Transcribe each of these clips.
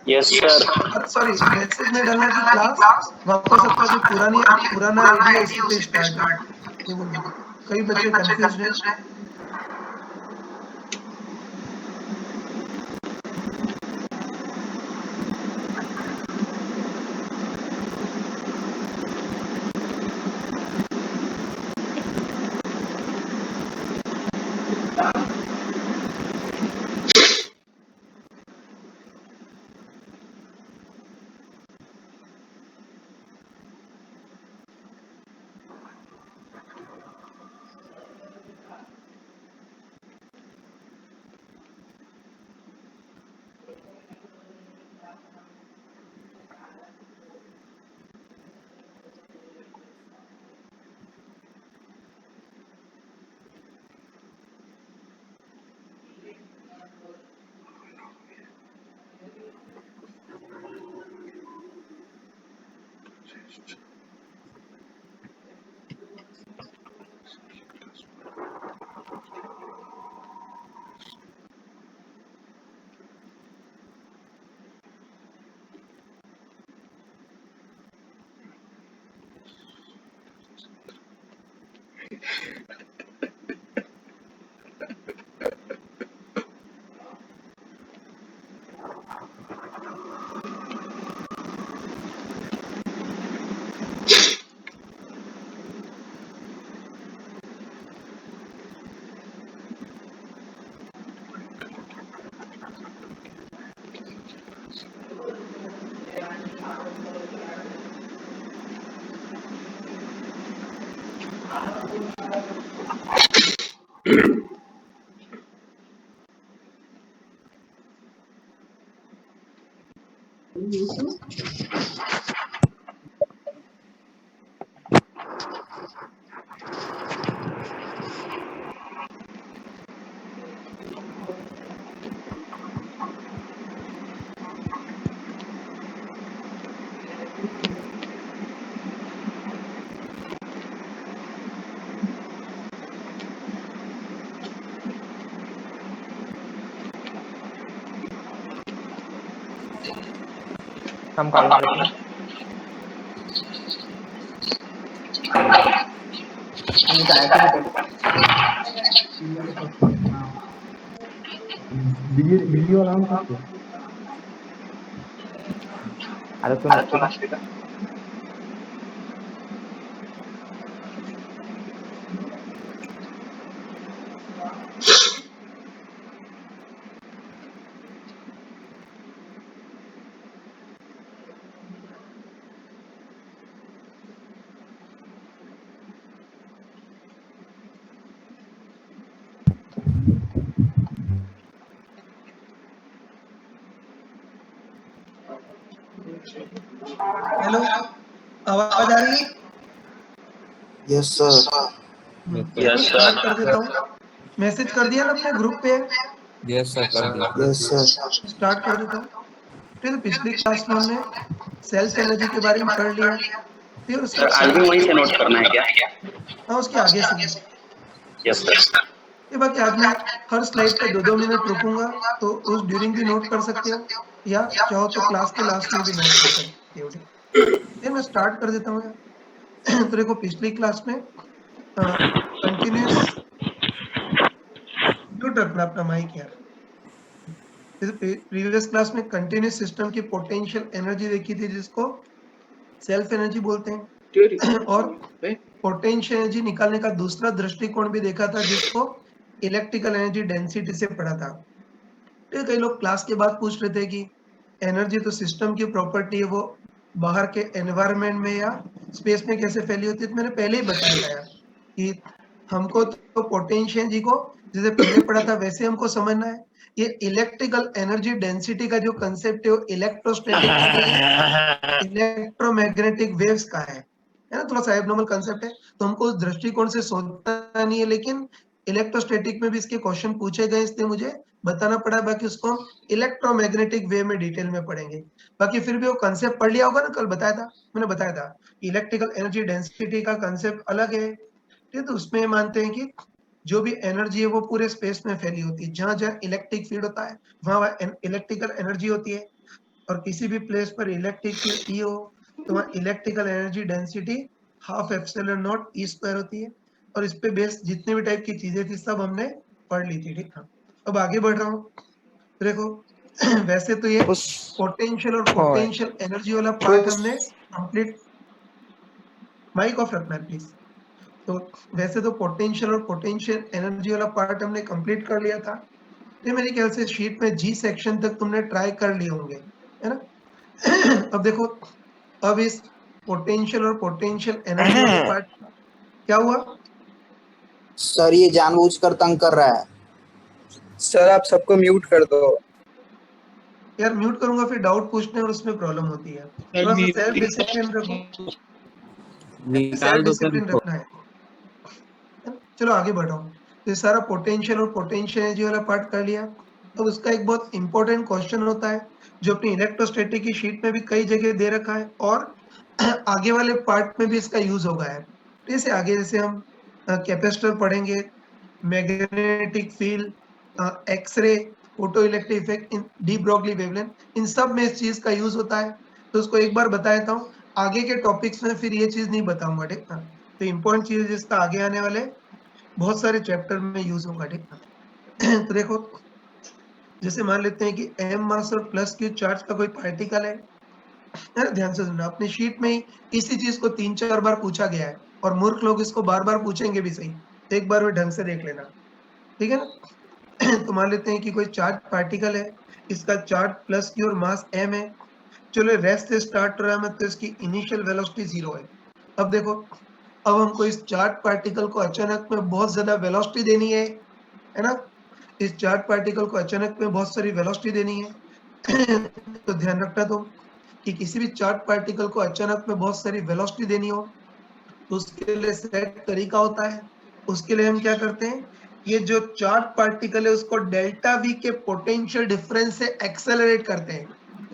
Yes sir. Sorry, message में डालना कि क्लास वापस अपना जो पुराना आईडी है उसी पे स्टार्ट है, ये बोल दो। कई बच्चे कंफ्यूज हैं। हम काल करते वीडियो ऑन करते। अरे तू नसते का? हेलो, आवाज आ रही है? Yes sir. Yes start sir. कर देता हूँ। मैसेज कर दिया ना अपने ग्रुप पे? यस सर कर दिया। Yes sir. स्टार्ट कर देता हूँ। फिर पिछली क्लास में हमने सेल्फ एनर्जी के बारे में पढ़ लिया। फिर उसके सर आज भी वहीं से नोट करना है क्या? हाँ, उसके आगे से भी। Yes sir. ये बाकी आज मैं हर स्लाइड पे 2-2 मिनट रुकूंगा, तो उस ड्यूरिंग भी नोट कर सकते हो, या चाहो तो क्लास के लास्ट में भी नोट कर सकते हो। फिर मैं स्टार्ट कर देता हूँ। तो देखो, पिछली क्लास में कंटिन्यूस म्यूट रखना अपना माइक यार। प्रीवियस क्लास में कंटिन्यूस सिस्टम की पोटेंशियल एनर्जी देखी थी, जिसको सेल्फ एनर्जी बोलते हैं, और पोटेंशियल एनर्जी निकालने का दूसरा दृष्टिकोण भी देखा था, जिसको इलेक्ट्रिकल एनर्जी डेंसिटी से पढ़ा था। तो कई लोग क्लास के बाद पूछ रहे थे कि एनर्जी तो सिस्टम की प्रॉपर्टी है, वो बाहर के एनवायरनमेंट में या स्पेस में कैसे फैली होती है। तो मैंने पहले ही बता दिया यार कि हमको तो पोटेंशियल एनर्जी को जैसे पहले पढ़ा था वैसे हमको समझना है। ये इलेक्ट्रिकल एनर्जी डेंसिटी का जो कंसेप्ट है वो इलेक्ट्रोस्टैटिक का नहीं है, इलेक्ट्रोमैग्नेटिक वेव्स का है ना। थोड़ा सा एबनॉर्मल कंसेप्ट है, तो हमको उस दृष्टिकोण से सोचना नहीं है, लेकिन इलेक्ट्रोस्टैटिक में भी इसके क्वेश्चन पूछे गए, इसलिए मुझे बताना पड़ा। बाकी उसको हम इलेक्ट्रोमैग्नेटिक वेव में डिटेल में पढ़ेंगे। बाकी फिर भी वो कंसेप्ट पढ़ लिया होगा ना, कल बताया था मैंने, बताया था इलेक्ट्रिकल एनर्जी डेंसिटी का कंसेप्ट अलग है। ठीक है, तो उसमें मानते हैं कि जो भी एनर्जी है वो पूरे स्पेस में फैली होती है, जहां जहां इलेक्ट्रिक फील्ड होता है वहां इलेक्ट्रिकल एनर्जी होती है। और किसी भी प्लेस पर इलेक्ट्रिक फील्ड ई हो तो वहाँ electrical energy density half epsilon not E square होती है। और इस पे बेस जितने भी टाइप की चीजें थी सब हमने पढ़ ली थी, ठीक है। अब आगे बढ़ रहा हूँ, देखो वैसे तो ये पोटेंशियल और पोटेंशियल एनर्जी वाला पार्ट हमने कंप्लीट, माइक ऑफ रखना है प्लीज। तो वैसे तो पोटेंशियल और पोटेंशियल एनर्जी वाला पार्ट हमने कंप्लीट कर लिया था। ये मेरे ख्याल से शीट में जी सेक्शन तक तुमने ट्राई कर लिए होंगे, है ना। अब देखो, अब इस पोटेंशियल और पोटेंशियल एनर्जी वाले पार्ट क्या हुआ? सर ये जानबूझकर तंग कर रहा है। सर आप सबको म्यूट कर दो। यार म्यूट करूंगा फिर डाउट पूछने और उसमें प्रॉब्लम होती है। थोड़ा सा सेल्फ डिसिप्लिन रखो, निकाल दो सर डिसिप्लिन इनको। रखना है। चलो आगे बढ़ो। तो ये सारा पोटेंशियल और पोटेंशियल एनर्जी वाला पार्ट कर लिया। तो उसका एक बहुत इंपॉर्टेंट क्वेश्चन होता है जो अपनी इलेक्ट्रोस्टैटिक की शीट में भी कई जगह दे रखा है और आगे वाले पार्ट में भी इसका यूज होगा है। जैसे आगे जैसे हम कैपेसिटर पढ़ेंगे, magnetic field, X-ray, photoelectric effect, इन डी ब्रोगली वेवलेंथ, इन सब में इस चीज का यूज होता है। तो उसको एक बार बता देता हूँ, आगे के टॉपिक्स में फिर ये चीज नहीं बताऊंगा, ठीक है। तो इम्पोर्टेंट चीज जिसका आगे आने वाले बहुत सारे चैप्टर में यूज होगा, ठीक है। तो देखो, जैसे मान लेते हैं कि एम मास और प्लस क्यू चार्ज का कोई पार्टिकल है ना, ध्यान से सुनना। अपनी शीट में ही इसी चीज को 3-4 बार पूछा गया है और मूर्ख लोग इसको बार बार पूछेंगे भी सही, तो एक बार वो ढंग से देख लेना, ठीक है ना। तो मान लेते हैं कि कोई चार्ज पार्टिकल है, इसका चार्ज प्लस क्यू और मास एम है। चलो रेस्ट से स्टार्ट हो रहा है, मतलब इसकी इनिशियल वेलोसिटी 0 है। अब देखो, अब हमको इस चार्ज पार्टिकल को अचानक में बहुत ज्यादा वेलोसिटी देनी है ना। इस चार्ज पार्टिकल को अचानक में बहुत सारी वेलोसिटी देनी है। तो ध्यान रखना तुम कि किसी भी चार्ज पार्टिकल को अचानक में बहुत सारी वेलोसिटी देनी हो तो उसके लिए सेट तरीका होता है। उसके लिए हम क्या करते हैं, ये जो चार्ज पार्टिकल है उसको डेल्टा वी के पोटेंशियल डिफरेंस से एक्सेलरेट करते हैं,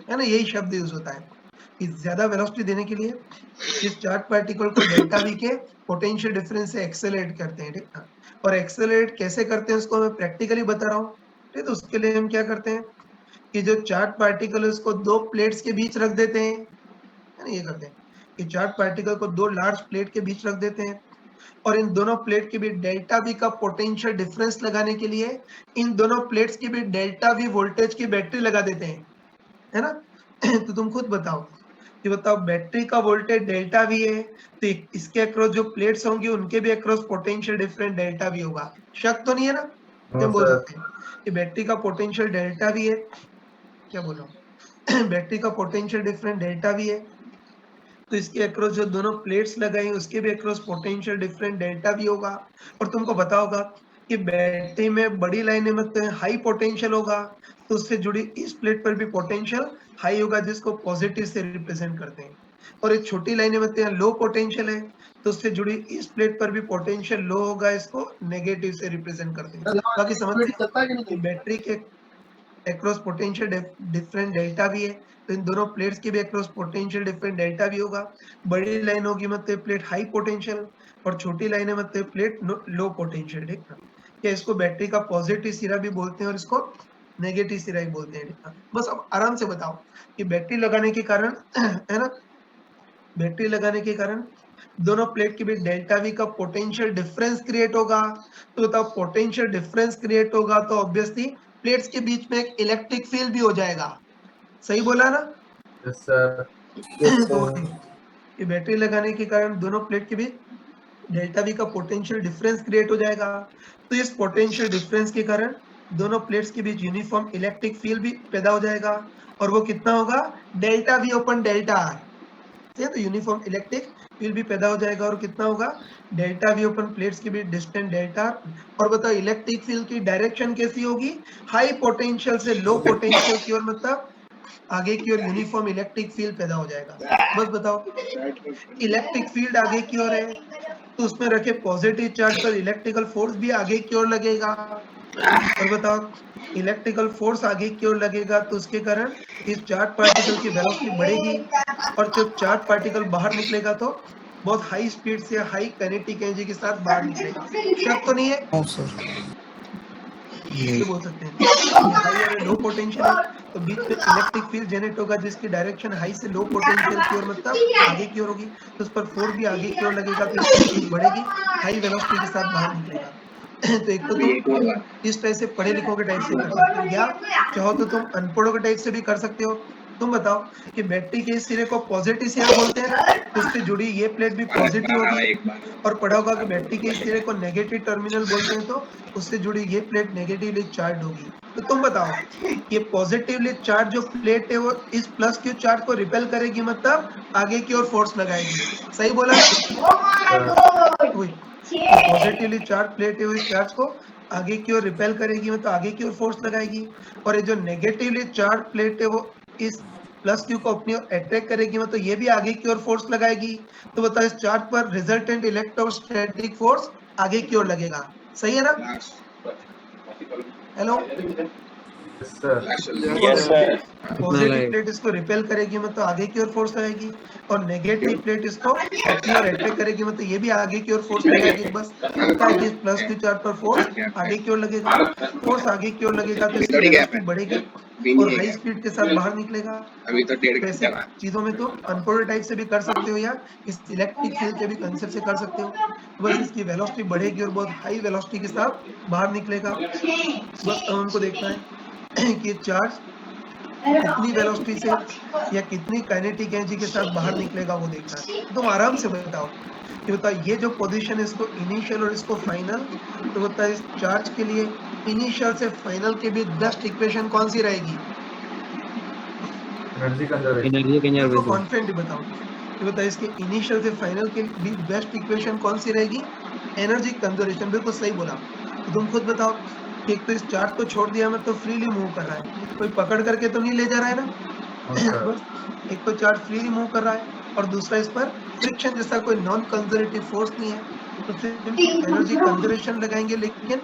है ना, यही शब्द यूज होता है कि ज्यादा वेलोसिटी देने के लिए इस चार्ज पार्टिकल को डेल्टा वी के पोटेंशियल डिफरेंस से एक्सेलरेट करते हैं, ठीक है। और एक्सेलरेट कैसे करते हैं उसको मैं प्रैक्टिकली बता रहा हूँ, ठीक। तो उसके लिए हम क्या करते हैं कि जो चार्ज पार्टिकल है उसको 2 प्लेट्स के बीच रख देते हैं, है ना, ये करते हैं कि चार्ज पार्टिकल को 2 लार्ज प्लेट के बीच रख देते हैं और इन दोनों प्लेट के बीच डेल्टा वी का पोटेंशियल डिफरेंस लगाने के लिए इन दोनों प्लेट्स के बीच डेल्टा वी वोल्टेज की बैटरी लगा देते हैं, है ना। तो तुम खुद बताओ कि बताओ बैटरी का वोल्टेज डेल्टा वी है तो इसके अक्रॉस जो प्लेट्स होंगी उनके भी across potential difference delta we होगा। शक तो नहीं है ना, हम बोल सकते हैं कि बैटरी का पोटेंशियल डेल्टा वी है, क्या बोल रहा हूँ, बैटरी का पोटेंशियल डिफरेंस डेल्टा वी है तो इसके अक्रॉस जो दोनों प्लेट्स लगाई उसके भी across potential difference delta we होगा। और तुमको पता होगा कि बैटरी में बड़ी लाइनें मतलब हाई पोटेंशियल होगा तो उससे जुड़ी इस प्लेट पर भी पोटेंशियल हाई होगा जिसको पॉजिटिव से रिप्रेजेंट करते हैं। और एक छोटी लाइनें मतलब लो पोटेंशियल है तो उससे जुड़ी इस प्लेट पर भी पोटेंशियल लो होगा, इसको नेगेटिव से रिप्रेजेंट करते हैं। बाकी समझते हैं बैटरी के अक्रॉस पोटेंशियल डिफरेंस डेल्टा भी है तो इन दोनों प्लेट्स के भी अक्रॉस पोटेंशियल डिफरेंस डेल्टा भी होगा। बड़ी लाइन होगी मतलब प्लेट हाई पोटेंशियल और छोटी लाइन है मतलब प्लेट लो पोटेंशियल, ठीक है। या इसको बैटरी का पॉजिटिव सिरा भी बोलते हैं और इसको नेगेटिव सिरा भी बोलते हैं, ठीक है। बस अब आराम से बताओ कि बैटरी लगाने के कारण है ना, बैटरी लगाने के कारण दोनों प्लेट के बीच डेल्टा वी का पोटेंशियल डिफरेंस क्रिएट होगा। तो बताओ पोटेंशियल डिफरेंस क्रिएट होगा तो ऑब्वियसली प्लेट्स के बीच में एक इलेक्ट्रिक फील्ड भी हो जाएगा, सही बोला ना। Yes sir. तो ये बैटरी लगाने के कारण दोनों प्लेट के बीच डेल्टा वी का पोटेंशियल डिफरेंस क्रिएट हो जाएगा। तो इस पोटेंशियल डिफरेंस के कारण दोनों प्लेट्स के बीच यूनिफॉर्म इलेक्ट्रिक फील्ड भी पैदा हो जाएगा और वो कितना होगा, delta we open delta R, तो यूनिफॉर्म इलेक्ट्रिक फील्ड भी पैदा हो जाएगा और कितना होगा, डेल्टा वी ओपन प्लेट्स के बीच डिस्टेंस डेल्टा। और बताओ इलेक्ट्रिक फील्ड की डायरेक्शन कैसी होगी, हाई पोटेंशियल से लो पोटेंशियल की ओर, मतलब आगे की ओर यूनिफॉर्म इलेक्ट्रिक फील्ड पैदा हो जाएगा। बस बताओ इलेक्ट्रिक फील्ड आगे की ओर है तो उसमें रखे पॉजिटिव चार्ज पर इलेक्ट्रिकल फोर्स भी आगे की ओर लगेगा। और बताओ इलेक्ट्रिकल फोर्स आगे की ओर लगेगा तो उसके कारण इस चार्ज पार्टिकल की वेलोसिटी बढ़ेगी और जब चार्ज पार्टिकल बाहर निकलेगा तो बहुत हाई स्पीड से हाई काइनेटिक एनर्जी के साथ बाहर निकलेगा। शक तो नहीं है? No sir. ये बोल सकते हैं हाई और लो पोटेंशियल है तो बीच में इलेक्ट्रिक फील्ड जनरेट होगा जिसकी डायरेक्शन हाई से लो पोटेंशियल की ओर मतलब आगे की ओर होगी तो उस पर फोर्स भी आगे की ओर लगेगा तो इसकी स्पीड बढ़ेगी हाई वेलोसिटी के साथ बाहर निकलेगा तो एक तो तुम इस टाइप से पढ़े लिखोगे टाइप से कर सकते हो या चाहो तो तुम अनपढ़ों के टाइप से भी कर सकते हो तुम बताओ कि बैटरी के इस सिरे को पॉजिटिव सिरा बोलते हैं ना तो उससे जुड़ी ये प्लेट भी पॉजिटिव होगी और पढ़ा होगा कि बैटरी के इस सिरे को नेगेटिव टर्मिनल बोलते हैं तो उससे जुड़ी ये प्लेट नेगेटिवली चार्ज होगी तो तुम बताओ ये पॉजिटिवली चार्ज जो प्लेट है वो इस प्लस क्यू चार्ज को रिपेल करेगी मतलब आगे की ओर फोर्स लगाएगी सही बोला पॉजिटिवली चार्ज प्लेट है वो इस चार्ज को आगे की ओर रिपेल करेगी मतलब आगे की ओर फोर्स लगाएगी और ये जो नेगेटिवली चार्ज प्लेट है वो इस प्लस क्यू को अपनी ओर अट्रैक्ट करेगी मतलब ये भी आगे की ओर फोर्स लगाएगी तो बताओ इस चार्ज पर रिजल्टेंट इलेक्ट्रोस्टैटिक फोर्स आगे की ओर लगेगा सही है ना hello yes sir positive plate इसको रिपेल करेगी मतलब आगे की ओर फोर्स लगेगी और नेगेटिव प्लेट इसको अपनी ओर अट्रैक्ट करेगी मतलब ये भी आगे की ओर फोर्स लगाएगी बस ताकि प्लस क्यू चार्ज पर फोर्स आगे की ओर लगेगा फोर्स आगे की ओर लगेगा तो इसकी वेलोसिटी बढ़ेगी और हाई स्पीड के साथ बाहर निकलेगा अभी तो 1.5 वैसे चीजों में तो अनपोलर टाइप से भी कर सकते हो या इस इलेक्ट्रिक फील्ड के भी कंसेप्ट से कर सकते हो बस इसकी वेलोसिटी बढ़ेगी और बहुत हाई वेलोसिटी के साथ बाहर निकलेगा बस हमको देखना है कि चार्ज कितनी वेलोसिटी से या कितनी काइनेटिक एनर्जी के साथ बाहर निकलेगा वो देखना है तुम आराम से बताओ कि बताओ ये जो पोजीशन है इसको इनिशियल और इसको फाइनल तो बताओ इस चार्ज के लिए इनिशियल से फाइनल के बीच बेस्ट इक्वेशन कौन सी रहेगी एनर्जी कंजर्वेशन एनर्जी कॉन्फिडेंट बताओ कि बताओ इसके इनिशियल से फाइनल के बीच बेस्ट इक्वेशन कौन सी रहेगी एनर्जी कंजर्वेशन बिल्कुल सही बोला तो तुम खुद बताओ कि एक तो इस चार्ज को छोड़ दिया मैं तो फ्रीली मूव कर रहा है कोई पकड़ करके तो नहीं ले जा रहा है ना बस एक तो चार्ज फ्रीली मूव कर रहा है और दूसरा इस पर फ्रिक्शन जैसा कोई नॉन कंजर्वेटिव फोर्स नहीं है तो फिर एनर्जी कंजर्वेशन लगाएंगे लेकिन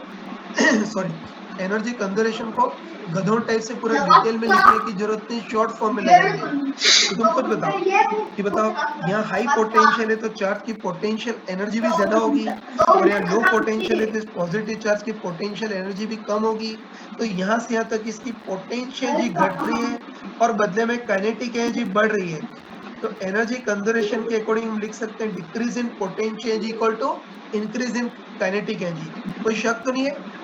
सॉरी एनर्जी कंजर्वेशन को गधों टाइप से पूरा डिटेल में लिखने की जरूरत नहीं शॉर्ट फॉर्म में लगाएंगे तो तुम खुद बताओ कि बताओ यहाँ हाई पोटेंशियल है तो चार्ज की पोटेंशियल एनर्जी भी ज्यादा होगी और यहाँ लो पोटेंशियल है तो इस पॉजिटिव चार्ज की पोटेंशियल एनर्जी भी कम होगी तो यहाँ से यहाँ तक इसकी पोटेंशियल एनर्जी घट रही है और बदले में काइनेटिक एनर्जी बढ़ रही है तो एनर्जी कंजर्वेशन के अकॉर्डिंग हम लिख सकते हैं decrease in potential energy equal to increase in kinetic energy कोई शक तो नहीं है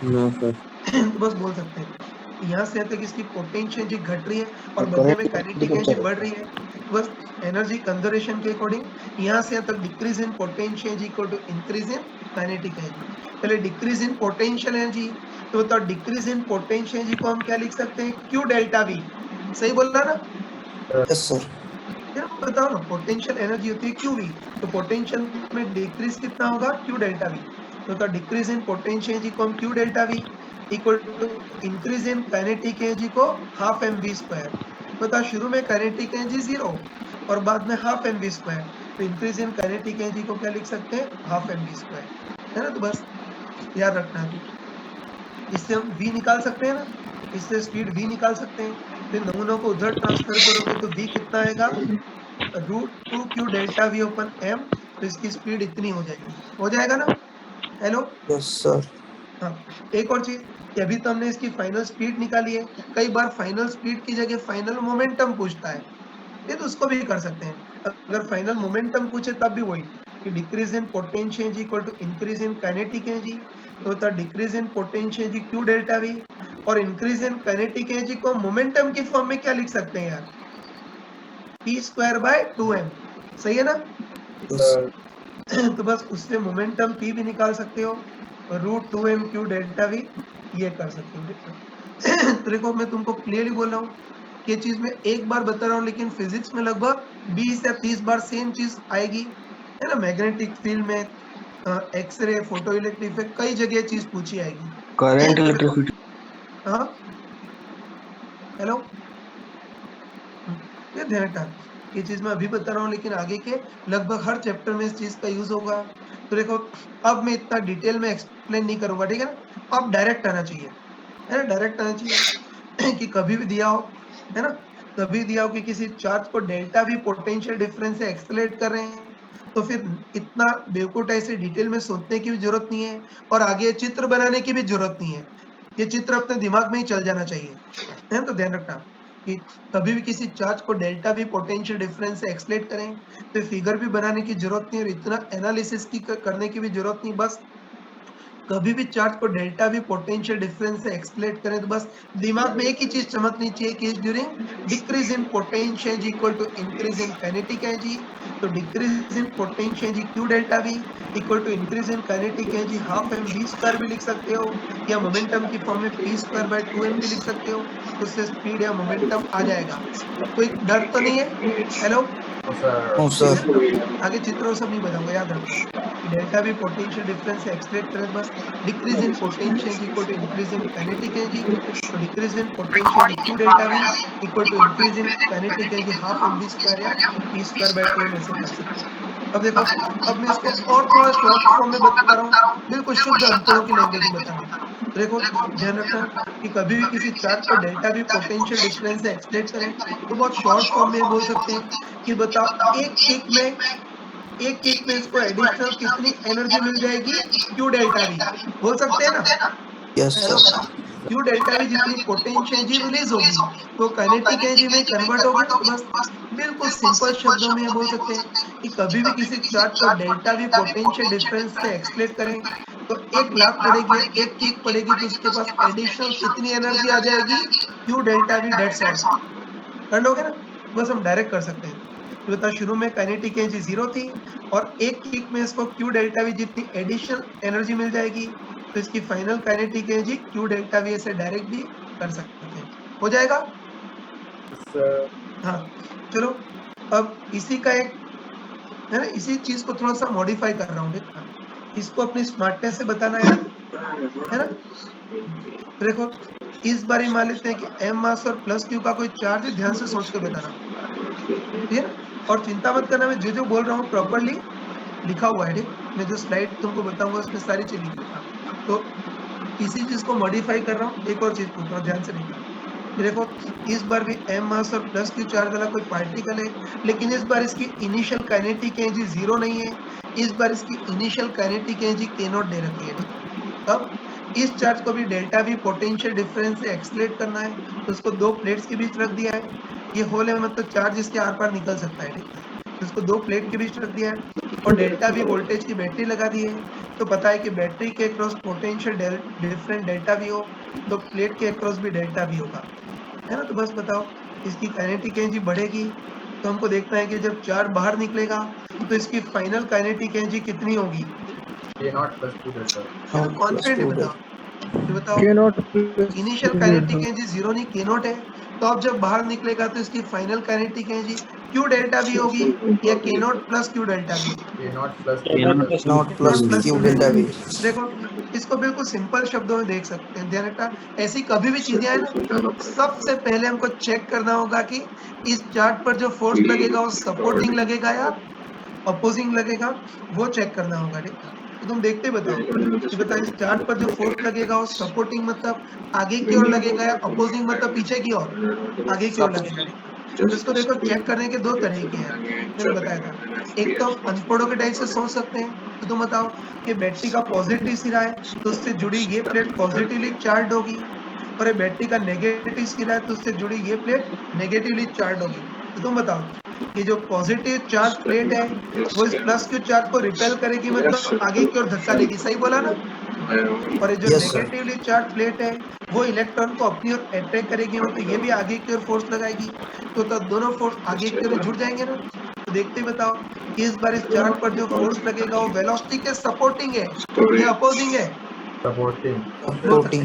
नो सर तो बस बोल सकते हैं यहाँ से यहाँ तक इसकी पोटेंशियल एनर्जी घट रही है और बदले में काइनेटिक एनर्जी बढ़ रही है बस एनर्जी कंजर्वेशन के अकॉर्डिंग यहाँ से यहाँ तक decrease in potential energy equal to increase in kinetic energy पहले डिक्रीज इन पोटेंशियल एनर्जी तो बताओ डिक्रीज इन पोटेंशियल एनर्जी को हम क्या लिख सकते हैं क्यू डेल्टा वी सही बोल रहा ना यस सर फिर बताओ ना पोटेंशियल एनर्जी होती है क्यू वी तो पोटेंशियल में डिक्रीज कितना होगा क्यू डेल्टा वी तो डिक्रीज इन पोटेंशियल एनर्जी को हम Q delta V equal to increase in kinetic energy को हाफ एम वी स्क्वायर बताओ शुरू में काइनेटिक एनर्जी 0 और बाद में हाफ एम वी स्क्वायर तो इंक्रीज इन काइनेटिक एनर्जी को क्या लिख सकते हैं हाफ एम वी स्क्वायर है ना तो बस याद रखना है इससे हम v निकाल सकते हैं ना इससे स्पीड v निकाल सकते हैं फिर नमूनों को उधर ट्रांसफर करोगे तो v कितना आएगा √2q delta v open m तो इसकी स्पीड इतनी हो जाएगी हो जाएगा ना हेलो यस सर हाँ एक और चीज कि अभी तो हमने इसकी फाइनल स्पीड निकाली है कई बार फाइनल स्पीड की जगह फाइनल मोमेंटम पूछता है ये तो उसको भी कर सकते हैं अगर फाइनल मोमेंटम पूछे तब भी वही कि decrease in potential energy equal to increase in kinetic energy तो होता decrease in potential energy Q delta V और इंक्रीज इन काइनेटिक एनर्जी को मोमेंटम की फॉर्म में क्या लिख सकते हैं यार p²/2m सही है ना तो बस उससे मोमेंटम p भी निकाल सकते हो √2m q डेल्टा v ये कर सकते हो तो देखो मैं तुमको क्लियरली बोल रहा हूँ ये चीज मैं एक बार बता रहा हूँ लेकिन फिजिक्स में लगभग 20 या 30 बार सेम चीज आएगी है ना मैग्नेटिक फील्ड में एक्सरे फोटो इलेक्ट्रिक इफेक्ट कई जगह चीज पूछी आएगी करंट इलेक्ट्रिसिटी हाँ हेलो ये ध्यान रखना ये चीज मैं अभी बता रहा हूँ लेकिन आगे के लगभग हर चैप्टर में इस चीज का यूज होगा तो देखो अब मैं इतना डिटेल में एक्सप्लेन नहीं करूंगा ठीक है ना अब डायरेक्ट आना चाहिए है ना डायरेक्ट आना चाहिए कि कभी भी दिया हो है ना कभी दिया हो कि किसी चार्ज को डेल्टा भी पोटेंशियल डिफरेंस से एक्सेलरेट कर रहे हैं तो फिर इतना बेवकूफ ऐसे डिटेल में सोचने की भी जरूरत नहीं है और आगे चित्र बनाने की भी जरूरत नहीं है। ये चित्र अपने दिमाग में ही चल जाना चाहिए, है तो ध्यान रखना कि कभी भी किसी चार्ज को डेल्टा वी पोटेंशियल डिफरेंस से एक्सप्लेन करें तो फिगर भी बनाने की जरूरत नहीं और इतना एनालिसिस की करने की भी जरूरत नहीं। बस कभी भी चार्ज को डेल्टा वी पोटेंशियल डिफरेंस से एक्सप्लेन करें तो बस दिमाग में एक ही चीज चमकनी चाहिए कि during decrease in potential equal to increase in kinetic energy. तो decrease in potential q delta V equal to increase in kinetic energy half M we square भी लिख सकते हो या मोमेंटम की फॉर्म में पी स्क्वायर बाय 2m भी लिख सकते हो। उससे स्पीड या मोमेंटम आ जाएगा। कोई डर तो नहीं है? हेलो सर आगे चित्रों सब नहीं बताऊंगा, याद रखो डेल्टा वी पोटेंशियल डिफरेंस से एक्सप्लेन करें बस decrease in potential equal to increase in kinetic energy. तो decrease in potential q delta V equal to increase in kinetic energy half M we square या पी स्क्वायर बाय 2m ऐसे कर सकते हैं। अब देखो, अब मैं इसको और थोड़ा शॉर्ट फॉर्म में बता रहा हूँ, बिल्कुल शुद्ध अनपढ़ों की लैंग्वेज में बता रहा हूँ। देखो ध्यान रखना कि कभी भी किसी चार्ज को डेल्टा वी पोटेंशियल डिफरेंस से एक्सप्लेन करें तो बहुत शॉर्ट फॉर्म में बोल सकते हैं कि बताओ एक किक में इसको एडिशनल कितनी एनर्जी मिल जाएगी क्यू डेल्टा वी, बोल सकते हैं ना? Yes sir Q delta we जितनी पोटेंशियल एनर्जी रिलीज होगी वो काइनेटिक एनर्जी में कन्वर्ट होगी। तो बस बिल्कुल सिंपल शब्दों में बोल सकते हैं कि कभी भी किसी चार्ज को डेल्टा वी पोटेंशियल डिफरेंस से एक्सप्लेन करें तो एक लाफ पड़ेगी, एक किक पड़ेगी तो उसके पास एडिशनल कितनी एनर्जी आ जाएगी Q delta we, that's all. कर लोगे ना? बस हम डायरेक्ट कर सकते हैं। तो बता शुरू में काइनेटिक एनर्जी 0 थी और एक किक में इसको क्यू डेल्टा वी जितनी एडिशनल एनर्जी मिल जाएगी तो इसकी final kinetic energy Q delta we से डायरेक्ट भी कर सकते हैं। हो जाएगा? हाँ चलो, अब इसी का एक है ना, इसी चीज को थोड़ा सा मॉडिफाई कर रहा हूँ, इसको अपनी स्मार्टनेस से बताना है ना। देखो इस बार ही मान लेते हैं कि एम मास और प्लस क्यू का कोई चार्ज है, ध्यान से सोच कर बताना, ठीक है? और चिंता मत करना, मैं जो बोल रहा हूँ प्रॉपरली लिखा हुआ है, ठीक? मैं जो स्लाइड तुमको बताऊंगा उसमें सारी चीज लिखी है। तो इसी चीज को मॉडिफाई कर रहा हूँ। एक और चीज पूछ रहा हूँ, ध्यान से देखना। देखो इस बार भी एम मास और प्लस क्यू चार्ज वाला कोई पार्टिकल है, लेकिन इस बार इसकी इनिशियल काइनेटिक एनर्जी 0 नहीं है। इस बार इसकी इनिशियल काइनेटिक एनर्जी के नॉट दे रखी है। तब इस चार्ज को भी डेल्टा वी पोटेंशियल डिफरेंस से एक्सप्लेन करना है तो उसको दो प्लेट्स के बीच रख दिया है। ये होल है, मतलब चार्ज इसके आर पार निकल सकता है, ठीक है? तो इसको दो प्लेट के बीच रख दिया है और डेल्टा वी वोल्टेज की बैटरी लगा दी है। तो पता है कि बैटरी के across potential different delta we हो तो प्लेट के अक्रॉस भी डेल्टा वी होगा, है ना? तो बस बताओ इसकी काइनेटिक एनर्जी बढ़ेगी तो हमको देखना है कि जब चार्ज बाहर निकलेगा तो इसकी फाइनल काइनेटिक एनर्जी कितनी होगी। कॉन्फिडेंट बताओ इनिशियल काइनेटिक एनर्जी 0 नहीं, के नॉट है। तो अब जब बाहर निकलेगा तो इसकी final kinetic energy Q delta we होगी या के not plus Q delta we? Not plus Q delta we. देखो इसको बिल्कुल सिंपल शब्दों में देख सकते हैं, ध्यान रखना। ऐसी कभी भी चीजें हैं ना, सबसे पहले हमको चेक करना होगा कि इस चार्ट पर जो फोर्स लगेगा वो सपोर्टिंग लगेगा या अपोजिंग लगेगा, वो चेक करना होगा, ठीक है? तो तुम देखते बताओ कि बताओ इस चार्ट पर जो फोर्स लगेगा वो सपोर्टिंग मतलब आगे की ओर लगेगा या अपोजिंग मतलब पीछे की ओर, आगे की ओर लगेगा। तो इसको देखो चेक करने के दो तरीके हैं, मैंने बताया था। एक तो हम अनपढ़ों के टाइप से सोच सकते हैं। तो तुम बताओ कि बैटरी का पॉजिटिव सिरा है तो उससे जुड़ी ये प्लेट पॉजिटिवली चार्ज होगी और ये बैटरी का नेगेटिव सिरा है तो उससे जुड़ी ये प्लेट नेगेटिवली चार्ज होगी। तो तुम बताओ कि जो पॉजिटिव चार्ज प्लेट है वो इस प्लस क्यू चार्ज को रिपेल करेगी, मतलब आगे की ओर धक्का देगी, सही बोला ना? और ये जो नेगेटिवली चार्ज प्लेट है वो इलेक्ट्रॉन को अपनी ओर अट्रैक्ट करेगी, मतलब ये भी आगे की ओर फोर्स लगाएगी। तो तब दोनों फोर्स आगे की ओर जुड़ जाएंगे ना। तो देखते बताओ कि इस बार इस चार्ट पर जो फोर्स लगेगा वो वेलोसिटी के सपोर्टिंग है या अपोजिंग है? सपोर्टिंग।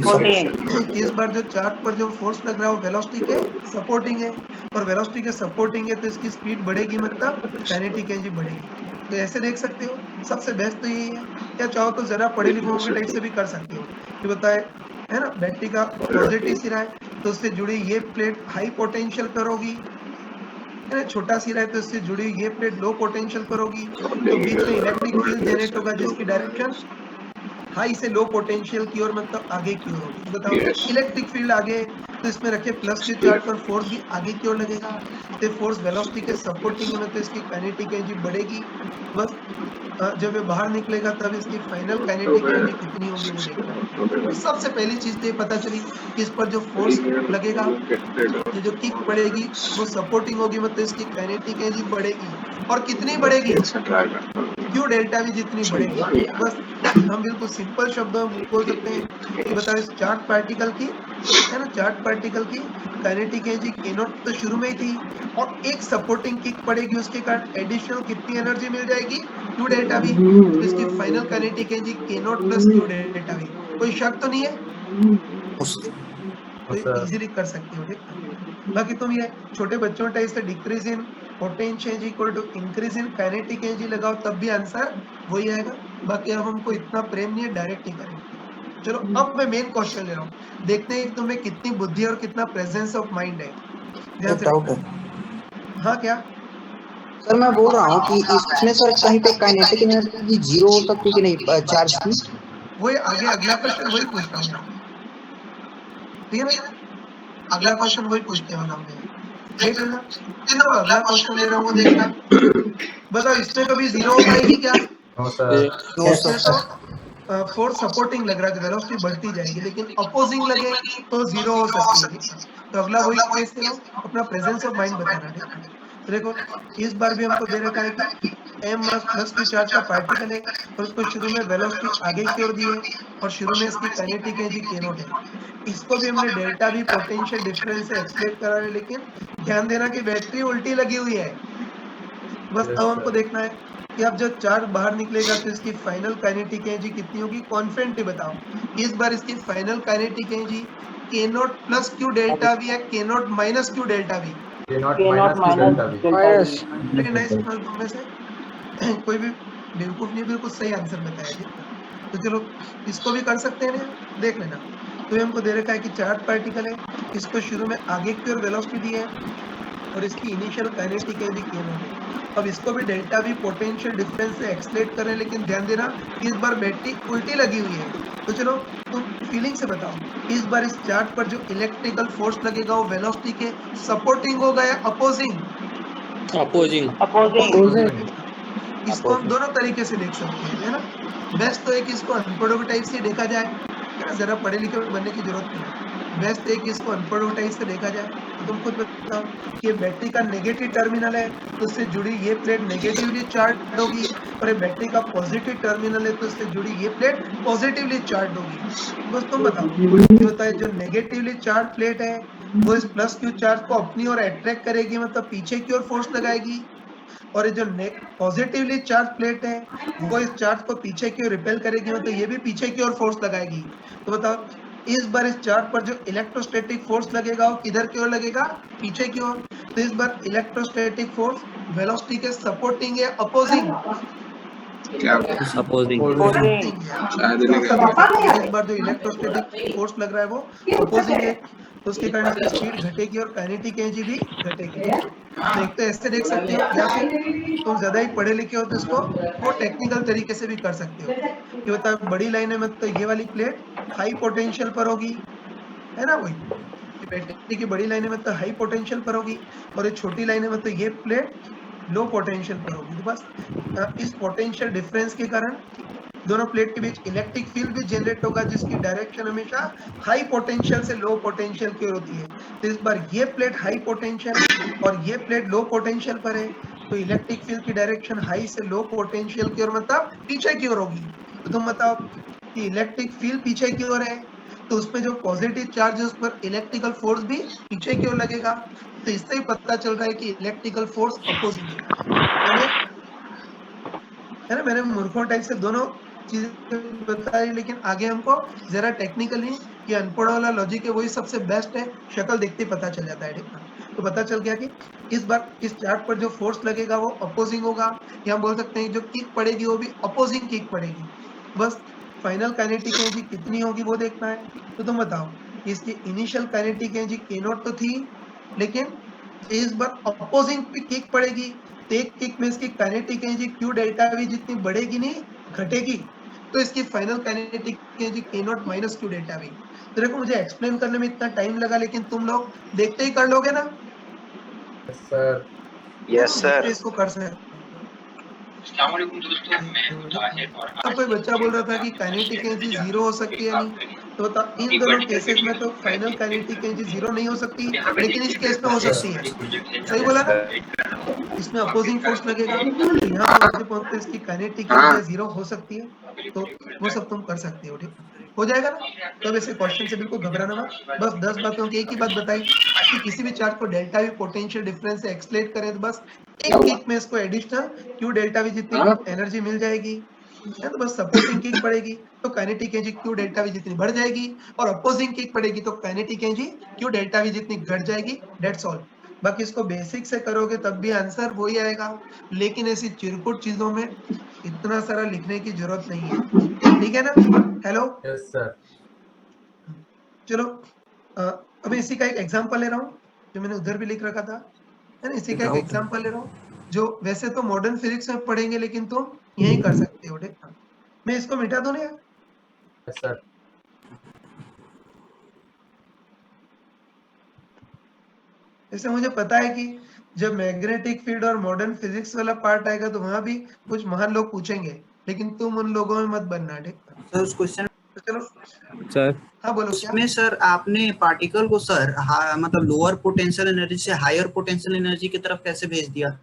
इस बार जो चार्ट पर जो फोर्स लग रहा है वो वेलोसिटी के सपोर्टिंग है और वेलोसिटी के सपोर्टिंग है तो इसकी स्पीड बढ़ेगी, मतलब काइनेटिक एनर्जी बढ़ेगी। तो ऐसे देख सकते हो, सबसे बेस्ट तो यही है। या चाहो तो जरा पढ़े लिखों के टाइप से भी कर सकते हो कि बताए, है ना? बैटरी का पॉजिटिव सिरा है तो उससे जुड़ी ये प्लेट हाई पोटेंशियल पर होगी, है ना? छोटा सिरा है तो इससे जुड़ी ये प्लेट लो पोटेंशियल पर होगी। तो बीच में इलेक्ट्रिक फील्ड जनरेट होगा जिसकी डायरेक्शन हाई से लो पोटेंशियल की ओर, मतलब आगे की ओर होगी। बताओ इलेक्ट्रिक फील्ड आगे तो इसमें रखे प्लस के चार्ज पर फोर्स भी आगे की ओर लगेगा, तो फोर्स वेलोसिटी के सपोर्टिंग में, तो इसकी काइनेटिक एनर्जी बढ़ेगी। बस जब ये बाहर निकलेगा तब इसकी फाइनल काइनेटिक एनर्जी कितनी होगी वो देखना है। तो सबसे पहली चीज तो ये पता चली कि इस पर जो फोर्स लगेगा, ये जो किक पड़ेगी वो सपोर्टिंग होगी, मतलब इसकी काइनेटिक एनर्जी बढ़ेगी। और कितनी बढ़ेगी? क्यू डेल्टा भी जितनी बढ़ेगी। बस हम बिल्कुल सिंपल शब्दों में बोल सकते हैं कि बताओ इस चार्ज पार्टिकल की, है ना, चार्ज पार्टिकल की काइनेटिक एनर्जी के नॉट तो शुरू में ही थी, और एक सपोर्टिंग किक पड़ेगी, उसके कारण एडिशनल कितनी एनर्जी मिल जाएगी? Q delta V. तो इसकी फाइनल काइनेटिक एनर्जी के not plus Q delta we. कोई शक तो नहीं है? तो इजीली कर सकते हो, ठीक है। बाकी तुम ये छोटे बच्चों टाइप से decrease in potential energy equal to increase in kinetic energy लगाओ तब भी आंसर वही आएगा। बाकी अब हमको इतना प्रेम नहीं है, डायरेक्ट ही करेंगे। चलो अब मैं मेन क्वेश्चन ले रहा हूँ, देखते हैं कि तुम्हें कितनी बुद्धि और कितना प्रेजेंस ऑफ माइंड है। ध्यान से डाउट है हाँ क्या? सर, मैं बोल रहा हूँ कि इसमें सर कहीं पे काइनेटिक एनर्जी जीरो हो सकती है कि नहीं चार्ज की? वही आगे अगला क्वेश्चन वही पूछ रहा हूँ, ठीक है ना? अगला क्वेश्चन वही पूछने वाला हूँ मैं, देख लेना। चलो अगला क्वेश्चन ले रहा हूँ, वो देखना। बताओ इसमें कभी जीरो हो पाएगी क्या? No sir. नो इसमें सर। तो फोर्स सपोर्टिंग लग रहा है, वेलोसिटी बढ़ती जाएगी, लेकिन अपोजिंग लगे तो जीरो हो सकती है। तो अगला वही केस ले लो, अपना प्रेजेंस ऑफ माइंड बताना है। तो देखो इस बार भी हमको दे रखा है कि m प्लस की चार्ज का पार्टिकल है, और उसको शुरू में वेलोसिटी आगे की ओर दी है, और शुरू में इसकी काइनेटिक एनर्जी k नॉट है। इसको भी हमने डेल्टा भी पोटेंशियल डिफरेंस से एक्सप्लेन करा है, लेकिन ध्यान देना कि बैटरी उल्टी लगी हुई है। बस अब हमको देखना है कि अब जब चार्ज बाहर निकलेगा तो इसकी फाइनल काइनेटिक एनर्जी कितनी होगी, कॉन्फिडेंटली बताओ। इस बार इसकी फाइनल काइनेटिक एनर्जी के not plus Q delta we है, के not minus Q delta we? के नॉट माइनस डेल्टा वी। लेकिन नाइस, तुम में से कोई भी बेवकूफ नहीं, बिल्कुल सही आंसर बताया जी। तो चलो इसको भी कर सकते हैं ना, देख लेना। तो हमको दे रखा है कि चार्ज पार्टिकल है, इसको शुरू में आगे की ओर वेलोसिटी दी है, और इसकी initial kinetic energy k not है। अब इसको भी डेल्टा वी पोटेंशियल डिफरेंस से एक्सप्लेन करें, लेकिन ध्यान देना इस बार बैटरी उल्टी लगी हुई है। तो चलो तुम फीलिंग से बताओ, इस बार इस चार्ज पर जो इलेक्ट्रिकल फोर्स लगेगा वो वेलोसिटी के सपोर्टिंग होगा या अपोजिंग? अपोजिंग। इसको हम दोनों तरीके से देख सकते हैं, है ना। बेस्ट तो एक इसको अनपढ़ों के टाइप से देखा जाए, है ना, जरा पढ़े लिखे बनने की जरूरत नहीं है। बेस्ट एक इसको अनपढ़ों के टाइप से देखा जाए, तो तुम खुद बताओ कि बैटरी का नेगेटिव टर्मिनल है तो उससे जुड़ी ये प्लेट नेगेटिवली चार्ज होगी, और ये बैटरी का पॉजिटिव टर्मिनल है तो उससे जुड़ी ये प्लेट पॉजिटिवली चार्ज होगी। बस तुम बताओ कि बताए जो नेगेटिवली चार्ज प्लेट है वो इस प्लस क्यू चार्ज को अपनी ओर अट्रैक्ट करेगी, मतलब पीछे की ओर फोर्स लगाएगी, और ये जो पॉजिटिवली चार्ज प्लेट है वो इस चार्ज को पीछे की ओर रिपेल करेगी, मतलब ये भी पीछे की ओर फोर्स लगाएगी। तो बताओ इस बार इस चार्ज पर जो इलेक्ट्रोस्टैटिक फोर्स लगेगा वो किधर की ओर लगेगा? पीछे की ओर। तो इस बार इलेक्ट्रोस्टैटिक फोर्स वेलोसिटी के सपोर्टिंग है अपोजिंग? अपोजिंग। इस बार जो इलेक्ट्रोस्टैटिक फोर्स लग रहा है वो अपोजिंग है, तो उसके कारण इसकी स्पीड घटेगी और काइनेटिक एनर्जी भी घटेगी। तो एक तो ऐसे देख सकते हो, या फिर तुम ज्यादा ही पढ़े लिखे हो तो इसको वो टेक्निकल तरीके से भी कर सकते हो कि बताओ बड़ी लाइनें में तो ये वाली प्लेट हाई पोटेंशियल पर होगी, है ना, वही बैटरी की बड़ी लाइनें में तो हाई पोटेंशियल पर होगी, और ये छोटी लाइनें में तो ये प्लेट लो पोटेंशियल पर होगी। तो बस इस पोटेंशियल डिफरेंस के कारण दोनों प्लेट के बीच इलेक्ट्रिक फील्ड भी जनरेट होगा, जिसकी डायरेक्शन हमेशा हाई पोटेंशियल से लो पोटेंशियल की ओर होती है। तो इस बार ये प्लेट हाई पोटेंशियल और ये प्लेट लो पोटेंशियल पर है, तो इलेक्ट्रिक फील्ड की डायरेक्शन हाई से लो पोटेंशियल की ओर, मतलब पीछे की ओर होगी। तो तुम बताओ कि इलेक्ट्रिक फील्ड पीछे की ओर है, तो उसमें जो पॉजिटिव चार्ज है उस पर इलेक्ट्रिकल फोर्स भी पीछे की ओर लगेगा। तो इससे ही पता चल रहा है कि इलेक्ट्रिकल फोर्स अपोजिंग है ना। मैंने मूर्खों टाइप से दोनों चीजें बताई, लेकिन आगे हमको जरा टेक्निकली ये अनपढ़ वाला लॉजिक है वही सबसे बेस्ट है, शक्ल देखते ही पता चल जाता है। तो पता चल गया कि इस बार इस चार्ट पर जो फोर्स लगेगा वो अपोजिंग होगा, या हम बोल सकते हैं जो किक पड़ेगी वो भी अपोजिंग किक पड़ेगी। बस फाइनल काइनेटिक एनर्जी कितनी होगी वो देखना है। तो तुम बताओ इसकी initial kinetic energy k not तो थी, लेकिन इस बार अपोजिंग किक पड़ेगी, तो एक किक में इसकी kinetic energy Q delta we जितनी बढ़ेगी नहीं घटेगी, तो इसकी final kinetic energy k not minus Q delta V. तो देखो मुझे एक्सप्लेन करने में इतना टाइम लगा, लेकिन तुम लोग देखते ही कर लोगे ना? Yes, sir. यस देखते सर। इसको कर सकते अब कोई बच्चा बोल रहा था कि काइनेटिक एनर्जी जीरो हो सकती है नहीं, तो बताओ इन दोनों केसेस में तो फाइनल काइनेटिक एनर्जी जीरो नहीं हो सकती, लेकिन इस केस में हो Yes, sir. सकती है। सही बोला ना? इसमें अपोजिंग फोर्स लगेगा, तो यहाँ पहुंचते पहुंचते इसकी काइनेटिक एनर्जी जीरो हो सकती है, तो वो सब तुम कर सकते हो। ठीक हो जाएगा ना? तो अब ऐसे क्वेश्चन से बिल्कुल घबराना मत। बस 10 बातों की एक ही बात बताई कि किसी भी चार्ज को डेल्टा वी पोटेंशियल डिफरेंस से एक्सप्लेन करें तो बस एक किक में इसको एडिशनल क्यू डेल्टा वी जितनी एनर्जी मिल जाएगी, है तो बस सपोर्टिंग किक पड़ेगी तो kinetic energy Q delta we जितनी बढ़ जाएगी, और अपोजिंग किक पड़ेगी तो kinetic energy Q delta we जितनी घट जाएगी। That's all. बाकी इसको बेसिक से करोगे तब भी आंसर वही आएगा, लेकिन ऐसी चिरकुट चीजों में इतना सारा लिखने की जरूरत नहीं है। ठीक है ना? Hello, Yes, sir. चलो अभी इसी का एक एग्जांपल ले रहा हूँ जो मैंने उधर भी लिख रखा था, है ना? इसी का एक एग्जांपल ले रहा हूँ जो वैसे तो मॉडर्न फिजिक्स में पढ़ेंगे, लेकिन तुम यही कर सकते हो। ठीक, मैं इसको मिटा दूं ना यार? Yes, sir. जैसे मुझे पता है कि जब मैग्नेटिक फील्ड और मॉडर्न फिजिक्स वाला पार्ट आएगा तो वहां भी कुछ महान लोग पूछेंगे, लेकिन तुम उन लोगों में मत बनना। ठीक, सर उस क्वेश्चन तो चलो। सर हाँ बोलो क्या? उसमें सर आपने पार्टिकल को सर मतलब लोअर पोटेंशियल एनर्जी से हायर पोटेंशियल एनर्जी की तरफ कैसे भेज दिया?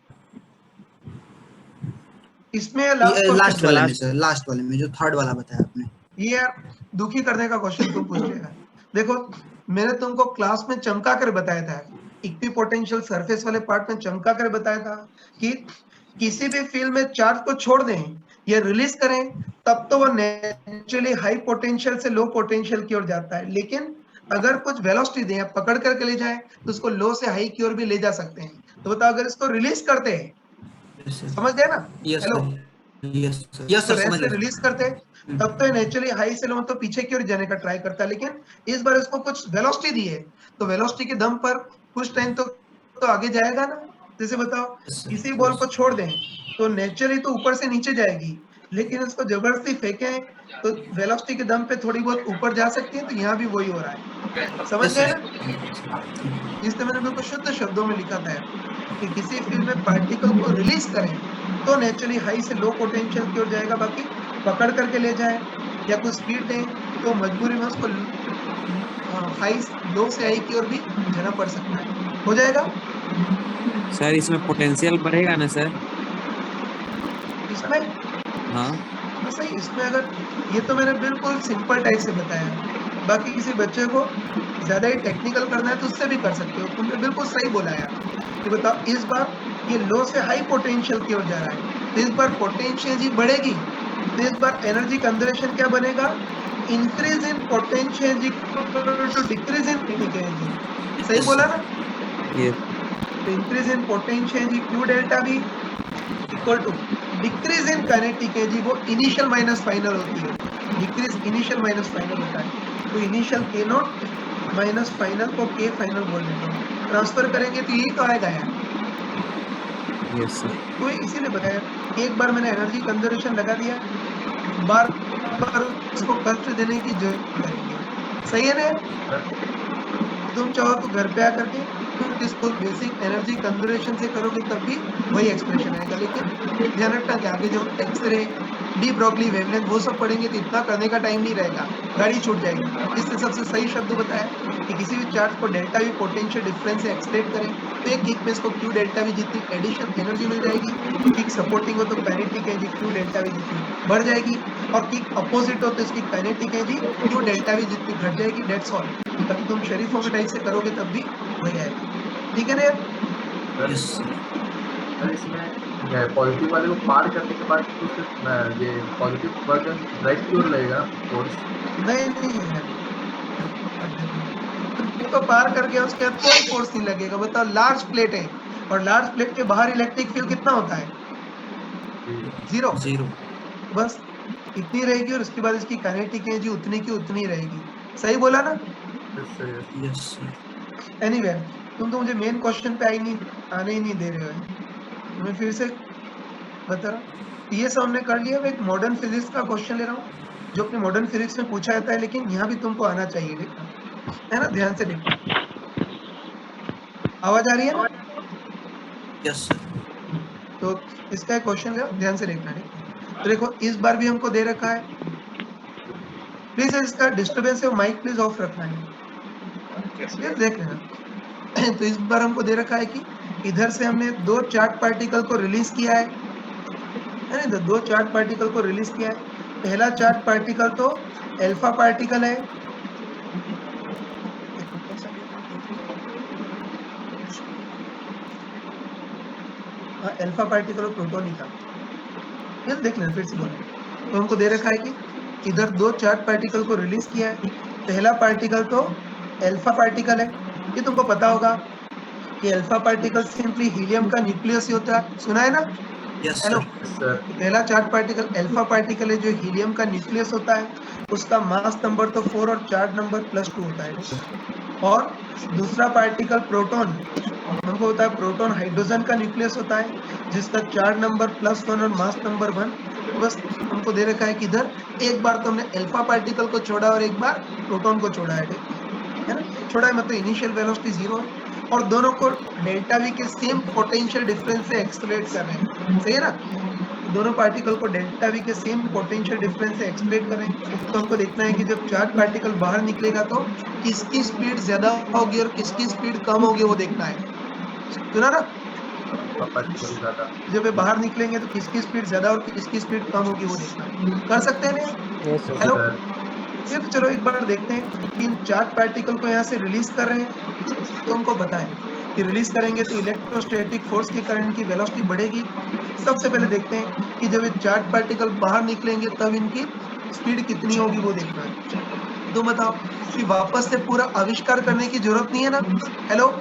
इसमें लास्ट लास्ट क्वेश्चन वाले में लास्ट सर, लास्ट वाले में जो थर्ड वाला बताया आपने। ये यार दुखी करने का क्वेश्चन तुम पूछ लिया। देखो मैंने तुमको क्लास में चमका कर बताया था, इक्वी पोटेंशियल सरफेस वाले पार्ट में चमका कर बताया था कि किसी भी फील्ड में चार्ज को छोड़ दें या रिलीज करें तब तो वो नेचुरली हाई पोटेंशियल से लो पोटेंशियल की ओर जाता है, लेकिन अगर कुछ वेलोसिटी दें या पकड़ करके ले जाए तो उसको लो से हाई की ओर भी ले जा सकते हैं। तो बताओ अगर इसको रिलीज करते हैं, समझ गए ना? Yes hello, sir, yes sir, yes तो सर, रेस्ट समझ से गए। रिलीज करते तब तो नेचुरली हाई से लो तो पीछे की ओर जाने का ट्राई करता है, लेकिन इस बार इसको कुछ वेलोसिटी दी है तो वेलोसिटी के दम पर कुछ टाइम तो आगे जाएगा ना। जैसे बताओ किसी बॉल को छोड़ दें तो नेचुरली तो ऊपर से नीचे जाएगी, लेकिन इसको जबरदस्ती फेंकें तो वेलोसिटी के दम पे थोड़ी बहुत ऊपर जा सकती है। तो यहाँ भी वही हो रहा है, समझ यस गए सर, ना? इसलिए मैंने बिल्कुल शुद्ध शब्दों में लिखा था कि किसी फील्ड में पार्टिकल को रिलीज करें तो नेचुरली हाई से लो पोटेंशियल की ओर जाएगा, बाकी पकड़ करके ले जाए या कुछ स्पीड दें तो मजबूरी में उसको हाई लो से हाई की ओर भी जाना पड़ सकता है। हो जाएगा? सर इसमें पोटेंशियल बढ़ेगा ना सर? इसमें हाँ हाँ सही, इसमें अगर ये तो मैंने बिल्कुल सिंपल टाइप से बताया, बाकी किसी बच्चे को ज्यादा ही टेक्निकल करना है तो उससे भी कर सकते हो। तुमने बिल्कुल सही बोला यार कि बताओ इस बार ये लो से हाई पोटेंशियल की ओर जा रहा है तो इस बार पोटेंशियल जी बढ़ेगी, तो इस बार एनर्जी कंजर्वेशन क्या बनेगा? Increase in potential G to decrease in kinetic energy. सही बोला ना? ये तो increase in potential G Q delta V equal to decrease in kinetic energy, वो इनिशियल माइनस फाइनल होती है। डिक्रीज इनिशियल माइनस फाइनल होता है, तो इनिशियल के नॉट माइनस फाइनल को के फाइनल बोल देते हैं। ट्रांसफर करेंगे तो यही तो आएगा यार। Yes sir. तो इसीलिए बताया एक बार मैंने एनर्जी कंजर्वेशन लगा दिया, बार बार उसको कष्ट देने की जरूरत करेंगे। सही है ना? तुम चाहो तो घर पे आकर के तुम इसको बेसिक एनर्जी कंजर्वेशन से करोगे तब भी वही एक्सप्रेशन आएगा, लेकिन ध्यान रखना कि आगे जो एक्सरे डी ब्रॉगली वेवलेंथ वो सब पढ़ेंगे तो इतना करने का टाइम नहीं रहेगा, गाड़ी छूट जाएगी। इससे सबसे सही शब्द बताया कि किसी भी चार्ज को डेल्टा वी पोटेंशियल डिफरेंस से एक्सप्लेन करें तो एक किक में इसको क्यू डेल्टा वी जितनी एडिशनल एनर्जी मिल जाएगी, किक सपोर्टिंग हो तो kinetic energy Q delta we जितनी बढ़ जाएगी, और किक अपोजिट हो तो इसकी kinetic energy Q delta we जितनी घट जाएगी। That's all. तभी तुम शरीफों के टाइप से करोगे तब भी वही आएगा। ठीक है ना यार? यस सर इसमें पॉजिटिव वाले को पार करने के बाद तो फिर ये पॉजिटिव वर्जन राइट की ओर लगेगा फोर्स। नहीं यार, तो पार कर गया उसके बाद कोई फोर्स नहीं लगेगा। बताओ लार्ज प्लेट है और लार्ज प्लेट के बाहर इलेक्ट्रिक फील्ड कितना होता है? जीरो। जीरो। बस इतनी रहेगी और उसके बाद इसकी काइनेटिक एनर्जी उतनी की उतनी रहेगी। सही बोला ना? Yes sir. एनीवे तुम तो मुझे मेन क्वेश्चन पे आने ही नहीं दे रहे हो। मैं फिर से बता रहा हूँ, ये सब हमने कर लिया। मैं एक मॉडर्न फिजिक्स का क्वेश्चन ले रहा हूँ जो अपने मॉडर्न फिजिक्स में पूछा जाता है, लेकिन यहाँ भी तुमको आना चाहिए, देखना है ना, ध्यान से देखना। आवाज आ रही है ना? Yes sir. तो इसका क्वेश्चन है, ध्यान से देखना है। तो देखो इस बार भी हमको दे रखा है, प्लीज इसका डिस्टर्बेंस है माइक प्लीज ऑफ रखना है, ये देख लेना। तो इस बार हमको दे रखा है कि इधर से हमने 2 चार्ज पार्टिकल को रिलीज किया है ना, तो 2 चार्ज पार्टिकल को रिलीज किया है। पहला चार्ज पार्टिकल तो अल्फा पार्टिकल है, अल्फा पार्टिकल और प्रोटॉन ही था, ये देख लेना फिर से बोलना। तो हमको दे रखा है कि इधर 2 चार्ज पार्टिकल को रिलीज किया है। पहला पार्टिकल तो अल्फा पार्टिकल है, ये तुमको पता होगा कि अल्फा पार्टिकल सिंपली हीलियम का न्यूक्लियस ही होता है, सुना है ना? Yes hello, sir. पहला चार्ज पार्टिकल अल्फा पार्टिकल है जो हीलियम का न्यूक्लियस होता है, उसका मास नंबर तो 4 और चार्ज नंबर +2 होता है। और दूसरा पार्टिकल प्रोटॉन, हमको होता है प्रोटॉन हाइड्रोजन का न्यूक्लियस होता है जिसका चार्ज नंबर +1 और मास नंबर 1। बस हमको दे रखा है कि इधर एक बार तो हमने अल्फा पार्टिकल को छोड़ा और एक बार प्रोटॉन को छोड़ा है ना, छोड़ा है मतलब इनिशियल वेलोसिटी 0 है, और दोनों को डेल्टा वी के सेम पोटेंशियल डिफरेंस से एक्सेलरेट कर रहे हैं, सही है ना? दोनों पार्टिकल को डेल्टा वी के सेम पोटेंशियल डिफरेंस से एक्सेलरेट कर रहे हैं। तो हमको देखना है कि जब चार्ज पार्टिकल बाहर निकलेगा तो किसकी स्पीड ज्यादा होगी और किसकी स्पीड कम होगी वो देखना है, सुना ना? पार्टिकल ज्यादा। जब ये बाहर निकलेंगे तो किसकी स्पीड ज्यादा और किसकी स्पीड कम होगी वो देखना है, कर सकते हैं ना? हेलो, फिर चलो एक बार देखते हैं कि इन चार्ज पार्टिकल को यहाँ से रिलीज कर रहे हैं, तो हमको बताएं कि रिलीज करेंगे तो इलेक्ट्रोस्टैटिक फोर्स के कारण इनकी वेलोसिटी बढ़ेगी। सबसे पहले देखते हैं कि जब ये चार्ज पार्टिकल बाहर निकलेंगे तब इनकी स्पीड कितनी होगी वो देखना है। तो बताओ कि वापस से पूरा आविष्कार करने की जरूरत नहीं है ना? Hello,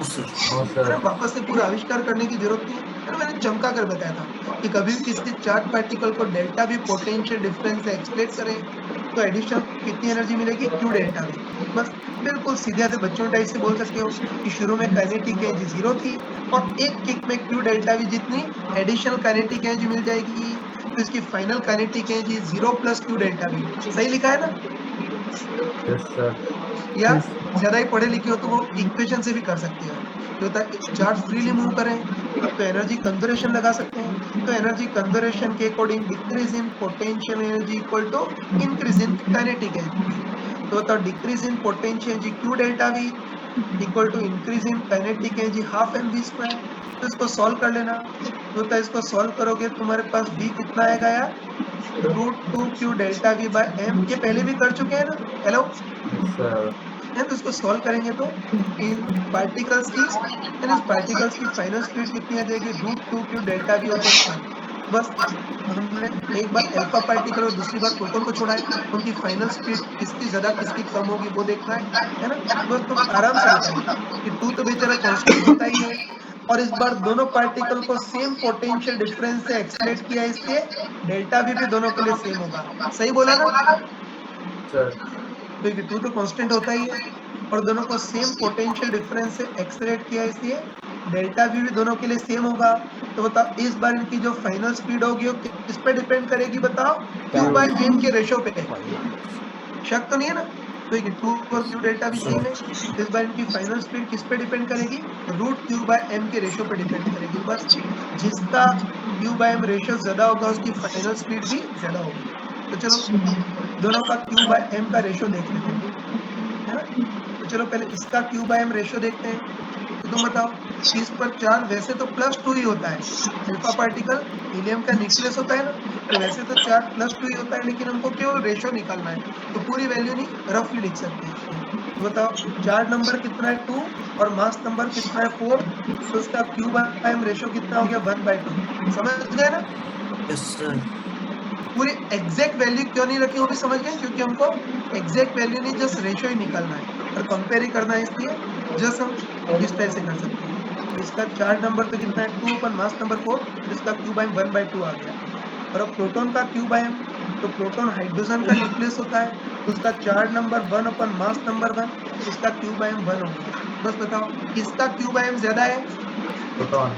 sir. वापस से पूरा आविष्कार करने की जरूरत नहीं है, मैंने चमका कर बताया था कि कभी भी किसी चार्ज पार्टिकल को डेल्टा वी पोटेंशियल डिफरेंस से एक्सप्लेन करें तो एडिशनल कितनी एनर्जी मिलेगी, क्यू डेल्टा वी। बस बिल्कुल सीधे से बच्चों टाइप से बोल सकते हो कि शुरू में काइनेटिक एनर्जी 0 थी और एक किक में क्यू डेल्टा वी जितनी एडिशनल काइनेटिक एनर्जी मिल जाएगी, तो इसकी final kinetic energy 0 + Q delta we. सही लिखा है ना? Yes sir. या ज्यादा ही पढ़े लिखे हो तो वो इक्वेशन से भी कर सकते हो। जो होता है चार्ज फ्रीली मूव करें तो एनर्जी कंजर्वेशन लगा सकते हैं, तो एनर्जी कंजर्वेशन के according decrease in potential energy equal to increase in kinetic energy. तो होता है decrease in potential energy Q delta V equal to increase in kinetic energy half mv²। तो इसको सॉल्व कर लेना, तो होता है इसको सॉल्व करोगे तुम्हारे पास v कितना आएगा यार, √2q delta we bye m। ये पहले भी कर चुके हैं ना? Hello sir. है, तो इसको सॉल्व करेंगे तो इन पार्टिकल्स की इस पार्टिकल्स की फाइनल स्पीड कितनी आ जाएगी, √2q डेल्टा वी अपॉन 1। बस हमने एक बार अल्फा पार्टिकल और दूसरी बार प्रोटॉन को छोड़ा है, उनकी फाइनल स्पीड किसकी ज्यादा किसकी कम होगी वो देखना है ना? बस तुम आराम से बताओ कि 2 तो बेचारा कांस्टेंट होता ही है, और इस बार दोनों पार्टिकल को सेम पोटेंशियल डिफरेंस से एक्सप्लेट किया है, इसलिए डेल्टा वी भी दोनों के लिए सेम होगा। सही बोला ना? सर। क्योंकि 2 तो कांस्टेंट होता ही है और दोनों को सेम पोटेंशियल डिफरेंस से एक्सेलरेट किया, इसलिए डेल्टा वी भी दोनों के लिए सेम होगा। तो बताओ इस बार इनकी जो फाइनल स्पीड होगी वो किस पे डिपेंड करेगी, बताओ? q/m के रेशो पे। शक तो नहीं है ना? तो 2 और q डेल्टा भी सेम है, इस बार इनकी फाइनल स्पीड किस पे डिपेंड करेगी, √q/m के रेशो पे डिपेंड करेगी। बस जिसका q/m रेशो ज्यादा होगा उसकी फाइनल स्पीड भी ज्यादा होगी। तो चलो दोनों का q/m का रेशो देख लेते हैं, है ना? तो चलो पहले इसका q/m रेशो देखते हैं। तो तुम बताओ इस पर चार्ज वैसे तो +2 ही होता है, अल्फा पार्टिकल हीलियम का न्यूक्लियस होता है ना, तो वैसे तो चार्ज +2 ही होता है, लेकिन हमको केवल रेशो निकालना है, तो पूरी वैल्यू नहीं रफली लिख सकते हैं। तो बताओ चार्ज नंबर कितना है 2 और मास नंबर कितना है 4, तो उसका q/m रेशो कितना हो गया 1/2। समझ गए ना? Yes sir. पूरी एग्जैक्ट वैल्यू क्यों नहीं रखी वो भी समझ गए, क्योंकि हमको एग्जैक्ट वैल्यू नहीं जस्ट रेशो ही निकालना है और कंपेयर ही करना है, इसलिए जस्ट हम इस तरह से कर सकते हैं। तो इसका चार्ज नंबर तो कितना है 2 अपन मास नंबर 4, तो इसका q/m 1/2 आ गया। और अब प्रोटॉन का q/m, तो प्रोटॉन हाइड्रोजन का न्यूक्लियस होता है, तो उसका चार्ज नंबर 1 अपन मास नंबर 1, इसका q/m 1 हो गया। बस बताओ किसका q/m ज्यादा है? प्रोटॉन।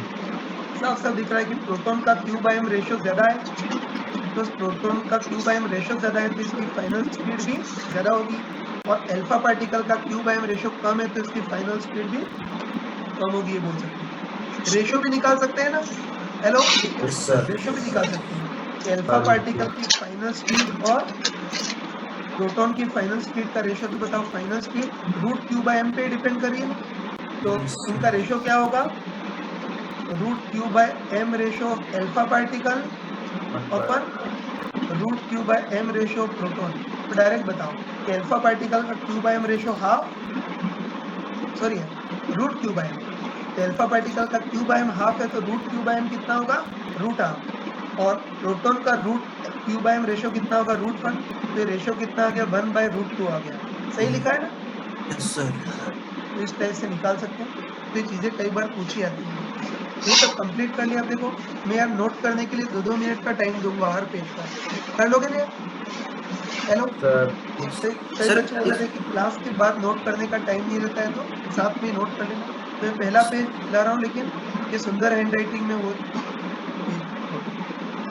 साफ साफ दिख रहा है कि प्रोटॉन का q/m रेशियो ज्यादा है, तो प्रोटॉन का क्यू बाय एम रेशो ज्यादा है तो इसकी फाइनल स्पीड भी ज्यादा होगी, और अल्फा पार्टिकल का क्यू बाय एम रेशो कम है तो इसकी फाइनल स्पीड भी कम होगी, ये बोल सकते हैं। रेशो भी निकाल सकते हैं ना, हेलो, रेशो भी निकाल सकते हैं। अल्फा पार्टिकल की फाइनल स्पीड और प्रोटॉन की फाइनल स्पीड का रेशो, तो बताओ final speed root q by m पे डिपेंड करिए ना, तो इनका रेशो क्या होगा, root q by m ratio of alpha particle अपन root q by m ratio of proton. तो डायरेक्ट बताओ कि अल्फा पार्टिकल का q by m ratio half, sorry root q by m, तो अल्फा पार्टिकल का q by m half है तो root q by m कितना होगा, रूट हाफ, और प्रोटॉन का root q by m ratio कितना होगा, रूट 1, तो रेशो कितना आ गया, 1/√2 आ गया। सही लिखा है ना? Yes sir. तो इस टाइप से निकाल सकते हैं। तो ये चीजें कई बार पूछी आती हैं। ये सब कंप्लीट कर लिया। आप देखो, मैं यार नोट करने के लिए 2-2 मिनट का टाइम दूंगा हर पेज का, कर लोगे ना? हेलो सर कई बच्चे बोल रहे थे कि क्लास के बाद नोट करने का टाइम नहीं रहता है, तो साथ में नोट कर लेना। तो मैं पहला पेज ला रहा हूँ, लेकिन ये सुंदर हैंड राइटिंग में वो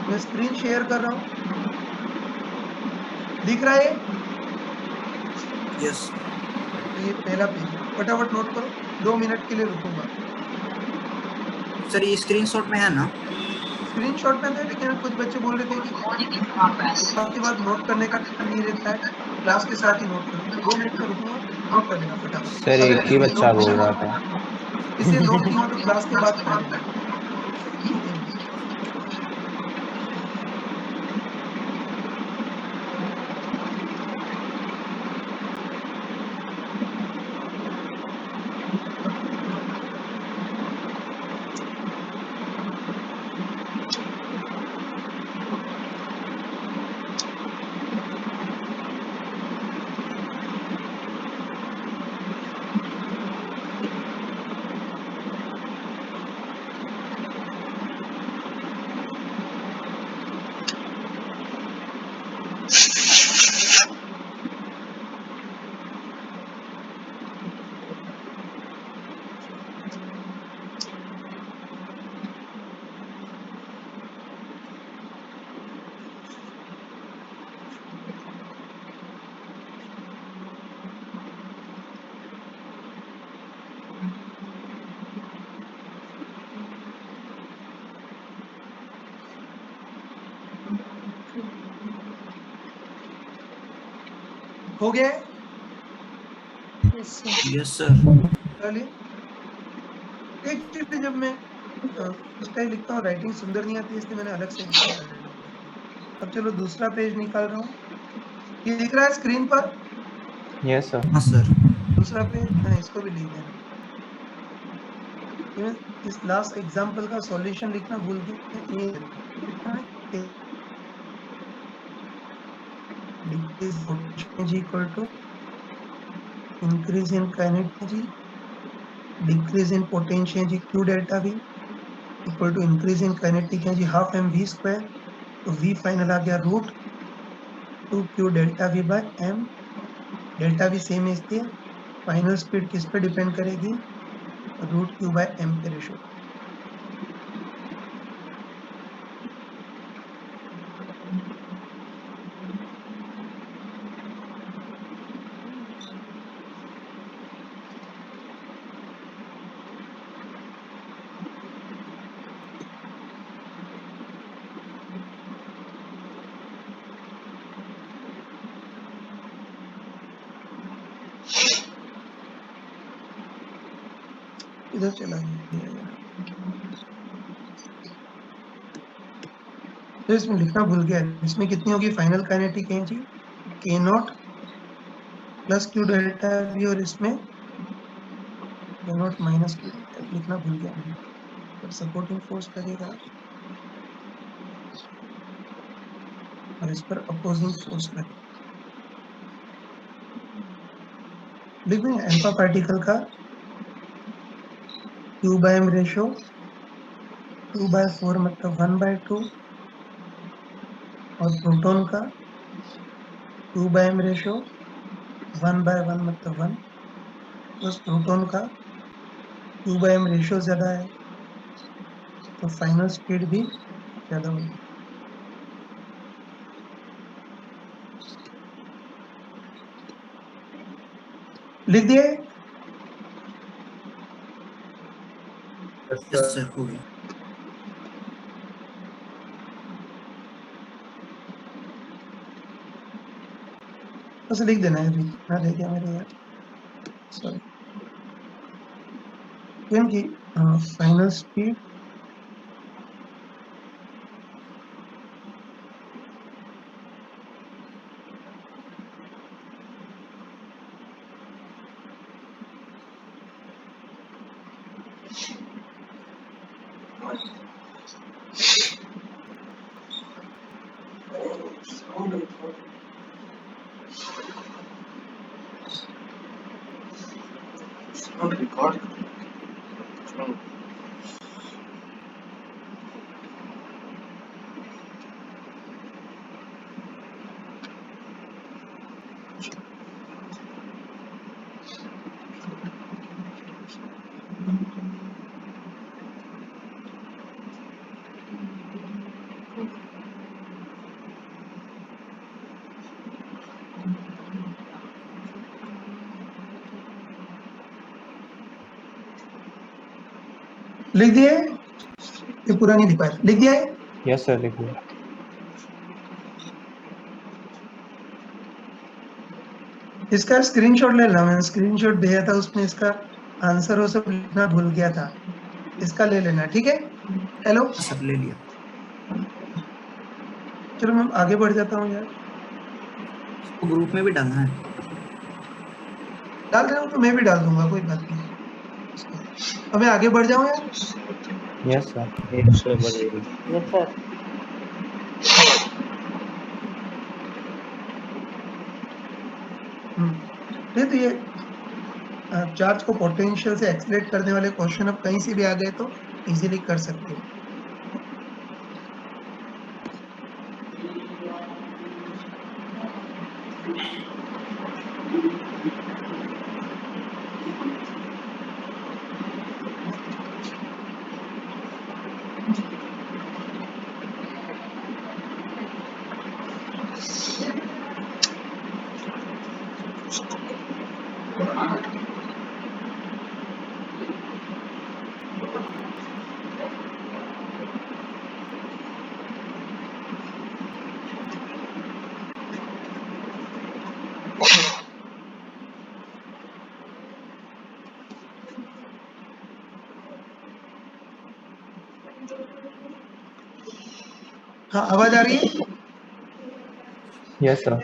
मैं स्क्रीन शेयर कर रहा हूँ, दिख रहा है? यस ये पहला पेज, फटाफट नोट करो, 2 मिनट के लिए रुकूंगा। सर, ये स्क्रीनशॉट में है ना? स्क्रीनशॉट में है, लेकिन कुछ बच्चे बोल रहे थे कि क्लास के बाद नोट करने का टाइम नहीं रहता है, क्लास के साथ ही नोट करो। तो 2 मिनट में रुकूंगा, नोट कर लेना फटाफट। सर एक ही बच्चा बोल रहा था। इसे नोट नहीं हुआ तो क्लास के बाद कर लेना। हो गया है? Yes sir. चलिए, एक चीज जब मैं इस टाइप लिखता हूँ, राइटिंग सुंदर नहीं आती, इसलिए मैंने अलग से लिखा है। अब चलो दूसरा पेज निकाल रहा हूँ, ये दिख रहा है स्क्रीन पर? Yes sir. हाँ सर। दूसरा पेज, हाँ, इसको भी लिख देना। इस लास्ट एग्जांपल का सॉल्यूशन लिखना भूल गए। ये decrease potential energy equal to increase in kinetic energy, decrease in potential energy q delta v equal to increase in kinetic energy half mv square, तो v फाइनल आ गया root 2q delta v by m, delta v same है इसलिए final speed किस पे डिपेंड करेगी, root q by m पे रेशो। इधर चला गया, तो इसमें लिखना भूल गया। इसमें कितनी होगी final kinetic energy, k not plus q delta v, और इसमें k not minus q delta, लिखना भूल गया मैंने। पर सपोर्टिंग फोर्स लगेगा और इस पर अपोजिंग फोर्स लगेगा। लिख दें अल्फा पार्टिकल का q बाय m रेशो 2/4 मतलब 1/2, और प्रोटॉन का q बाय m रेशो 1/1 मतलब 1, बस प्रोटॉन का q बाय m रेशो ज्यादा है तो फाइनल स्पीड भी ज्यादा होगी। लिख दिए? Yes sir. हो गया। बस लिख देना है, लिखना रह गया मेरे यार, सॉरी। क्योंकि फाइनल स्पीड लिख दिए? ये पूरा नहीं लिखा है, लिख दिया है? यस सर, लिख दिया। इसका स्क्रीनशॉट ले ला, मैंने स्क्रीनशॉट दिया था, उसमें इसका आंसर वो सब लिखना भूल गया था, इसका ले लेना, ठीक है? हेलो, सर ले लिया। चलो मैं आगे बढ़ जाता हूँ यार। तो ग्रुप में भी डालना है। डाल रहे हो तो मैं भी डाल दूंगा, कोई बात नहीं। अब मैं आगे बढ़ जाऊँ यार? Yes sir. Yes sir. नहीं तो ये चार्ज को पोटेंशियल से एक्सलेट करने वाले क्वेश्चन अब कहीं से भी आ गए तो इजीली कर सकते हो। हाँ, आवाज आ रही है? Yes sir.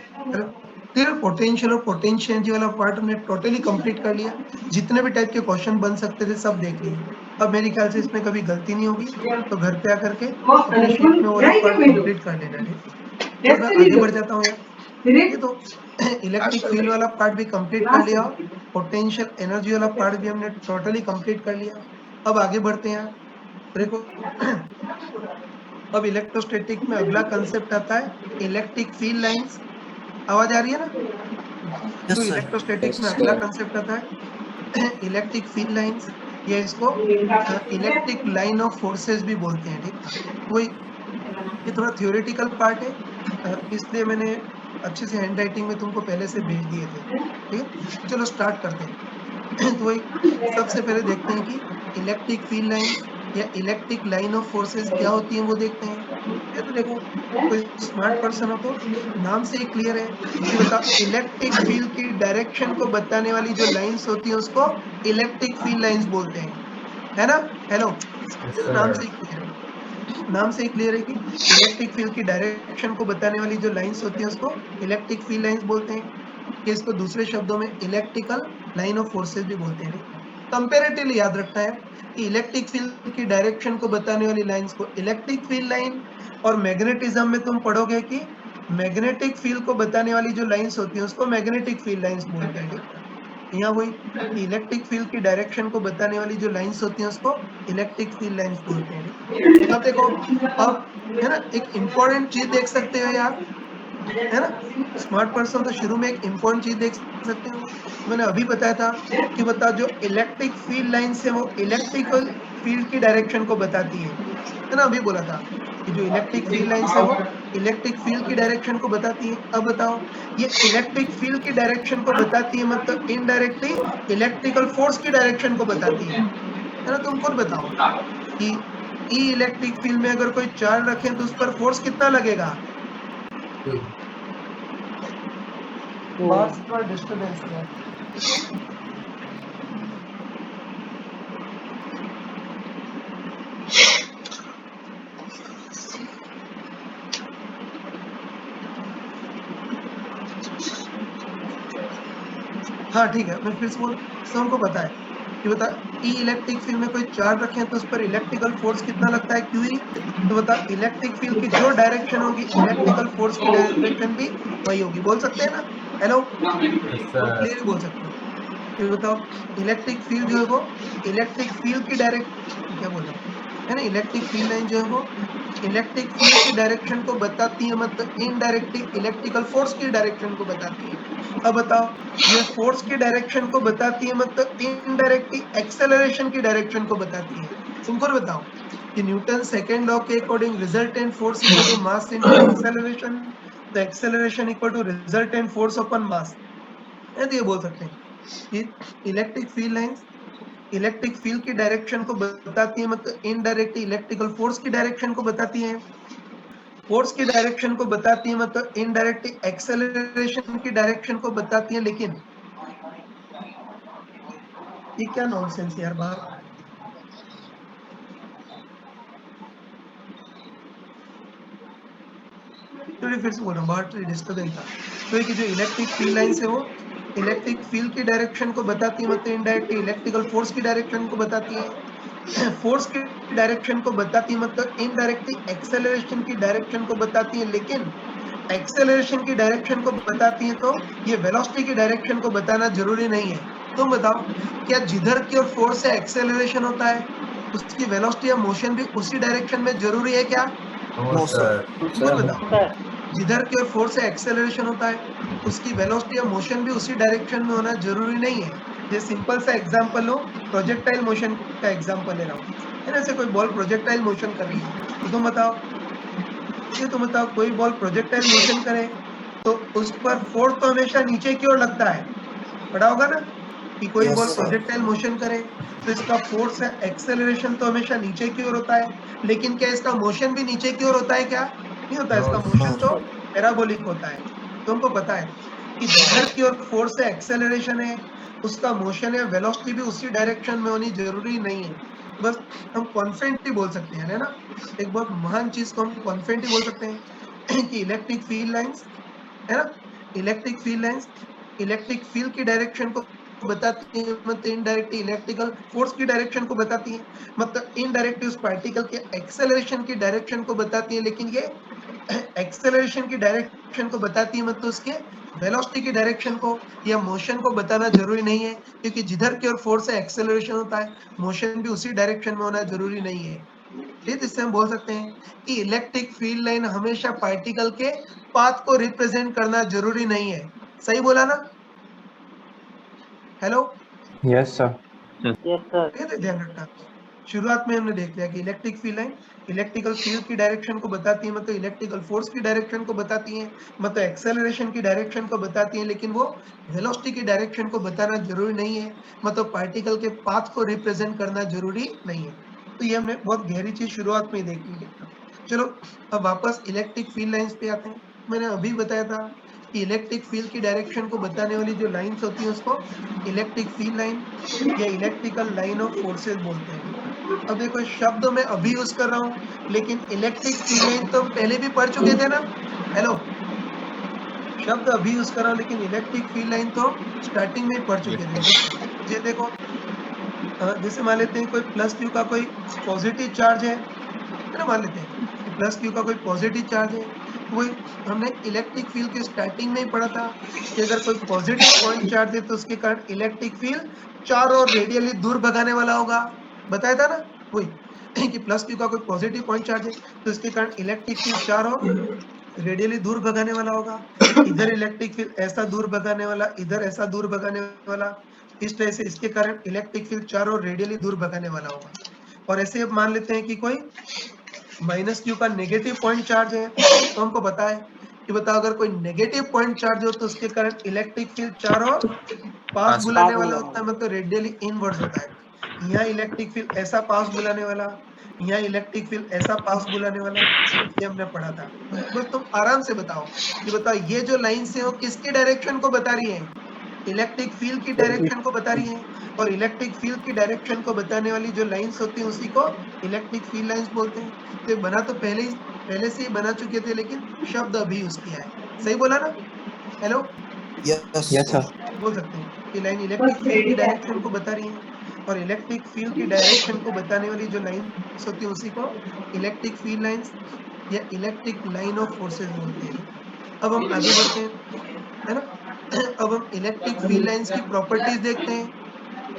फिर पोटेंशियल और पोटेंशियल एनर्जी वाला पार्ट हमने टोटली कंप्लीट कर लिया। जितने भी टाइप के क्वेश्चन बन सकते थे सब देख लिए। अब मेरे ख्याल से इसमें कभी गलती नहीं होगी, तो घर पे आकर के अपने शीट में वो वाला पार्ट कंप्लीट कर लेना, ठीक। और मैं आगे बढ़ जाता हूँ यार। ये तो इलेक्ट्रिक फील्ड वाला पार्ट भी कंप्लीट कर लिया, पोटेंशियल एनर्जी वाला पार्ट भी हमने टोटली कंप्लीट कर लिया। अब आगे बढ़ते हैं यार। देखो, अब इलेक्ट्रोस्टैटिक में अगला कंसेप्ट आता है इलेक्ट्रिक फील्ड लाइंस। आवाज आ रही है ना? तो यस सर। इलेक्ट्रोस्टैटिक में अगला कंसेप्ट आता है इलेक्ट्रिक फील्ड लाइंस, या इसको इलेक्ट्रिक लाइन ऑफ फोर्सेस भी बोलते हैं, ठीक। वही, ये थोड़ा थ्योरेटिकल पार्ट है, इसलिए मैंने अच्छे से हैंड राइटिंग में तुमको पहले से भेज दिए थे, ठीक है। तो चलो स्टार्ट करते हैं। तो वही, सबसे पहले देखते हैं कि इलेक्ट्रिक फील्ड लाइंस या इलेक्ट्रिक लाइन ऑफ फोर्सेस क्या होती हैं, वो देखते हैं। ये तो देखो, कोई स्मार्ट पर्सन हो तो नाम से ही क्लियर है कि बता, इलेक्ट्रिक फील्ड की डायरेक्शन को बताने वाली जो लाइंस होती हैं उसको इलेक्ट्रिक फील्ड लाइंस बोलते हैं, है ना? हेलो, ये तो नाम से ही क्लियर है, नाम से ही क्लियर है कि इलेक्ट्रिक फील्ड की डायरेक्शन को बताने वाली जो लाइंस होती हैं उसको इलेक्ट्रिक फील्ड लाइंस बोलते हैं, कि इसको दूसरे शब्दों में इलेक्ट्रिकल लाइन ऑफ फोर्सेस भी बोलते हैं। कंपैरेटिवली याद रखना है कि इलेक्ट्रिक फील्ड की डायरेक्शन को बताने वाली लाइंस को इलेक्ट्रिक फील्ड लाइन, और मैग्नेटिज्म में तुम पढ़ोगे कि मैग्नेटिक फील्ड को बताने वाली जो लाइंस होती हैं उसको मैग्नेटिक फील्ड लाइंस बोलते हैं, ठीक। यहाँ वही इलेक्ट्रिक फील्ड की डायरेक्शन को बताने वाली जो लाइंस होती हैं उसको इलेक्ट्रिक फील्ड लाइंस बोलते हैं, ठीक। अब देखो, अब है ना, एक इंपॉर्टेंट चीज देख सकते हो यार, है ना? स्मार्ट पर्सन तो शुरू में एक इंपॉर्टेंट चीज देख सकते हो। मैंने अभी बताया था कि बता, जो इलेक्ट्रिक फील्ड लाइंस है वो इलेक्ट्रिकल फील्ड की डायरेक्शन को बताती है ना? अभी बोला था कि जो इलेक्ट्रिक फील्ड लाइंस है वो इलेक्ट्रिक फील्ड की डायरेक्शन को बताती है। अब बताओ ये इलेक्ट्रिक फील्ड की डायरेक्शन को बताती है, मतलब इनडायरेक्टली इलेक्ट्रिकल फोर्स की डायरेक्शन को बताती है ना। तुम खुद बताओ कि ई इलेक्ट्रिक फील्ड में अगर कोई चार्ज रखें तो उस पर फोर्स कितना लगेगा? बाहर से थोड़ा डिस्टर्बेंस है। हाँ ठीक है, मैं फिर से बोल, सबको पता है कि बता ई इलेक्ट्रिक फील्ड में कोई चार्ज रखें तो उस पर इलेक्ट्रिकल फोर्स कितना लगता है, क्यू ई। तो बता इलेक्ट्रिक फील्ड की जो डायरेक्शन होगी इलेक्ट्रिकल फोर्स की डायरेक्शन भी वही होगी। बोल सकते हैं ना? हेलो, क्लियर बोल सकते हैं। फिर बताओ इलेक्ट्रिक फील्ड जो है वो इलेक्ट्रिक फील्ड की डायरेक्ट क्या बोला है ना, इलेक्ट्रिक फील्ड लाइन जो है वो इलेक्ट्रिक फील्ड की डायरेक्शन को बताती है, मतलब इनडायरेक्टली इलेक्ट्रिकल फोर्स की डायरेक्शन को बताती है। अब बताओ ये फोर्स की डायरेक्शन को बताती है, मतलब इनडायरेक्टली एक्सेलरेशन की डायरेक्शन को बताती है। तुमको बताओ कि न्यूटन सेकेंड लॉ के according resultant force equal to mass into acceleration, तो acceleration equal to resultant force upon mass. ये बोल सकते हैं कि electric field lines electric field की डायरेक्शन को बताती है, मतलब इनडायरेक्ट इलेक्ट्रिकल फोर्स की डायरेक्शन को बताती है, फोर्स की डायरेक्शन को बताती है, मतलब इनडायरेक्ट एक्सेलरेशन की डायरेक्शन को बताती है। लेकिन ये क्या नॉनसेंस यार बाहर। फिर से बोल रहा हूँ, बाहर डिस्टर्बेंस था। तो ये कि जो इलेक्ट्रिक फील्ड लाइंस है वो इलेक्ट्रिक फील्ड की डायरेक्शन को बताती है, मतलब इनडायरेक्ट इलेक्ट्रिकल फोर्स की डायरेक्शन को बताती है, फोर्स की डायरेक्शन को बताती है, मतलब इनडायरेक्टली एक्सेलरेशन की डायरेक्शन को बताती है। लेकिन एक्सेलरेशन की डायरेक्शन को बताती है तो ये वेलोसिटी की डायरेक्शन को बताना जरूरी नहीं है। तुम बताओ क्या जिधर की ओर फोर्स से एक्सेलरेशन होता है उसकी वेलोसिटी या मोशन भी उसी डायरेक्शन में जरूरी है क्या? No sir. तुम बताओ जिधर की ओर फोर्स से एक्सेलरेशन होता है उसकी वेलोसिटी या मोशन भी उसी डायरेक्शन में होना जरूरी नहीं है। ये सिंपल सा एग्जांपल लो, प्रोजेक्टाइल मोशन का एग्जांपल ले रहा हूँ, है ना। ऐसे कोई बॉल प्रोजेक्टाइल मोशन कर रही है तो तुम बताओ कोई बॉल प्रोजेक्टाइल मोशन करे तो उस पर फोर्स तो हमेशा नीचे की ओर लगता है, पता होगा ना कि कोई Yes, ball sir. Projectile motion करे तो इसका फोर्स है एक्सेलरेशन तो हमेशा नीचे की ओर होता है। लेकिन क्या इसका मोशन भी नीचे की ओर होता है? क्या नहीं होता है, इसका मोशन तो पैराबोलिक होता है। तुमको पता है कि जिधर की ओर फोर्स है एक्सेलरेशन है उसका मोशन या वेलोसिटी भी उसी डायरेक्शन में होनी जरूरी नहीं है। बस हम कॉन्फिडेंटली बोल सकते हैं, है ना, एक बहुत महान चीज को हम कॉन्फिडेंटली बोल सकते हैं कि इलेक्ट्रिक फील्ड लाइंस, है ना, electric field lines electric field की डायरेक्शन को बताती है, मतलब इनडायरेक्टली इलेक्ट्रिकल फोर्स की डायरेक्शन को बताती है, मतलब इनडायरेक्टली उस पार्टिकल के एक्सेलरेशन की डायरेक्शन को बताती है। लेकिन ये एक्सेलरेशन की डायरेक्शन को बताती है, मतलब उसके वेलोसिटी की डायरेक्शन को या मोशन को बताना जरूरी नहीं है, क्योंकि जिधर की ओर फोर्स है एक्सेलरेशन होता है, मोशन भी उसी डायरेक्शन में होना जरूरी नहीं है। ठीक, इससे हम बोल सकते हैं कि इलेक्ट्रिक फील्ड लाइन हमेशा पार्टिकल के पाथ को रिप्रेजेंट करना जरूरी नहीं है। सही बोला ना? Hello, Yes, sir. ठीक है, ध्यान रखना। शुरुआत में हमने देख लिया कि electric field line electrical field की डायरेक्शन को बताती है, मतलब इलेक्ट्रिकल फोर्स की डायरेक्शन को बताती है, मतलब एक्सेलरेशन की डायरेक्शन को बताती है। लेकिन वो वेलोसिटी की डायरेक्शन को बताना जरूरी नहीं है, मतलब पार्टिकल के पाथ को रिप्रेजेंट करना जरूरी नहीं है। तो ये हमने बहुत गहरी चीज शुरुआत में ही देख ली। चलो अब वापस इलेक्ट्रिक फील्ड लाइंस पे आते हैं। मैंने अभी बताया था कि इलेक्ट्रिक फील्ड की डायरेक्शन को बताने वाली जो लाइंस होती हैं उसको इलेक्ट्रिक फील्ड लाइन या इलेक्ट्रिकल लाइन ऑफ फोर्सेस बोलते हैं। अब देखो शब्द मैं अभी यूज कर रहा हूँ, लेकिन इलेक्ट्रिक फील्ड लाइन तो हम पहले भी पढ़ चुके थे ना। हेलो, शब्द अभी यूज कर रहा हूँ लेकिन इलेक्ट्रिक फील्ड लाइन तो स्टार्टिंग में ही पढ़ चुके थे। ये देखो जैसे मान लेते हैं कोई प्लस क्यू का कोई पॉजिटिव चार्ज है ना, मान लेते हैं कि प्लस क्यू का कोई पॉजिटिव चार्ज है, तो वही हमने इलेक्ट्रिक फील्ड के स्टार्टिंग में ही पढ़ा था कि अगर कोई पॉजिटिव पॉइंट चार्ज है तो उसके कारण इलेक्ट्रिक फील्ड चारों ओर रेडियली दूर भगाने वाला होगा। बताया था ना वही कि प्लस क्यू का कोई पॉजिटिव पॉइंट चार्ज है तो इसके कारण इलेक्ट्रिक फील्ड चारों रेडियली दूर भगाने वाला होगा। इधर इलेक्ट्रिक फील्ड ऐसा दूर भगाने वाला, इधर ऐसा दूर भगाने वाला, इस तरह से इसके कारण इलेक्ट्रिक फील्ड चारों रेडियली दूर भगाने वाला होगा। और ऐसे अब मान लेते हैं कि कोई माइनस क्यू का नेगेटिव पॉइंट चार्ज है, तो हमको पता है कि बताओ अगर कोई नेगेटिव पॉइंट चार्ज हो तो उसके कारण इलेक्ट्रिक फील्ड चारों पास बुलाने वाला होता है, मतलब रेडियली इनवर्स होता है। यहाँ इलेक्ट्रिक फील्ड ऐसा पास बुलाने वाला, यहाँ इलेक्ट्रिक फील्ड ऐसा पास बुलाने वाला, ये हमने पढ़ा था। बस तुम आराम से बताओ कि बताओ ये जो लाइन से हो किसके डायरेक्शन को बता रही है, इलेक्ट्रिक फील्ड की डायरेक्शन को बता रही है, और इलेक्ट्रिक फील्ड की डायरेक्शन को बताने वाली जो लाइंस होती हैं उसी को इलेक्ट्रिक फील्ड लाइंस बोलते हैं। तो बना तो पहले से ही बना चुके थे, लेकिन शब्द अभी यूज किया है। सही बोला ना? हेलो, यस यस सर, बोल सकते हैं कि लाइन इलेक्ट्रिक फील्ड की डायरेक्शन को बता रही है, और इलेक्ट्रिक फील्ड की डायरेक्शन को बताने वाली जो लाइंस होती है उसी को इलेक्ट्रिक फील्ड लाइंस या इलेक्ट्रिक लाइन ऑफ फोर्सेस बोलते हैं। अब हम आगे बढ़ते हैं, है ना? अब हम इलेक्ट्रिक फील्ड लाइंस की प्रॉपर्टीज देखते हैं,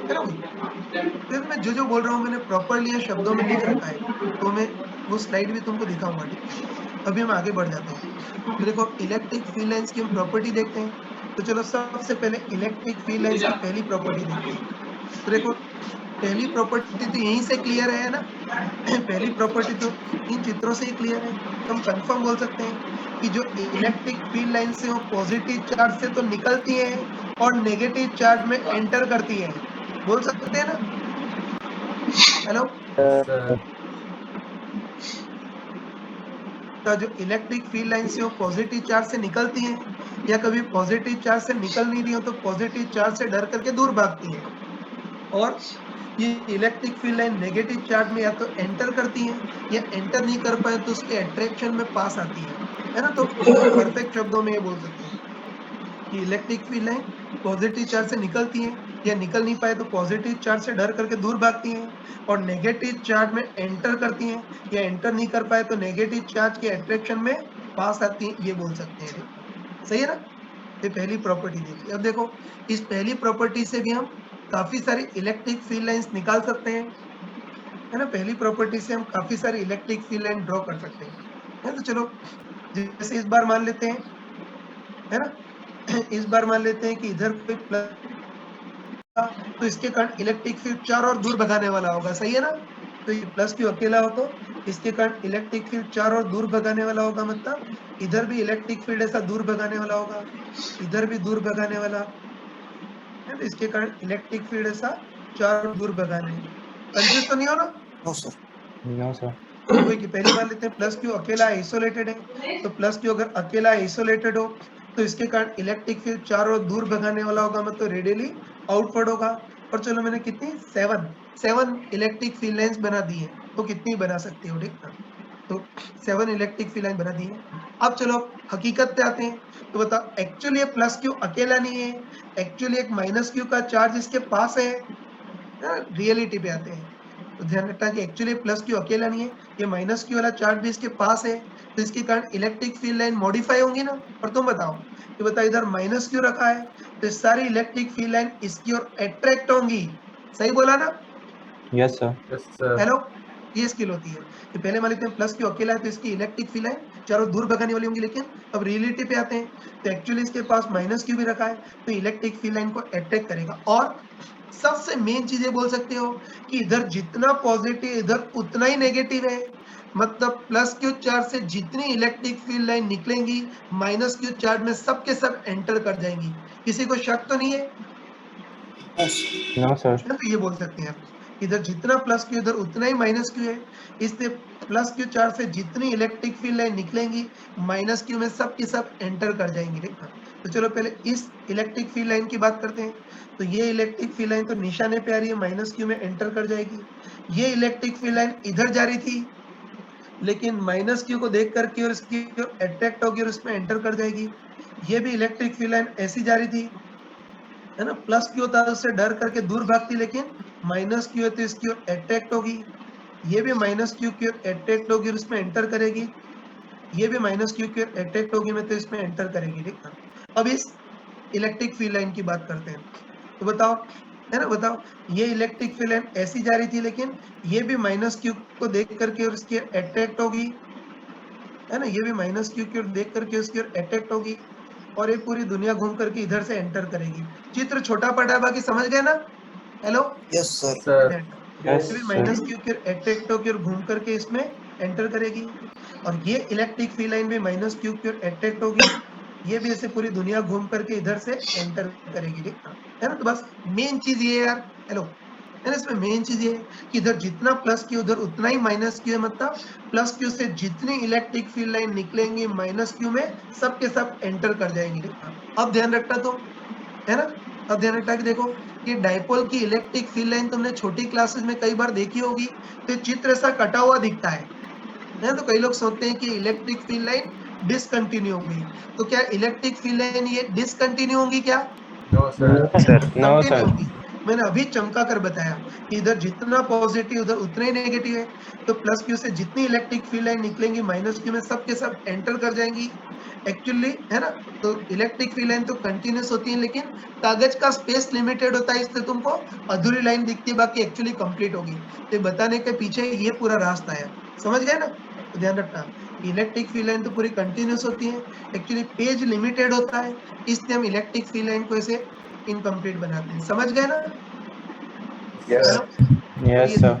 है ना भाई? फिर मैं जो बोल रहा हूँ मैंने प्रॉपरली यहाँ शब्दों में लिख रखा है, तो मैं वो स्लाइड भी तुमको दिखाऊंगा, ठीक है? अभी हम आगे बढ़ जाते हैं। तो देखो इलेक्ट्रिक फील्ड लाइंस की हम प्रॉपर्टी देखते हैं। तो चलो सबसे पहले इलेक्ट्रिक फील्ड लाइंस की पहली प्रॉपर्टी देखते हैं। तो देखो पहली प्रॉपर्टी तो यहीं से क्लियर है ना? पहली प्रॉपर्टी तो इन चित्रों से ही क्लियर है, तो हम कंफर्म बोल सकते हैं कि जो इलेक्ट्रिक फील्ड लाइन से वो पॉजिटिव चार्ज से तो निकलती है और नेगेटिव चार्ज में एंटर करती है। बोल सकते हैं ना? हेलो, तो जो इलेक्ट्रिक फील्ड लाइन से वो पॉजिटिव चार्ज से निकलती है, या कभी पॉजिटिव चार्ज से निकल नहीं रही हो तो पॉजिटिव चार्ज से डर करके दूर भागती है, और ये electric field line negative charge में या तो एंटर करती है या एंटर नहीं कर पाए तो उसके अट्रैक्शन में पास आती है ना? तो परफेक्ट शब्दों में ये बोल सकते हैं कि electric field line positive charge से निकलती है या निकल नहीं पाए तो पॉजिटिव चार्ज से डर करके दूर भागती हैं, और नेगेटिव चार्ज में एंटर करती हैं या एंटर नहीं कर पाए तो नेगेटिव चार्ज के अट्रैक्शन में पास आती हैं, ये बोल सकते हैं। सही है ना? ये पहली प्रॉपर्टी देखी। अब देखो इस पहली प्रॉपर्टी से भी हम काफी सारी इलेक्ट्रिक फील्ड लाइंस निकाल सकते हैं, है ना? पहली प्रॉपर्टी से हम काफी सारी इलेक्ट्रिक फील्ड लाइन ड्रॉ कर सकते हैं, है? तो चलो जैसे इस बार मान लेते हैं, है ना? इस बार मान लेते हैं कि इधर कोई प्लस, तो इसके कारण इलेक्ट्रिक फील्ड चार और दूर भगाने वाला होगा। सही है ना? तो ये प्लस क्यू अकेला हो तो इसके कारण इलेक्ट्रिक फील्ड चार और दूर भगाने वाला होगा, मतलब इधर भी इलेक्ट्रिक फील्ड ऐसा दूर भगाने वाला होगा, इधर भी दूर भगाने वाला है, तो इसके कारण इलेक्ट्रिक फील्ड ऐसा चार और दूर भगाने। कंफ्यूज तो नहीं हो ना? नो सर, नो सर, कोई की पहली बार लेते हैं प्लस क्यू अकेला आइसोलेटेड है, तो प्लस क्यू अगर अकेला आइसोलेटेड हो तो इसके कारण इलेक्ट्रिक फील्ड चारों ओर दूर भगाने वाला होगा, मतलब रेडियली आउटवर्ड होगा। और चलो मैंने कितनी 7 इलेक्ट्रिक फील्ड लाइंस बना दी है, तो कितनी बना सकती हो, ठीक है? तो 7 इलेक्ट्रिक फील्ड लाइन बना दी है। अब चलो हकीकत पे आते हैं, तो बताओ एक्चुअली ये प्लस क्यू अकेला नहीं है, एक्चुअली एक माइनस क्यू का चार्ज इसके पास है। रियलिटी पे आते हैं तो ध्यान रखना कि एक्चुअली प्लस क्यू अकेला नहीं है, ये माइनस क्यू वाला चार्ज भी इसके पास है, तो इसके कारण इलेक्ट्रिक फील्ड लाइन मॉडिफाई होंगी ना। और तुम बताओ कि बताओ इधर माइनस क्यू रखा है तो सारी इलेक्ट्रिक फील्ड लाइन इसकी ओर अट्रैक्ट होंगी। सही बोला ना? यस सर, हेलो, ये स्किल होती है। तो पहले मान लेते हैं प्लस क्यू अकेला है तो इसकी इलेक्ट्रिक फील्ड लाइन चारों दूर भगाने वाली होंगी, लेकिन अब रियलिटी पे आते हैं तो एक्चुअली इसके पास माइनस क्यू भी रखा है तो इलेक्ट्रिक फील्ड लाइन को अट्रैक्ट करेगा। और सबसे मेन चीज ये बोल सकते हो कि इधर जितना पॉजिटिव इधर उतना ही नेगेटिव है, मतलब प्लस क्यू चार्ज से जितनी इलेक्ट्रिक फील्ड लाइन निकलेंगी माइनस क्यू चार्ज में सबके सब एंटर कर जाएंगी। किसी को शक तो नहीं है? नो सर, तो ये बोल सकते हैं आप, इधर जितना प्लस क्यू इधर उतना ही माइनस क्यू है, इससे प्लस क्यू चार्ज से जितनी इलेक्ट्रिक फील्ड लाइन निकलेंगी माइनस क्यू में सब की सब एंटर कर जाएंगी, ठीक है? तो चलो पहले इस इलेक्ट्रिक फील्ड लाइन की बात करते हैं। तो ये इलेक्ट्रिक फील्ड लाइन तो निशाने पे आ रही है, माइनस क्यू में एंटर कर जाएगी। ये इलेक्ट्रिक फील्ड लाइन इधर जा रही थी लेकिन माइनस क्यू को देख करके और इसकी अट्रैक्ट होगी और उसमें एंटर कर जाएगी। ये भी इलेक्ट्रिक फील्ड लाइन ऐसी जा रही थी, है ना? प्लस क्यू होता है उससे डर करके दूर भागती, लेकिन माइनस क्यू है तो इसकी ओर अट्रैक्ट होगी। ये भी माइनस क्यू की ओर अट्रैक्ट होगी और उसमें एंटर करेगी। ये भी माइनस क्यू की ओर अट्रैक्ट होगी में तो इसमें एंटर करेगी, ठीक है? अब इस इलेक्ट्रिक फील्ड लाइन की बात करते हैं। तो बताओ, है ना? बताओ ये इलेक्ट्रिक फील्ड लाइन ऐसी जा रही थी लेकिन ये भी माइनस क्यू को देख करके और इसकी अट्रैक्ट होगी, है ना? ये भी माइनस क्यू की ओर देख करके उसकी ओर अट्रैक्ट होगी और ये पूरी दुनिया घूम करके इधर से एंटर करेगी। चित्र छोटा पड़ा है, बाकी समझ गए ना? Hello, yes sir, yes minus Q की ओर अट्रैक्ट होकर घूम करके इसमें एंटर करेगी, और ये इलेक्ट्रिक फील्ड लाइन भी माइनस क्यू की ओर अट्रैक्ट होगी, ये भी ऐसे पूरी दुनिया घूम करके इधर से एंटर करेगी, ठीक है ना। तो बस मेन चीज ये है यार, हेलो, है ना, इसमें मेन चीज ये है कि इधर जितना प्लस क्यू उधर उतना ही माइनस क्यू है, मतलब प्लस क्यू से जितनी इलेक्ट्रिक फील्ड लाइन निकलेंगी माइनस क्यू में सब के सब एंटर कर जाएंगी। अब ध्यान रखना, तो है ना, अब ध्यान रखना कि देखो ये डाइपोल की इलेक्ट्रिक फील्ड लाइन तुमने छोटी क्लासेस में कई बार देखी होगी, तो चित्र ऐसा कटा हुआ दिखता है, तो कई लोग सोचते हैं कि इलेक्ट्रिक फील्ड लाइन डिसकंटिन्यू होगी, तो क्या इलेक्ट्रिक फील्ड लाइन ये डिसकंटिन्यू होंगी क्या? No sir, sir no continue sir होगी। मैंने अभी चमका कर बताया कि इधर जितना पॉजिटिव उधर उतना ही नेगेटिव है, तो प्लस क्यू से जितनी इलेक्ट्रिक फील्ड लाइन निकलेंगी माइनस क्यू में सब के सब एंटर कर जाएंगी एक्चुअली, है ना। तो इलेक्ट्रिक फील्ड लाइन तो कंटिन्यूस होती है, लेकिन कागज का स्पेस लिमिटेड होता है, इससे तुमको अधूरी लाइन दिखती है, बाकी एक्चुअली कंप्लीट होगी। तो बताने के पीछे ये पूरा रास्ता है, समझ गए ना। तो ध्यान रखना, इलेक्ट्रिक फील्ड लाइन तो पूरी कंटिन्यूस होती है, एक्चुअली पेज लिमिटेड होता है, इसलिए हम इलेक्ट्रिक फील्ड लाइन को ऐसे इनकम्प्लीट बनाते हैं, समझ गए ना। हेलो, यस सर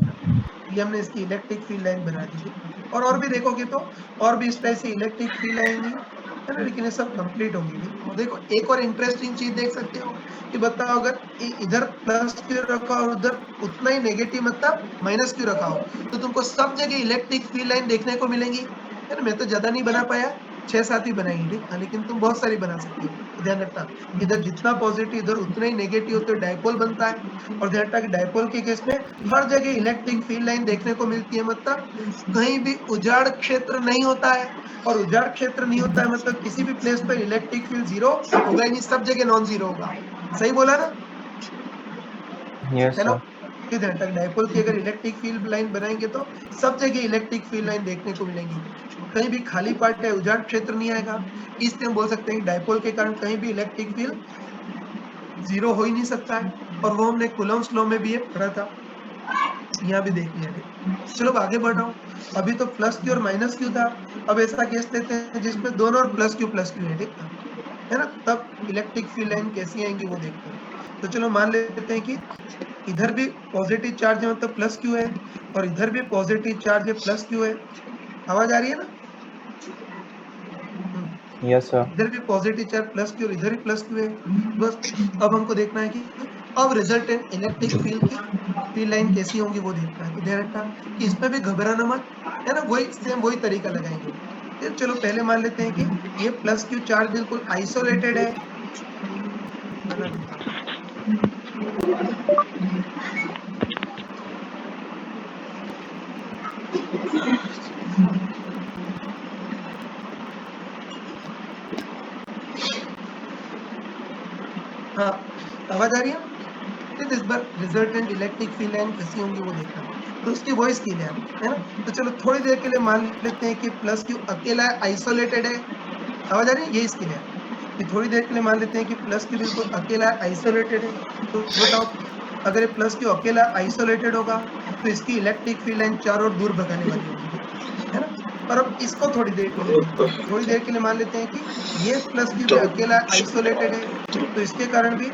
ये हमने इसकी इलेक्ट्रिक फील्ड लाइन बना दी थी, और भी देखोगे तो और भी इस तरह से इलेक्ट्रिक फील्ड लाइन है ना, लेकिन ये सब कंप्लीट होगी। देखो एक और इंटरेस्टिंग चीज देख सकते हो कि बताओ अगर इधर प्लस क्यू रखा और उधर उतना ही नेगेटिव मतलब माइनस क्यू रखा हो, तो तुमको सब जगह इलेक्ट्रिक फील्ड लाइन देखने को मिलेंगी, है ना। मैं तो ज्यादा नहीं बना पाया, 6-7 ही बनाई, ठीक, लेकिन तुम बहुत सारी बना सकते हो। तो ध्यान रखना, इधर जितना पॉजिटिव इधर उतना ही नेगेटिव तो डाइपोल बनता है, और ध्यान रखना कि डाइपोल के केस में हर जगह इलेक्ट्रिक फील्ड लाइन देखने को मिलती है, मतलब कहीं भी उजाड़ क्षेत्र नहीं होता है, और उजाड़ क्षेत्र नहीं होता है मतलब किसी भी प्लेस पर इलेक्ट्रिक फील्ड जीरो होगा ही नहीं, सब जगह नॉन जीरो होगा, सही बोला ना। यस हेलो, सर ध्यान रखना डाइपोल की अगर इलेक्ट्रिक फील्ड लाइन बनाएंगे तो सब जगह इलेक्ट्रिक फील्ड लाइन देखने को मिलेंगी, कहीं भी खाली पार्ट है उजाड़ क्षेत्र नहीं आएगा, इसलिए हम बोल सकते हैं कि डाइपोल के कारण कहीं भी इलेक्ट्रिक फील्ड जीरो हो ही नहीं सकता है, और वो हमने कूलम्ब्स लॉ में भी ये पढ़ा था, यहाँ भी देख लिया। चलो अब आगे बढ़ रहा हूँ, अभी तो प्लस क्यू और माइनस क्यू था, अब ऐसा केस लेते हैं जिसमें दोनों और प्लस क्यू है, ठीक है ना, तब इलेक्ट्रिक फील्ड लाइन कैसी आएंगी वो देखते हैं। तो चलो मान लेते हैं कि इधर भी पॉजिटिव चार्ज है मतलब प्लस क्यू है, और इधर भी पॉजिटिव चार्ज है प्लस क्यू है, आवाज आ रही है ना। यस सर इधर भी पॉजिटिव चार्ज प्लस क्यू और इधर भी प्लस क्यू है, बस अब हमको देखना है कि अब रिजल्टेंट इलेक्ट्रिक फील्ड की फील्ड लाइन कैसी होंगी वो देखना है। तो ध्यान रखना कि इसमें भी घबराना मत, है ना, वही सेम वही तरीका लगाएंगे। फिर चलो पहले मान लेते हैं कि ये प्लस क्यू चार्ज बिल्कुल आइसोलेटेड है, हाँ आवाज आ रही है। इस बार रिजल्टेंट इलेक्ट्रिक फील्ड लाइन कैसी होंगी वो देखना, तो उसकी वॉइस की है ना। तो चलो थोड़ी देर के लिए मान लेते हैं कि प्लस क्यू अकेला आइसोलेटेड है, आवाज आ रही है, ये इसकी है कि थोड़ी देर के लिए मान लेते हैं कि प्लस क्यू बिल्कुल अकेला आइसोलेटेड है। तो बताओ अगर ये प्लस क्यू अकेला आइसोलेटेड होगा तो इसकी इलेक्ट्रिक फील्ड लाइन चारों ओर दूर भगाने वाली होगी, है ना। और अब इसको थोड़ी देर के लिए मान लेते हैं कि ये प्लस क्यू भी अकेला आइसोलेटेड है, तो इसके कारण भी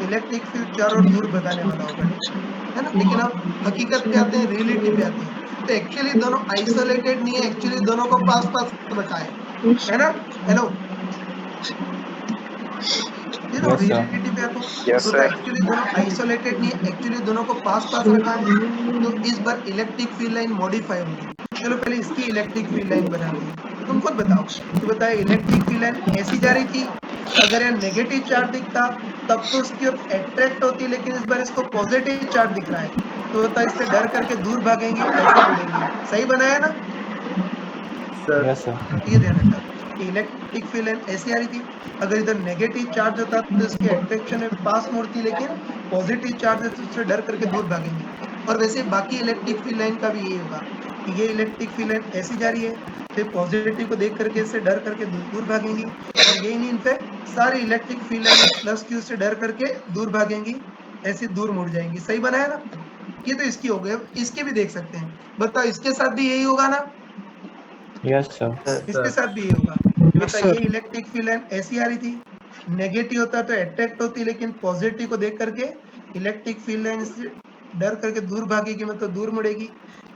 इलेक्ट्रिक फील्ड चारों ओर दूर भगाने वाला होगा, है ना। लेकिन अब हकीकत पे आते हैं, रियलिटी पे आते हैं, तो एक्चुअली दोनों आइसोलेटेड नहीं है, एक्चुअली दोनों को पास पास रखा है ना। हेलो, ये तो यस सर रियलिटी पे आते हैं, तो एक्चुअली दोनों आइसोलेटेड नहीं है, एक्चुअली दोनों को पास पास रखा है, तो इस बार इलेक्ट्रिक फील्ड लाइन मॉडिफाई होगी। चलो पहले इसकी इलेक्ट्रिक फील्ड लाइन बनाते हैं, तो तुम खुद बताओ कि बताए इलेक्ट्रिक फील्ड लाइन ऐसी जा रही थी, अगर यह नेगेटिव चार्ज दिखता तब तो उसकी ओर अट्रैक्ट होती, लेकिन इस बार इसको पॉजिटिव चार्ज दिख रहा है, तो होता है इससे डर करके दूर भागेंगे, ऐसे मुड़ेंगे, सही बनाया ना। सर यस सर ये ध्यान रखना कि इलेक्ट्रिक फील्ड लाइन ऐसी आ रही थी, अगर इधर नेगेटिव चार्ज होता तो इसके अट्रैक्शन में पास मुड़ती, लेकिन पॉजिटिव चार्ज है तो उससे डर करके दूर भागेंगे। और वैसे बाकी इलेक्ट्रिक फील्ड लाइन का भी यही होगा कि ये इलेक्ट्रिक फील्ड लाइन ऐसी जा रही है, फिर पॉजिटिव को देख करके इससे डर करके दूर भागेंगी, और यही नहीं इनफैक्ट सारी electric field line plus Q से डर करके दूर भागेंगी, ऐसे दूर मुड़ जाएंगी, सही बनाया ना। ये तो इसकी हो गई, इसके भी देख सकते हैं, बताओ इसके साथ भी यही होगा ना। यस सर इसके साथ भी ये होगा, बताइए ये इलेक्ट्रिक फील्ड लाइन ऐसी आ रही थी, नेगेटिव होता तो अट्रैक्ट होती, लेकिन पॉजिटिव को देख करके इलेक्ट्रिक फील्ड लाइन डर करके दूर भागेगी मतलब दूर मुड़ेगी,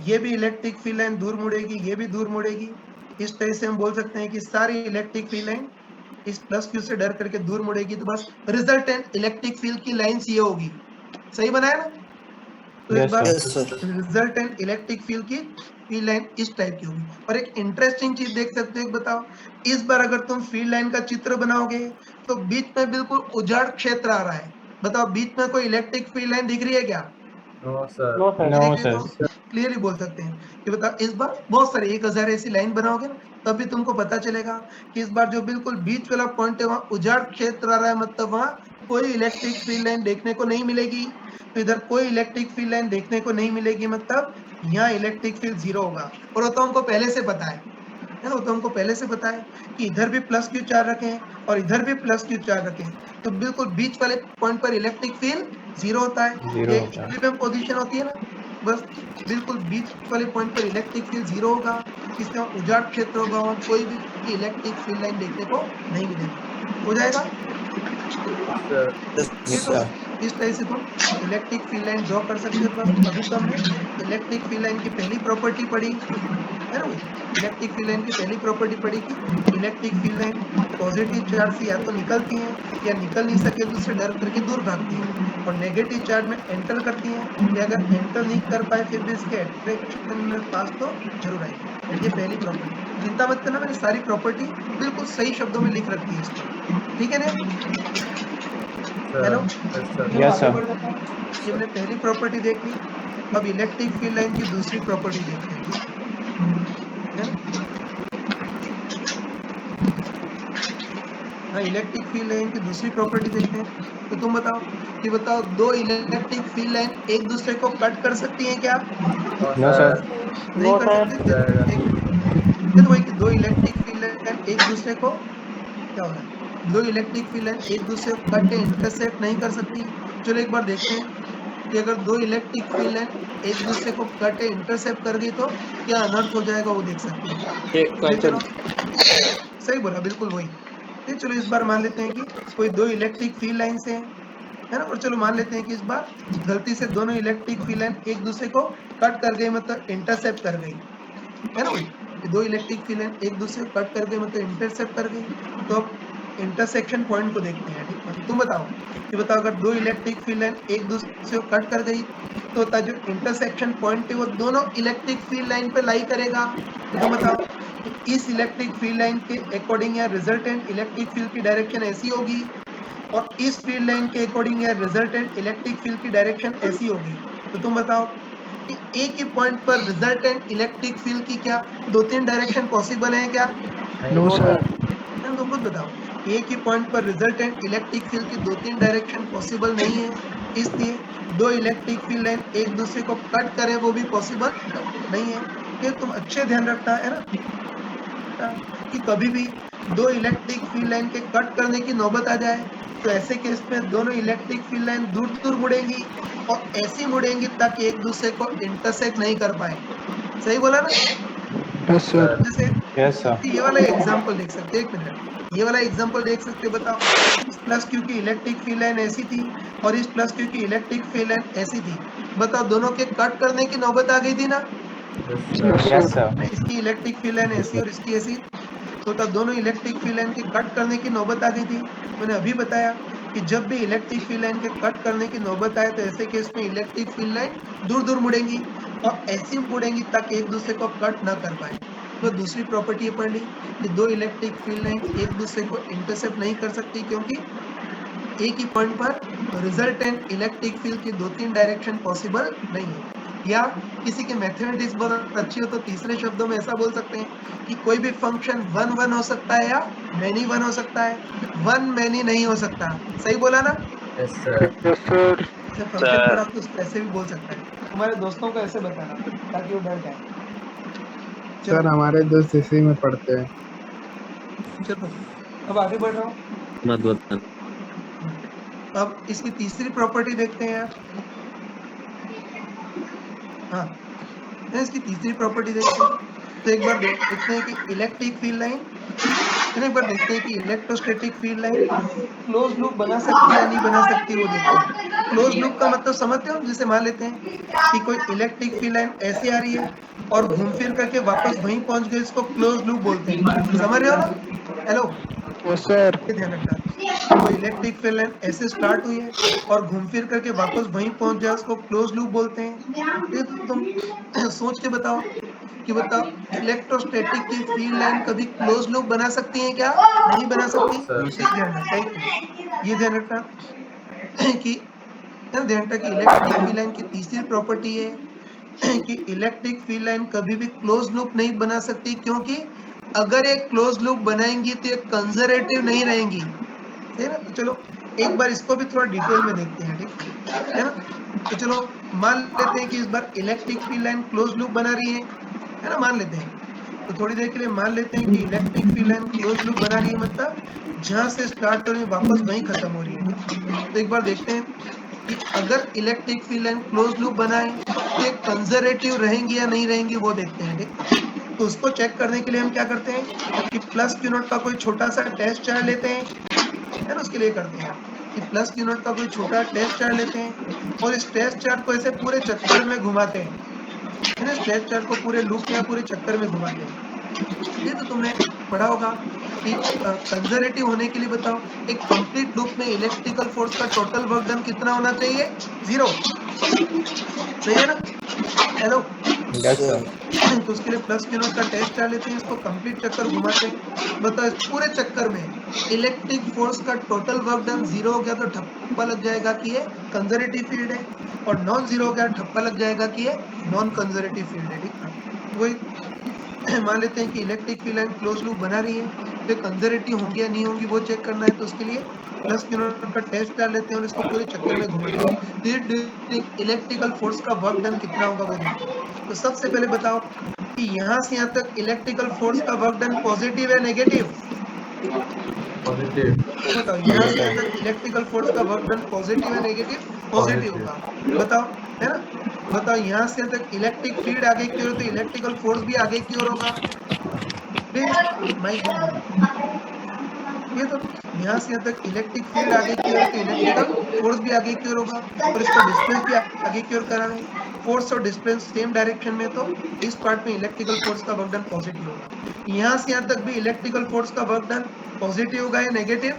ये भी इलेक्ट्रिक फील्ड लाइन दूर मुड़ेगी, ये भी दूर मुड़ेगी। इस तरह से हम बोल सकते हैं कि सारी इलेक्ट्रिक फील्ड लाइन इस प्लस क्यू से डर करके दूर मुड़ेगी, तो बस रिजल्टेंट इलेक्ट्रिक फील्ड की लाइंस ये होगी। सही बनाया ना? तो Yes, इस बार sir. रिजल्टेंट इलेक्ट्रिक फील्ड की फील्ड लाइन इस टाइप की होगी। और एक इंटरेस्टिंग चीज देख सकते हो, बताओ इस बार अगर तुम फील्ड लाइन का चित्र बनाओगे तो बीच में बिल्कुल उजाड़ क्षेत्र आ रहा है। बताओ बीच में कोई इलेक्ट्रिक फील्ड लाइन दिख रही है क्या? No sir. No, sir. Clearly बोल सकते हैं कि बताओ इस बार बहुत सारे 1000 ऐसी लाइन बनाओगे ना, तभी तुमको पता चलेगा कि इस बार जो बिल्कुल बीच वाला पॉइंट है वहाँ उजाड़ क्षेत्र आ रहा है, मतलब वहाँ कोई इलेक्ट्रिक फील्ड लाइन देखने को नहीं मिलेगी। तो इधर कोई इलेक्ट्रिक फील्ड लाइन देखने को नहीं मिलेगी, मतलब यहाँ इलेक्ट्रिक फील्ड 0 होगा। और वो तो हमको पहले से पता है ना, वो तो हमको पहले से पता है कि इधर भी प्लस क्यू चार्ज रखे हैं और इधर भी प्लस क्यू चार्ज रखे हैं, तो बिल्कुल बीच वाले पॉइंट पर इलेक्ट्रिक फील्ड 0 होता है। Zero ये होता है। इक्विलिब्रियम पोजीशन होती है ना, बस बिल्कुल बीच वाले पॉइंट पर इलेक्ट्रिक फील्ड 0 होगा, इसका उजाड़ क्षेत्र होगा, वहाँ कोई भी इलेक्ट्रिक फील्ड लाइन देखने को नहीं मिलेगी। हो जाएगा? सर ये तो इस तरह से तुम इलेक्ट्रिक फील्ड लाइन ड्रॉ कर सकते हो। बस अभी तो हमने इलेक्ट्रिक फील्ड लाइन की पहली प्रॉपर्टी पढ़ी है ना, इलेक्ट्रिक फील्ड लाइन की पहली प्रॉपर्टी पढ़ी कि electric field line positive charge से या तो निकलती हैं या निकल नहीं सके तो उससे डर करके दूर भागती हैं, और नेगेटिव चार्ज में एंटर करती हैं या अगर एंटर नहीं कर पाए फिर भी इसके अट्रैक्शन में पास तो जरूर आएगी। ये पहली प्रॉपर्टी। चिंता मत करना, मैंने सारी प्रॉपर्टी बिल्कुल सही शब्दों में लिख रखी है इसको, ठीक है ना? हेलो, चलो Yes, आगे sir. बढ़ जाता हूँ। ये हमने पहली प्रॉपर्टी देख ली, अब इलेक्ट्रिक फील्ड लाइन की दूसरी प्रॉपर्टी देखते हैं, है ना? हाँ, इलेक्ट्रिक फील्ड लाइन की दूसरी प्रॉपर्टी देखते हैं। तो तुम बताओ कि बताओ दो इलेक्ट्रिक फील्ड लाइन एक दूसरे को कट कर सकती हैं क्या? No, sir. नहीं कर सकते। तो वही कि दो इलेक्ट्रिक फील्ड लाइन एक दूसरे को क्या हो रहा है, दो इलेक्ट्रिक फील्ड लाइन एक दूसरे को कट या इंटरसेक्ट नहीं कर सकती। चलो एक बार देखते हैं कि अगर दो इलेक्ट्रिक फील्ड लाइन एक दूसरे को कट या इंटरसेप्ट कर गई तो क्या अनर्थ हो जाएगा, वो देख सकते हैं। चलो सही बोला, बिल्कुल वही। ठीक, चलो इस बार मान लेते हैं कि कोई दो इलेक्ट्रिक फील्ड लाइन से है ना, और चलो मान लेते हैं कि इस बार गलती से दोनों इलेक्ट्रिक फील्ड लाइन एक दूसरे को कट कर गई, मतलब इंटरसेप्ट कर गई, है ना? कि दो इलेक्ट्रिक फील्ड लाइन एक दूसरे को कट कर गई मतलब इंटरसेप्ट कर गई। तो अब इंटरसेक्शन पॉइंट को देखते हैं। ठीक है, तुम बताओ कि बताओ अगर दो इलेक्ट्रिक फील्ड लाइन एक दूसरे को कट कर गई तो होता जो इंटरसेक्शन पॉइंट है वो दोनों इलेक्ट्रिक फील्ड लाइन पे लाई करेगा। तो तुम बताओ कि इस इलेक्ट्रिक फील्ड लाइन के अकॉर्डिंग या रिजल्टेंट इलेक्ट्रिक फील्ड की डायरेक्शन ऐसी होगी और इस फील्ड लाइन के अकॉर्डिंग या रिजल्टेंट इलेक्ट्रिक फील्ड की डायरेक्शन ऐसी होगी। तो तुम बताओ कि एक ही पॉइंट पर रिजल्टेंट इलेक्ट्रिक फील्ड की क्या दो तीन डायरेक्शन पॉसिबल है क्या? No sir. तुम खुद बताओ, एक ही पॉइंट पर रिजल्टेंट इलेक्ट्रिक फील्ड की दो तीन डायरेक्शन पॉसिबल नहीं है, इसलिए दो इलेक्ट्रिक फील्ड लाइन एक दूसरे को कट करें वो भी पॉसिबल नहीं है। ये तुम अच्छे ध्यान रखना है ना कि कभी भी दो इलेक्ट्रिक फील्ड लाइन के कट करने की नौबत आ जाए तो ऐसे केस में दोनों इलेक्ट्रिक फील्ड लाइन दूर दूर मुड़ेंगी और ऐसी मुड़ेंगी ताकि एक दूसरे को इंटरसेक्ट नहीं कर पाए। सही बोला ना? Yes, sir. जैसे Yes, sir. ये वाला एग्जांपल देख सकते हैं, एक मिनट, ये वाला एग्जांपल देख सकते हैं। बताओ इस प्लस क्यू की इलेक्ट्रिक फील्ड लाइन ऐसी थी और इस प्लस क्यू की इलेक्ट्रिक फील्ड लाइन ऐसी थी। बताओ दोनों के कट करने की नौबत आ गई थी ना? Yes, sir. इसकी इलेक्ट्रिक फील्ड लाइन ऐसी और इसकी ऐसी, तो तब दोनों इलेक्ट्रिक फील्ड लाइन के कट करने की नौबत आ गई थी। मैंने अभी बताया कि जब भी इलेक्ट्रिक फील्ड लाइन के कट करने की नौबत आए तो ऐसे केस में इलेक्ट्रिक फील्ड लाइन दूर दूर मुड़ेंगी और ऐसी मुड़ेंगी ताकि एक दूसरे को कट ना कर पाए। तो दूसरी प्रॉपर्टी ये पढ़ ली कि दो इलेक्ट्रिक फील्ड लाइन एक दूसरे को इंटरसेप्ट नहीं कर सकती क्योंकि एक ही पॉइंट पर रिजल्टेंट इलेक्ट्रिक फील्ड की दो तीन डायरेक्शन पॉसिबल नहीं है। या किसी की मैथमेटिक्स बहुत अच्छी हो तो तीसरे शब्दों में ऐसा बोल सकते हैं कि कोई भी फंक्शन वन वन हो सकता है या मैनी वन हो सकता है, वन मैनी नहीं हो सकता। सही बोला ना? Yes sir. फंक्शन पर आप तो ऐसे भी बोल सकते हैं। तुम्हारे दोस्तों को ऐसे बताना ताकि वो डर जाए। सर हमारे दोस्त इसी में पढ़ते हैं। चलो अब आगे बढ़ रहा हूँ। मत बताना। अब इसकी तीसरी प्रॉपर्टी देखते हैं यार। हाँ, इसकी तीसरी प्रॉपर्टी देखते हैं। तो एक बार देखते हैं कि इलेक्ट्रिक फील्ड लाइन फिर एक बार देखते हैं कि electrostatic field line close loop बना सकती है या नहीं बना सकती, वो देखते हैं। क्लोज लूप का मतलब समझते हो? जैसे मान लेते हैं कि कोई इलेक्ट्रिक फील्ड लाइन ऐसे आ रही है और घूम फिर करके वापस वहीं पहुंच गई, इसको क्लोज लूप बोलते हैं। समझ रहे हो ना? Hello, yes sir. ध्यान रखना, कोई इलेक्ट्रिक फील्ड लाइन ऐसे स्टार्ट हुई है और घूम फिर करके वापस वहीं पहुंच जाए, उसको क्लोज लूप बोलते हैं। ये तुम सोच के बताओ कि बताओ इलेक्ट्रोस्टैटिक की फील्ड लाइन कभी क्लोज लूप बना सकती है क्या? नहीं बना सकती। सर। ध्यान रखना, ये ध्यान रखना कि ध्यान रखना कि इलेक्ट्रिक फील्ड लाइन की तीसरी प्रॉपर्टी है कि इलेक्ट्रिक फील्ड लाइन कभी भी क्लोज लूप नहीं बना सकती, क्योंकि अगर एक क्लोज लूप बनाएंगी तो एक कंजर्वेटिव नहीं रहेंगी, है ना? तो चलो एक बार इसको भी थोड़ा डिटेल में देखते हैं, ठीक है ना? तो चलो मान लेते हैं कि इस बार electric field line close loop बना रही है ना? मान लेते हैं, तो थोड़ी देर के लिए मान लेते हैं कि electric field line close loop बना रही है, मतलब जहां से स्टार्ट हो रही है वापस वहीं खत्म हो रही है। तो एक बार देखते हैं कि अगर electric field line close loop बनाए तो एक कंजर्वेटिव रहेंगी या नहीं रहेंगी, वो देखते हैं, ठीक? तो उसको चेक करने के लिए हम क्या करते हैं कि प्लस क्यू नॉट का कोई छोटा सा टेस्ट चार्ट लेते हैं, है ना? उसके लिए करते हैं कि प्लस क्यू नॉट का कोई छोटा टेस्ट चार्ट लेते हैं और इस टेस्ट चार्ट को ऐसे पूरे चक्कर में घुमाते हैं, है ना? टेस्ट चार्ट को पूरे लूप में पूरे चक्कर में घुमाते हैं। ये तो तुमने पढ़ा होगा कि कंजर्वेटिव होने के लिए बताओ एक कंप्लीट लूप में इलेक्ट्रिकल फोर्स का टोटल वर्क डन कितना होना चाहिए? 0। सही है ना? Hello, yes sir. तो उसके लिए प्लस क्यू नॉट का टेस्ट डाल लेते हैं, इसको कंप्लीट चक्कर घुमाते हैं। बताओ इस पूरे चक्कर में इलेक्ट्रिक फोर्स का टोटल वर्क डन 0 हो गया तो ठप्पा लग जाएगा कि ये कंजर्वेटिव फील्ड है, और नॉन 0 हो गया ठप्पा लग जाएगा कि ये नॉन कंजर्वेटिव फील्ड है, ठीक? वही मान लेते हैं कि electric field line close loop बना रही है, तो कंजर्वेटिव होंगी या नहीं होंगी वो चेक करना है। तो उसके लिए प्लस क्यू नॉट का टेस्ट डाल लेते हैं और इसको पूरे चक्कर में घुमाते हैं। इलेक्ट्रिकल फोर्स का वर्क डन कितना होगा वो देखते हैं। तो सबसे पहले बताओ कि यहाँ से यहाँ तक इलेक्ट्रिकल फोर्स का वर्क डन पॉजिटिव है नेगेटिव? पॉजिटिव। बताओ यहाँ से यहाँ तक इलेक्ट्रिकल फोर्स का वर्क डन पॉजिटिव है नेगेटिव? पॉजिटिव होगा। बताओ, है ना? बताओ यहाँ से यहाँ तक इलेक्ट्रिक फील्ड आगे की ओर, तो इलेक्ट्रिकल फोर्स भी आगे की ओर होगा। ये तो यहाँ से यहाँ तक इलेक्ट्रिक फील्ड आगे की ओर, तो इलेक्ट्रिकल फोर्स भी आगे की ओर होगा, और इसको डिस्प्लेस भी आगे की ओर करा है। फोर्स और डिस्प्लेस सेम डायरेक्शन में, तो इस पार्ट में इलेक्ट्रिकल फोर्स का वर्क डन पॉजिटिव होगा। यहाँ से यहाँ तक भी इलेक्ट्रिकल फोर्स का वर्क डन पॉजिटिव होगा या नेगेटिव?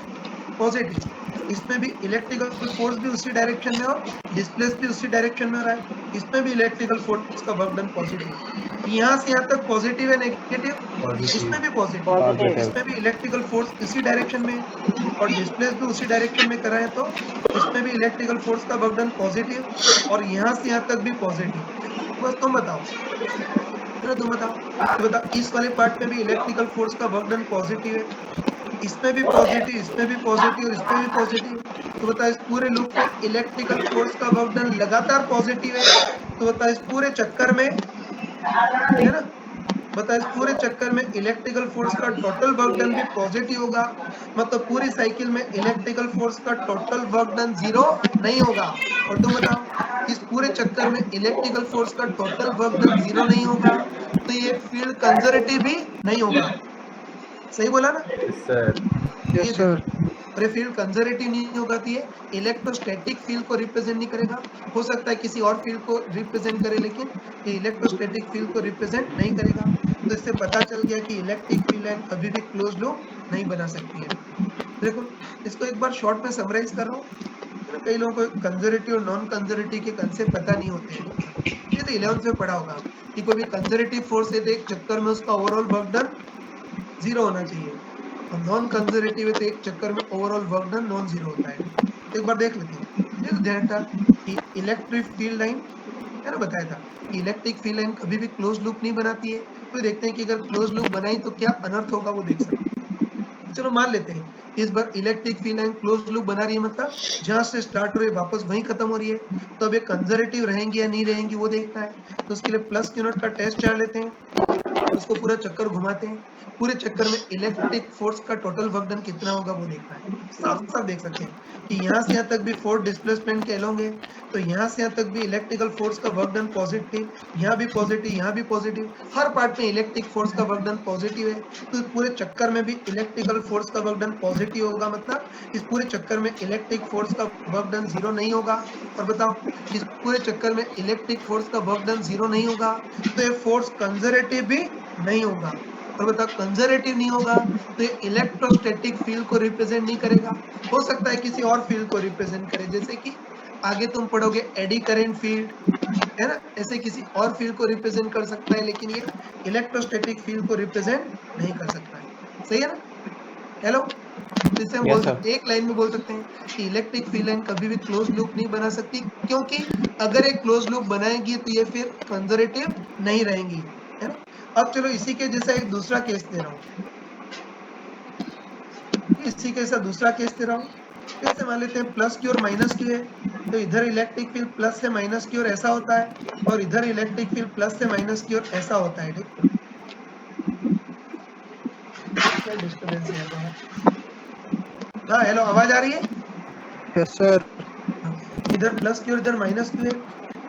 पॉजिटिव। इसमें भी इलेक्ट्रिकल फोर्स भी उसी डायरेक्शन में और डिस्प्लेस भी उसी डायरेक्शन में हो रहा है, इसमें भी इलेक्ट्रिकल फोर्स का वर्क डन पॉजिटिव। यहाँ से यहाँ तक पॉजिटिव है नेगेटिव? इसमें भी पॉजिटिव। इसमें भी इलेक्ट्रिकल फोर्स इसी डायरेक्शन में और डिस्प्लेस भी उसी डायरेक्शन में करा है, तो इसमें भी इलेक्ट्रिकल फोर्स का वर्क डन पॉजिटिव, और यहाँ से यहाँ तक भी पॉजिटिव। बस तुम बताओ, तुम बताओ इस वाले पार्ट में भी इलेक्ट्रिकल फोर्स का वर्क डन पॉजिटिव है, इसमें भी पॉजिटिव, इसमें भी पॉजिटिव और इसमें भी पॉजिटिव। तो बता इस पूरे लूप में इलेक्ट्रिकल फोर्स का वर्क डन लगातार पॉजिटिव है, तो बता इस पूरे चक्कर में, है ना? बता इस पूरे चक्कर में इलेक्ट्रिकल फोर्स का टोटल वर्क डन भी पॉजिटिव होगा, मतलब पूरी साइकिल में इलेक्ट्रिकल फोर्स का टोटल वर्क डन 0 नहीं होगा। और तुम बताओ इस पूरे चक्कर में इलेक्ट्रिकल फोर्स का टोटल वर्क डन 0 नहीं होगा, तो ये फील्ड कंजर्वेटिव भी नहीं होगा। सही बोला ना? Yes sir. अरे फील्ड कंजर्वेटिव नहीं होगा तो ये इलेक्ट्रोस्टैटिक फील्ड को रिप्रेजेंट नहीं करेगा। हो सकता है किसी और फील्ड को रिप्रेजेंट करे, लेकिन ये इलेक्ट्रोस्टैटिक फील्ड को रिप्रेजेंट नहीं करेगा। तो इससे पता चल गया कि इलेक्ट्रिक फील्ड लाइन कभी भी क्लोज लूप नहीं बना सकती है। देखो इसको एक बार शॉर्ट में समराइज कर रहा हूँ। कई लोगों को कंजर्वेटिव और नॉन कंजर्वेटिव के कंसेप्ट पता नहीं होते हैं। ये तो 11th में पढ़ा होगा कि कोई भी कंजर्वेटिव फोर्स है तो एक चक्कर में उसका ओवरऑल वर्क डन 0 होना चाहिए, और नॉन कंजर्वेटिव है तो एक चक्कर में ओवरऑल वर्क डन नॉन 0 होता है। तो एक बार देख लेते हैं। ये तो ध्यान था कि इलेक्ट्रिक फील्ड लाइन, है ना, बताया था कि इलेक्ट्रिक फील्ड लाइन कभी भी क्लोज लूप नहीं बनाती है। तो देखते हैं कि अगर क्लोज लूप बनाई तो क्या अनर्थ होगा, वो देख सकते हैं। चलो मान लेते हैं इस बार electric field line close loop बना रही है, मतलब जहां से स्टार्ट हो रही है वापस वहीं खत्म हो रही है। तो अब ये कंजर्वेटिव रहेंगी या नहीं रहेंगी वो देखना है। तो उसके लिए प्लस क्यू नॉट का टेस्ट चार्ट लेते हैं उसको पूरा चक्कर घुमाते हैं, पूरे चक्कर में इलेक्ट्रिक फोर्स का टोटल वर्क डन कितना होगा वो देखना है। साफ साफ देख सकते हैं कि यहाँ से यहाँ तक भी फोर्स डिस्प्लेसमेंट के एलोंग है, तो यहाँ से यहाँ तक भी इलेक्ट्रिकल फोर्स का वर्क डन पॉजिटिव, यहाँ भी पॉजिटिव, यहाँ भी पॉजिटिव, हर पार्ट में इलेक्ट्रिक फोर्स का वर्क डन पॉजिटिव है। तो पूरे चक्कर में भी इलेक्ट्रिकल फोर्स का वर्क डन पॉजिटिव होगा, मतलब इस पूरे चक्कर में इलेक्ट्रिक फोर्स का वर्क डन जीरो नहीं होगा। और बताओ इस पूरे चक्कर में इलेक्ट्रिक फोर्स का वर्क डन जीरो नहीं होगा तो ये फोर्स कंजर्वेटिव भी नहीं होगा। और बताओ कंजर्वेटिव नहीं होगा तो ये इलेक्ट्रोस्टैटिक फील्ड को रिप्रेजेंट नहीं करेगा, हो सकता है किसी और फील्ड को रिप्रेजेंट करे, जैसे कि आगे तुम पढ़ोगे एडी करंट फील्ड, है ना, ऐसे किसी और फील्ड को रिप्रेजेंट कर सकता है, लेकिन ये इलेक्ट्रोस्टैटिक फील्ड को रिप्रेजेंट नहीं कर सकता है। सही है ना? हेलो, जिससे हम बोल सकते हैं, एक लाइन में बोल सकते हैं कि इलेक्ट्रिक फील्ड लाइन कभी भी क्लोज लूप नहीं बना सकती, क्योंकि अगर एक क्लोज लूप बनाएगी तो ये फिर कंजर्वेटिव नहीं रहेंगी, है ना। अब चलो इसी के जैसा एक दूसरा केस दे रहा हूँ, इसी के जैसा दूसरा केस दे रहा हूँ। जैसे मान लेते हैं प्लस क्यू और माइनस क्यू है, तो इधर इलेक्ट्रिक फील्ड प्लस से माइनस की ओर ऐसा होता है और इधर इलेक्ट्रिक फील्ड प्लस से माइनस की ओर ऐसा होता है। ठीक, डिस्टर्बेंस है। हाँ हेलो, आवाज आ रही है? Yes sir. इधर प्लस की ओर इधर माइनस की ओर,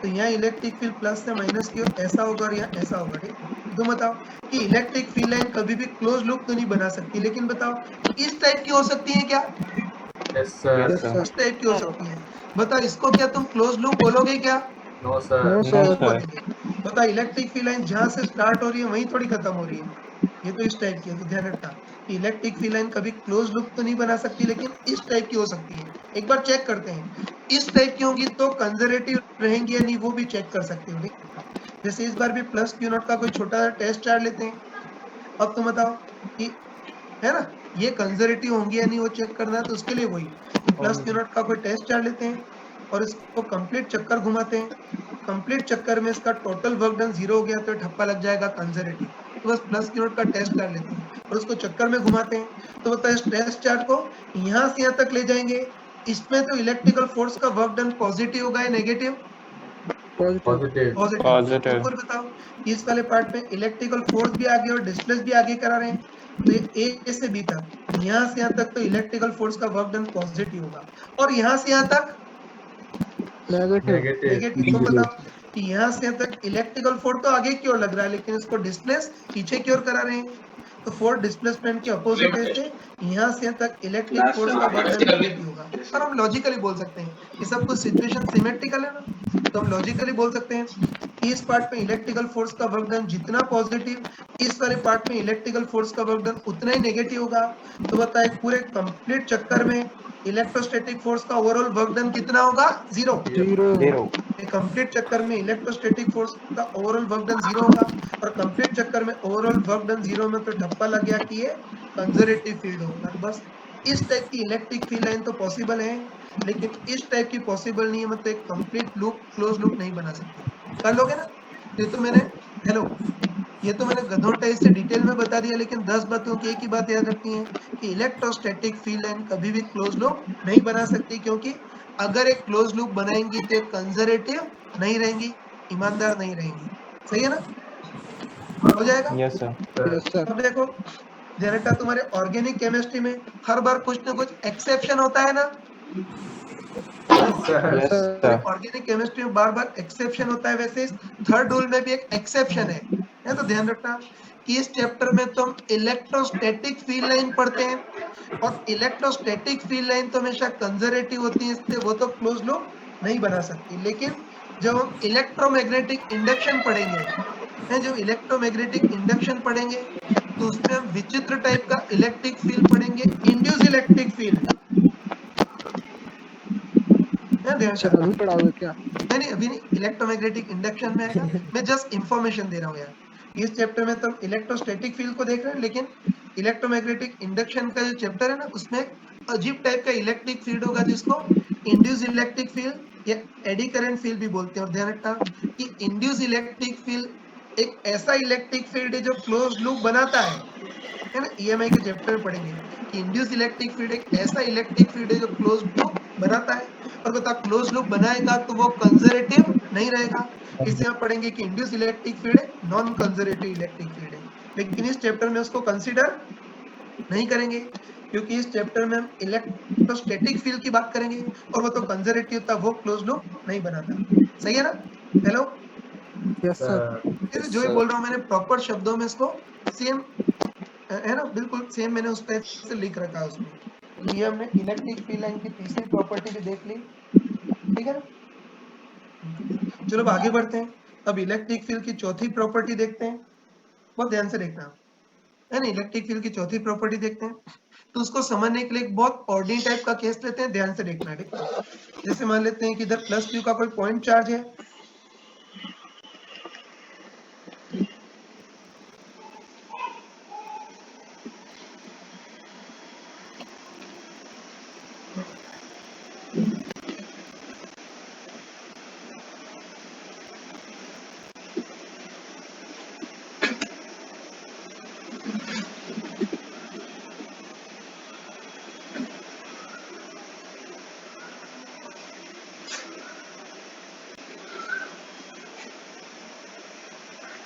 तो यहाँ इलेक्ट्रिक फील्ड प्लस से माइनस की ओर ऐसा होगा और यहाँ ऐसा होगा। ठीक, तो बताओ कि इलेक्ट्रिक फील्ड लाइन कभी भी क्लोज लूप तो नहीं बना सकती, लेकिन बताओ इस टाइप की हो सकती है क्या? Yes sir. इस टाइप की हो सकती है। बताओ इसको क्या तुम क्लोज लूप बोलोगे क्या? No sir. No sir. बताओ इलेक्ट्रिक फील्ड लाइन जहाँ से स्टार्ट हो रही है वहीं थोड़ी खत्म हो रही है, ये तो इस टाइप की है। तो ध्यान रखना कि इलेक्ट्रिक फील्ड लाइन कभी क्लोज लूप तो नहीं बना सकती, लेकिन इस टाइप की हो सकती है। एक बार चेक करते हैं, इस टाइप की होंगी तो कंजर्वेटिव रहेंगी या नहीं, वो भी चेक कर सकते हो। जैसे इस बार भी प्लस क्यू नॉट का कोई छोटा सा टेस्ट चार्ट लेते हैं। अब तुम बताओ कि है ना, ये कंजर्वेटिव होंगी या नहीं वो चेक करना है, तो उसके लिए वही प्लस क्यू नॉट का कोई टेस्ट चार्ट लेते हैं और इसको कंप्लीट चक्कर घुमाते हैं। कंप्लीट चक्कर में इसका टोटल वर्क डन जीरो हो गया तो ठप्पा लग जाएगा कंजर्वेटिव। तो बस प्लस क्यू नॉट का टेस्ट चार्ट लेते हैं और उसको चक्कर में घुमाते हैं। तो बताओ इस टेस्ट चार्ट को यहाँ से यहाँ तक ले जाएंगे, इसमें तो इलेक्ट्रिकल फोर्स का वर्क डन पॉजिटिव होगा या नेगेटिव? पॉजिटिव। पॉजिटिव। और बताओ इस वाले पार्ट में इलेक्ट्रिकल फोर्स भी आगे और डिस्प्लेस भी आगे करा रहे हैं, तो ये ए से बी तक, यहाँ से यहाँ तक तो इलेक्ट्रिकल फोर्स का वर्क डन पॉजिटिव होगा और यहाँ से यहाँ तक नेगेटिव। तो बताओ कि यहाँ से यहाँ तक इलेक्ट्रिकल फोर्स तो आगे की ओर लग रहा है, लेकिन इसको डिस्प्लेस पीछे की ओर करा रहे हैं, तो फोर्स डिस्प्लेसमेंट के अपोजिट है से यहाँ से यहाँ तक इलेक्ट्रिक फोर्स का वर्क डन नेगेटिव होगा। और हम लॉजिकली बोल सकते हैं ये सब कुछ सिचुएशन सिमेट्रिकल है ना, तो हम लॉजिकली बोल सकते हैं कि इस पार्ट में इलेक्ट्रिकल फोर्स का वर्क डन जितना पॉजिटिव, इस वाले पार्ट में इलेक्ट्रिकल फोर्स का वर्क डन उतना ही नेगेटिव होगा। तो बताए पूरे कंप्लीट चक्कर में इलेक्ट्रोस्टैटिक फोर्स का ओवरऑल वर्क डन कितना होगा? जीरो। कंप्लीट चक्कर में इलेक्ट्रोस्टैटिक फोर्स का ओवरऑल वर्क डन जीरो होगा और कंप्लीट चक्कर में ओवरऑल वर्क डन जीरो में तो ठप्पा लग गया कि ये कंजर्वेटिव फील्ड होगा। बस इस टाइप की इलेक्ट्रिक फील्ड लाइन तो पॉसिबल है, लेकिन इस टाइप की पॉसिबल नहीं है, मतलब एक कंप्लीट लूप क्लोज लूप नहीं बना सकते। कर लोगे ना? ये तो मैंने ये तो मैंने गधों टाइप से डिटेल में बता दिया, लेकिन 10 बातों की एक ही बात याद रखनी है कि इलेक्ट्रोस्टैटिक फील्ड लाइन कभी भी क्लोज लूप नहीं बना सकती, क्योंकि अगर एक क्लोज लूप बनाएंगी तो कंजर्वेटिव नहीं रहेंगी, ईमानदार नहीं रहेंगी। सही है ना? हो जाएगा? Yes sir. अब देखो जनरेटर, तुम्हारे ऑर्गेनिक केमिस्ट्री में हर बार कुछ ना कुछ एक्सेप्शन होता है ना। Yes sir. ऑर्गेनिक केमिस्ट्री में बार बार एक्सेप्शन होता है, वैसे थर्ड रूल में भी एक एक्सेप्शन है। तो ध्यान रखना कि इस चैप्टर में तुम इलेक्ट्रोस्टैटिक फील्ड लाइन पढ़ते हैं और इलेक्ट्रोस्टैटिक फील्ड लाइन तो हमेशा कंजर्वेटिव होती है, इसलिए वो तो क्लोज लूप नहीं बना सकती। लेकिन जब हम इलेक्ट्रोमैग्नेटिक इंडक्शन पढ़ेंगे, जब इलेक्ट्रोमैग्नेटिक इंडक्शन पढ़ेंगे तो उसमें हम विचित्र टाइप का इलेक्ट्रिक फील्ड पढ़ेंगे, इंड्यूस इलेक्ट्रिक फील्ड। अभी पढ़ाओगे क्या? नहीं अभी नहीं, इलेक्ट्रोमैग्नेटिक इंडक्शन में आएगा। मैं जस्ट इंफॉर्मेशन दे रहा हूँ यार। इस चैप्टर में तुम इलेक्ट्रोस्टैटिक फील्ड को देख रहे हैं, लेकिन इलेक्ट्रोमैग्नेटिक इंडक्शन का जो चैप्टर है ना, उसमें अजीब टाइप का इलेक्ट्रिक फील्ड होगा जिसको इंड्यूस इलेक्ट्रिक फील्ड या एडी करंट फील्ड भी बोलते हैं। और ध्यान रखना कि इंड्यूस इलेक्ट्रिक फील्ड एक ऐसा इलेक्ट्रिक फील्ड है जो क्लोज लूप बनाता है ना। ईएमआई के चैप्टर में पढ़ेंगे कि इंड्यूस इलेक्ट्रिक फील्ड एक ऐसा इलेक्ट्रिक फील्ड है जो क्लोज लूप बनाता है। और बता क्लोज लूप बनाएगा तो वो कंजर्वेटिव नहीं रहेगा, इससे हम पढ़ेंगे कि induce electric field non conservative electric field है। लेकिन इस चैप्टर में उसको कंसीडर नहीं करेंगे, क्योंकि इस चैप्टर में हम इलेक्ट्रोस्टैटिक फील्ड की बात करेंगे और वो तो कंजर्वेटिव था, वो क्लोज लूप नहीं बनाता। सही है ना? Hello, yes sir. जो ही बोल रहा हूँ मैंने प्रॉपर शब्दों में इसको सेम है ना, बिल्कुल सेम मैंने उस टाइप से लिख रखा है उसमें। तो ये हमने इलेक्ट्रिक फील्ड लाइन की तीसरी प्रॉपर्टी भी देख ली, ठीक है ना? चलो अब आगे बढ़ते हैं। अब इलेक्ट्रिक फील्ड की चौथी प्रॉपर्टी देखते हैं, बहुत ध्यान से देखना है ना। इलेक्ट्रिक फील्ड की चौथी प्रॉपर्टी देखते हैं, तो उसको समझने के लिए एक बहुत ऑर्डिनरी टाइप का केस लेते हैं, ध्यान से देखना है, ठीक है? जैसे मान लेते हैं कि इधर प्लस क्यू का कोई पॉइंट चार्ज है,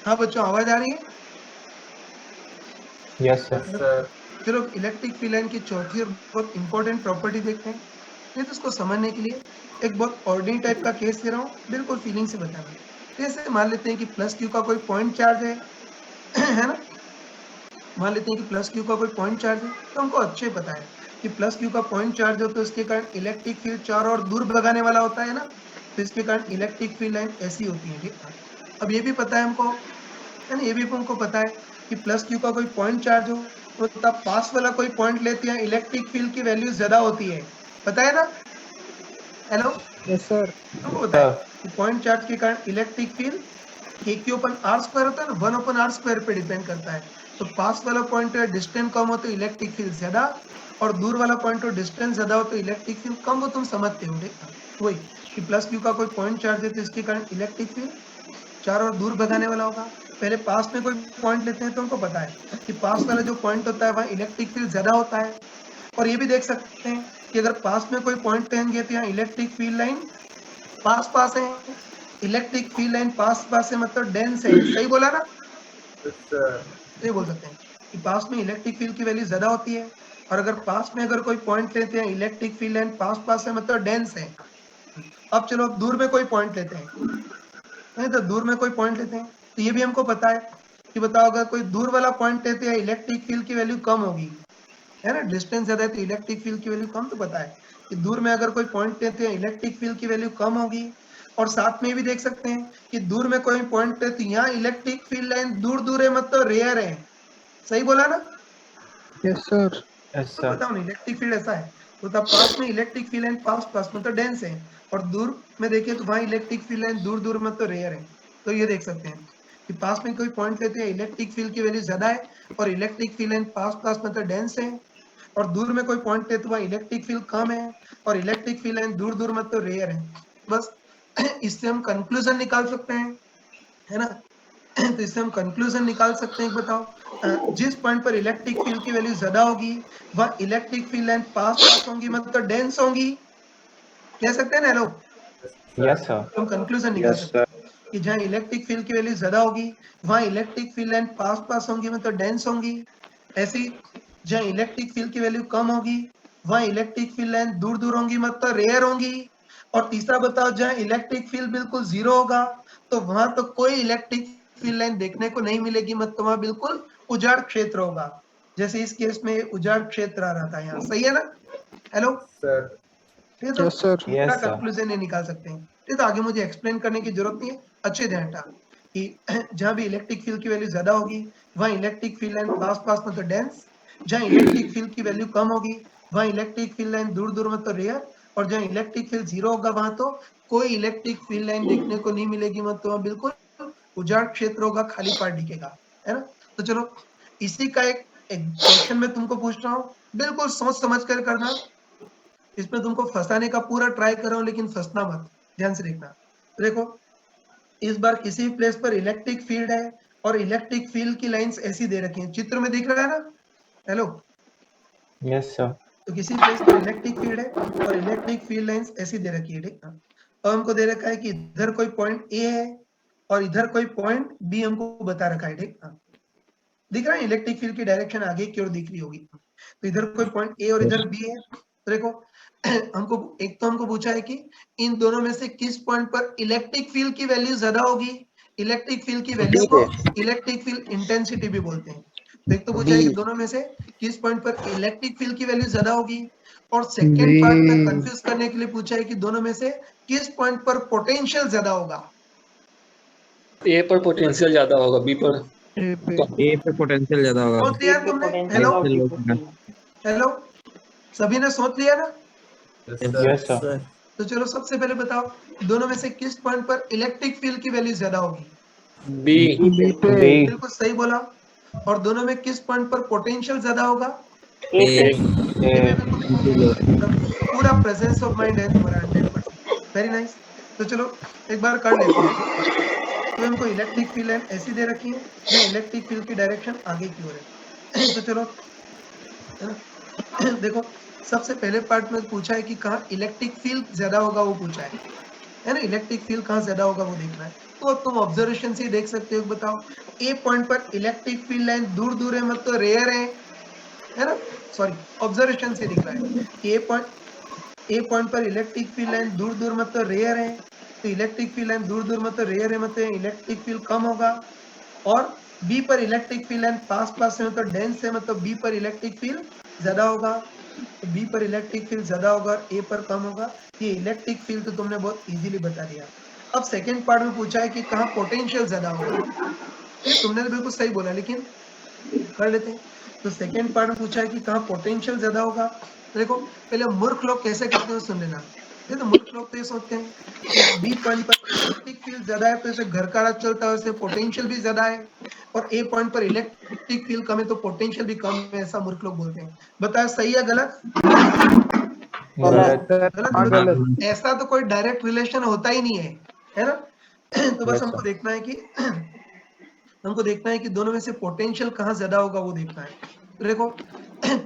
हाँ बच्चों आवाज आ रही है? Yes sir. सर चलो इलेक्ट्रिक फील्ड लाइन की चौथी और बहुत इंपॉर्टेंट प्रॉपर्टी देखते हैं। नहीं तो उसको समझने के लिए एक बहुत ऑर्डिनरी टाइप का केस दे रहा हूँ, बिल्कुल फीलिंग से बताना। जैसे मान लेते हैं कि प्लस क्यू का कोई पॉइंट चार्ज है है ना? मान लेते हैं कि प्लस क्यू का कोई पॉइंट चार्ज है, तो हमको अच्छे पता है कि प्लस क्यू का पॉइंट चार्ज हो तो इसके कारण इलेक्ट्रिक फील्ड चारों ओर दूर भगाने वाला होता है ना, तो इसके कारण इलेक्ट्रिक फील्ड लाइन ऐसी होती है, ठीक है? अब ये भी पता है हमको, है ना, ये भी हमको पता है कि प्लस क्यू का कोई पॉइंट चार्ज हो तो तब पास वाला कोई पॉइंट लेते हैं, इलेक्ट्रिक फील्ड की वैल्यू ज्यादा होती है, पता है ना? Hello, yes sir. हमको पता है कि पॉइंट चार्ज के कारण इलेक्ट्रिक फील्ड के क्यू अपन आर स्क्वायर होता है ना, 1/r² पे डिपेंड करता है। तो पास वाला पॉइंट है डिस्टेंस कम हो तो इलेक्ट्रिक फील्ड ज्यादा, और दूर वाला पॉइंट हो डिस्टेंस ज्यादा हो तो इलेक्ट्रिक फील्ड कम, वो तुम समझते हो, ठीक है? वही कि प्लस क्यू का कोई पॉइंट चार्ज है तो इसके कारण इलेक्ट्रिक फील्ड चारों ओर दूर भगाने वाला होगा। पहले पास में कोई पॉइंट लेते हैं तो हमको पता है कि पास वाला जो पॉइंट होता है वहाँ इलेक्ट्रिक फील्ड ज्यादा होता है। और ये भी देख सकते हैं कि अगर पास में कोई पॉइंट लेंगे तो यहाँ इलेक्ट्रिक फील्ड लाइन पास पास है, इलेक्ट्रिक फील्ड लाइन पास पास है, मतलब डेंस है। सही बोला ना? सर ये बोल सकते हैं कि पास में इलेक्ट्रिक फील्ड की वैल्यू ज्यादा होती है, और अगर पास में अगर कोई पॉइंट लेते हैं इलेक्ट्रिक फील्ड लाइन पास पास है, मतलब डेंस है। अब चलो दूर में कोई पॉइंट लेते हैं, नहीं तो दूर में कोई पॉइंट लेते हैं, तो ये भी हमको पता है कि बताओ अगर कोई दूर वाला पॉइंट लेते हैं इलेक्ट्रिक फील्ड की वैल्यू कम होगी, है ना? डिस्टेंस ज्यादा है तो इलेक्ट्रिक फील्ड की वैल्यू कम, तो पता है कि दूर में अगर कोई पॉइंट लेते हैं इलेक्ट्रिक फील्ड की वैल्यू कम होगी। और साथ में भी देख सकते हैं कि दूर में कोई पॉइंट लेते हैं, यहाँ इलेक्ट्रिक फील्ड लाइन दूर दूर है, मतलब रेयर है। सही बोला ना? Yes sir. यस तो सर। बताओ ना, इलेक्ट्रिक फील्ड ऐसा है तो तब पास में इलेक्ट्रिक फील्ड लाइन पास पास मतलब डेंस है, और दूर में देखिए तो वहाँ इलेक्ट्रिक फील्ड लाइन दूर दूर मतलब रेयर है। तो ये देख सकते हैं कि पास में कोई पॉइंट लेते हैं इलेक्ट्रिक फील्ड की वैल्यू ज्यादा है, और इलेक्ट्रिक फील्ड लाइन पास पास मतलब डेंस है, और दूर में कोई पॉइंट लेते तो वहाँ इलेक्ट्रिक फील्ड कम है, और इलेक्ट्रिक फील्ड लाइन दूर दूर मतलब रेयर है। बस इससे हम कंक्लूजन निकाल सकते हैं, है ना? तो इससे हम कंक्लूजन निकाल सकते हैं। बताओ जिस पॉइंट पर इलेक्ट्रिक फील्ड की वैल्यू ज्यादा होगी वह इलेक्ट्रिक फील्ड लाइन पास पास होंगी, मतलब डेंस होंगी। कह सकते हैं ना लोग? Yes sir. तो हम कंक्लूजन निकाल सकते हैं कि जहाँ इलेक्ट्रिक फील्ड की वैल्यू ज्यादा होगी वहाँ इलेक्ट्रिक फील्ड लाइन पास पास होंगी, मतलब डेंस होंगी। ऐसी जहाँ इलेक्ट्रिक फील्ड की वैल्यू कम होगी वहाँ इलेक्ट्रिक फील्ड लाइन दूर दूर होंगी, मतलब रेयर होंगी। और तीसरा बताओ, जहाँ इलेक्ट्रिक फील्ड बिल्कुल जीरो होगा तो वहां तो कोई इलेक्ट्रिक फील्ड लाइन देखने को नहीं मिलेगी, मतलब वहां बिल्कुल उजाड़ क्षेत्र होगा। जैसे इस केस में उजाड़ क्षेत्र आ रहा था यहाँ। सही है ना? हेलो, सर ठीक है? तो यस सर। पूरा यस सर। कंक्लूजन ये निकाल सकते हैं। ठीक, तो आगे मुझे एक्सप्लेन करने की जरूरत नहीं है, अच्छे ध्यान था कि जहां भी इलेक्ट्रिक फील्ड की वैल्यू ज्यादा होगी वहां इलेक्ट्रिक फील्ड लाइन पास पास मतलब डेंस, जहां इलेक्ट्रिक फील्ड की वैल्यू कम होगी वहां इलेक्ट्रिक फील्ड लाइन दूर दूर मतलब रेयर, और जहां इलेक्ट्रिक फील्ड जीरो होगा वहां तो कोई इलेक्ट्रिक फील्ड लाइन देखने को नहीं मिलेगी, मतलब वहां बिल्कुल उजाड़ क्षेत्र होगा, खाली पार्ट दिखेगा, है ना? तो चलो इसी का एक क्वेश्चन मैं तुमको पूछ रहा हूँ, बिल्कुल सोच समझ कर करना। इसमें तुमको फंसाने का पूरा ट्राई कर रहा हूँ, लेकिन फंसना मत, ध्यान से देखना। तो देखो, इस बार किसी भी प्लेस पर इलेक्ट्रिक फील्ड है और इलेक्ट्रिक फील्ड की लाइंस ऐसी दे रखी हैं, चित्र में दिख रहा है ना? Hello, yes sir. तो किसी प्लेस पर इलेक्ट्रिक फील्ड है और इलेक्ट्रिक फील्ड लाइंस ऐसी दे रखी है, ठीक है? और हमको दे रखा है कि इधर कोई पॉइंट ए है और इधर कोई पॉइंट बी हमको बता रखा है, ठीक है? दिख रहा है इलेक्ट्रिक फील्ड की डायरेक्शन आगे की ओर दिख रही होगी। तो इधर कोई पॉइंट ए और इधर बी है। तो देखो हमको पूछा है कि इन दोनों में से किस पॉइंट पर इलेक्ट्रिक फील्ड की वैल्यू ज्यादा होगी। इलेक्ट्रिक फील्ड की वैल्यू को इलेक्ट्रिक फील्ड इंटेंसिटी भी बोलते हैं। तो एक तो पूछा है कि दोनों में से किस पॉइंट पर इलेक्ट्रिक फील्ड की वैल्यू ज्यादा होगी, और सेकेंड पार्ट में कंफ्यूज करने के लिए पूछा है कि दोनों में से किस पॉइंट पर पोटेंशियल ज्यादा होगा। ए पर पोटेंशियल ज्यादा होगा, बी पर ए पे पोटेंशियल ज्यादा होगा। सोच लिया तुमने? हेलो हेलो, सभी ने सोच लिया ना? Yes, sir. तो चलो सबसे पहले बताओ दोनों में से किस पॉइंट पर इलेक्ट्रिक फील्ड की वैल्यू ज्यादा होगी। बी। B. बिल्कुल सही बोला। और दोनों में किस पॉइंट पर पोटेंशियल ज्यादा होगा। ए A. पूरा प्रेजेंस ऑफ माइंड है तुम्हारा 100%। Very nice. तो चलो एक बार कर लेते हैं। तो हमको इलेक्ट्रिक फील्ड लाइन ऐसी दे रखी है जहाँ इलेक्ट्रिक फील्ड की डायरेक्शन आगे की ओर है। तो चलो है ना, देखो सबसे पहले पार्ट में पूछा है कि कहाँ इलेक्ट्रिक फील्ड ज्यादा होगा, वो पूछा है ना। इलेक्ट्रिक फील्ड कहाँ ज्यादा होगा वो देखना है। तो अब तुम ऑब्जर्वेशन से देख सकते हो। बताओ ए पॉइंट पर इलेक्ट्रिक फील्ड लाइन दूर दूर है, मतलब रेयर है ना। सॉरी, ऑब्जर्वेशन से दिख रहा है ए पॉइंट पर इलेक्ट्रिक फील्ड लाइन दूर दूर मतलब रेयर है। तो इलेक्ट्रिक फील्ड लाइन दूर दूर मतलब रेयर है, मतलब इलेक्ट्रिक फील्ड कम होगा। और बी पर इलेक्ट्रिक फील्ड लाइन पास पास है, मतलब डेंस है, मतलब बी पर इलेक्ट्रिक फील्ड ज्यादा होगा। तो बी पर इलेक्ट्रिक फील्ड ज्यादा होगा और ए पर कम होगा। ये इलेक्ट्रिक फील्ड तो तुमने बहुत इजीली बता दिया। अब सेकेंड पार्ट में पूछा है कि कहाँ पोटेंशियल ज्यादा होगा। ये तुमने तो बिल्कुल सही बोला, लेकिन कर लेते हैं। तो सेकेंड पार्ट में पूछा है कि कहाँ पोटेंशियल ज्यादा होगा। देखो पहले मूर्ख लोग कैसे करते हैं सुन लेना। ये तो मूर्ख लोग तो ये सोचते हैं कि बी पॉइंट पर इलेक्ट्रिक फील्ड ज्यादा है तो इसे घर का राज चलता है, इससे पोटेंशियल भी ज्यादा है। और ए पॉइंट पर इलेक्ट्रिक फील्ड कम है तो पोटेंशियल भी कम है, ऐसा मूर्ख लोग बोलते हैं। बताओ सही है गलत? गलत। ऐसा तो कोई डायरेक्ट रिलेशन होता ही नहीं है ना। तो बस हमको देखना है कि दोनों में से पोटेंशियल कहाँ ज्यादा होगा वो देखना है। तो देखो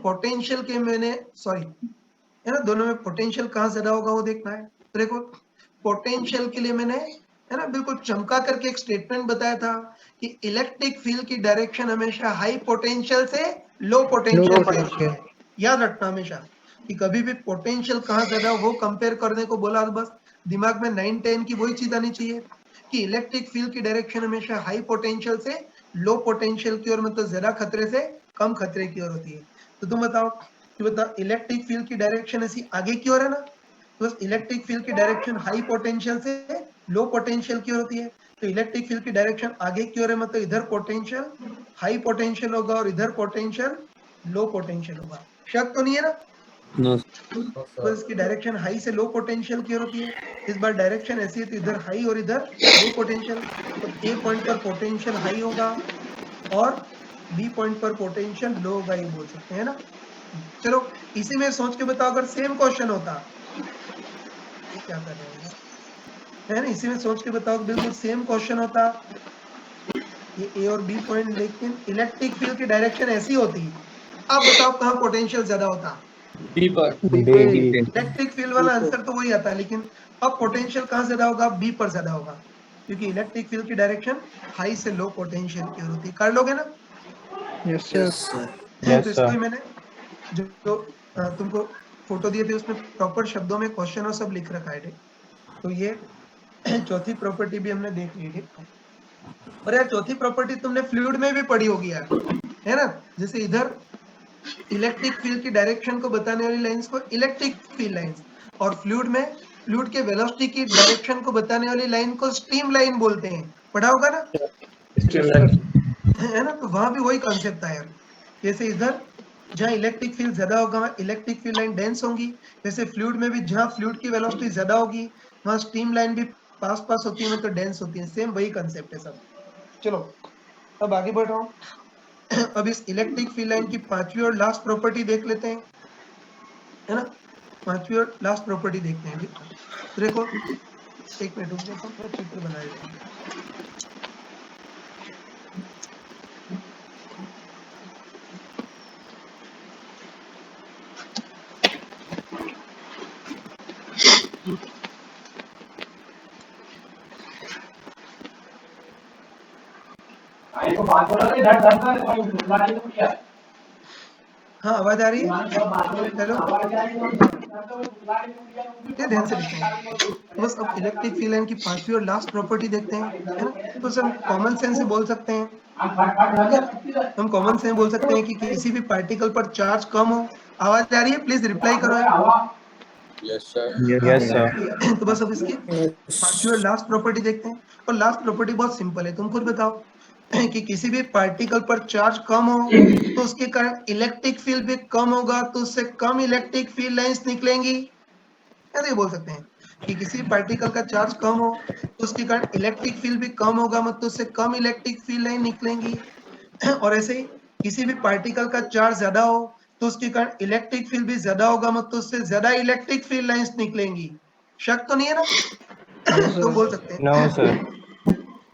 पोटेंशियल के मैंने है ना, दोनों में पोटेंशियल कहाँ ज्यादा होगा वो देखना है। तो देखो पोटेंशियल के लिए मैंने है ना बिल्कुल चमका करके एक स्टेटमेंट बताया था कि इलेक्ट्रिक फील्ड की डायरेक्शन हमेशा हाई पोटेंशियल से लो पोटेंशियल की होती है। याद रखना हमेशा कि कभी भी पोटेंशियल कहाँ ज्यादा वो कंपेयर करने को बोला तो बस दिमाग में 9-10 की वही चीज आनी चाहिए कि इलेक्ट्रिक फील्ड की डायरेक्शन हमेशा हाई पोटेंशियल से लो पोटेंशियल की ओर, मतलब ज्यादा खतरे से कम खतरे की ओर होती है। तो तुम बताओ कि इलेक्ट्रिक फील्ड की डायरेक्शन ऐसी आगे की ओर है ना, तो बस इलेक्ट्रिक फील्ड की डायरेक्शन हाई पोटेंशियल से लो पोटेंशियल की ओर होती है। तो इलेक्ट्रिक फील्ड की डायरेक्शन आगे की ओर है, मतलब इधर पोटेंशियल हाई पोटेंशियल होगा और इधर पोटेंशियल लो पोटेंशियल होगा। शक तो नहीं है ना? तो इसकी डायरेक्शन हाई से लो पोटेंशियल की ओर होती है। इस बार डायरेक्शन ऐसी है तो इधर हाई और इधर लो पोटेंशियल। तो ए पॉइंट पर पोटेंशियल हाई होगा और बी पॉइंट पर पोटेंशियल लो होगा, ये बोल सकते हैं ना। चलो इसी में सोच के बताओ अगर सेम क्वेश्चन होता, ये क्या कर रहे हैं है ना, इसी में सोच के बताओ बिल्कुल सेम क्वेश्चन होता, ये ए और बी पॉइंट, लेकिन इलेक्ट्रिक फील्ड की डायरेक्शन ऐसी होती। अब बताओ कहाँ पोटेंशियल ज्यादा होता? बी पर। इलेक्ट्रिक फील्ड वाला आंसर तो वही आता है, लेकिन अब पोटेंशियल कहाँ ज्यादा होगा? बी पर ज्यादा होगा, क्योंकि इलेक्ट्रिक फील्ड की डायरेक्शन हाई से लो पोटेंशियल की ओर होती है। कर लोगे ना? Yes sir. तो इसलिए मैंने जो तुमको फोटो दिए थे उसमें प्रॉपर शब्दों में क्वेश्चन और सब लिख रखा है। तो ये चौथी प्रॉपर्टी भी हमने देख ली है। और यार चौथी प्रॉपर्टी तुमने फ्लूइड में भी पढ़ी होगी यार, है ना। जैसे इधर इलेक्ट्रिक फील्ड की डायरेक्शन को बताने वाली लाइंस को इलेक्ट्रिक फील्ड लाइंस, और फ्लूइड में फ्लूइड के वेलोसिटी की डायरेक्शन को बताने वाली लाइन को स्ट्रीम लाइन बोलते हैं। पढ़ा होगा ना, है ना। तो वहां भी वही कॉन्सेप्ट था यार। जैसे इधर जहाँ इलेक्ट्रिक फील्ड ज्यादा होगा वहाँ इलेक्ट्रिक फील्ड लाइन डेंस होंगी, वैसे फ्लूइड में भी जहाँ फ्लूइड की वेलोसिटी ज्यादा होगी वहाँ स्ट्रीम लाइन भी पास पास होती है, मतलब डेंस होती है। सेम वही कंसेप्ट है सब। चलो अब आगे बढ़ रहा हूँ। अब इस इलेक्ट्रिक फील्ड लाइन की पांचवी और लास्ट प्रॉपर्टी देख लेते हैं, है ना। पांचवी और लास्ट प्रॉपर्टी देखते हैं। तो देखो एक मिनट रुक जाता हूँ, चित्र बना देता हूँ। हाँ आवाज आ रही है? हेलो, ध्यान से देखते हैं। तो बस अब इलेक्ट्रिक फील्ड लाइन की पांचवी और लास्ट प्रॉपर्टी देखते हैं, है ना। तो सर हम कॉमन सेंस से बोल सकते हैं, हम कॉमन सेंस बोल सकते हैं कि किसी भी पार्टिकल पर चार्ज कम हो। आवाज आ रही है? प्लीज रिप्लाई करो यार। Yes, sir. तो बस अब इसकी पांचवी और लास्ट प्रॉपर्टी देखते हैं। और लास्ट प्रॉपर्टी बहुत सिंपल है, तुम खुद बताओ कि किसी भी पार्टिकल पर चार्ज कम हो तो उसके कारण इलेक्ट्रिक फील्ड भी कम होगा, तो उससे कम इलेक्ट्रिक फील्ड लाइंस निकलेंगी। ऐसे बोल सकते हैं कि किसी पार्टिकल का चार्ज कम हो तो उसके कारण इलेक्ट्रिक फील्ड भी कम होगा, मतलब उससे कम इलेक्ट्रिक फील्ड लाइन निकलेंगी। और ऐसे ही किसी भी पार्टिकल का चार्ज ज्यादा हो तो उसके कारण इलेक्ट्रिक फील्ड भी ज्यादा होगा, मतलब उससे ज्यादा इलेक्ट्रिक फील्ड लाइंस निकलेंगी। शक तो नहीं है ना? तो बोल सकते हैं No, sir.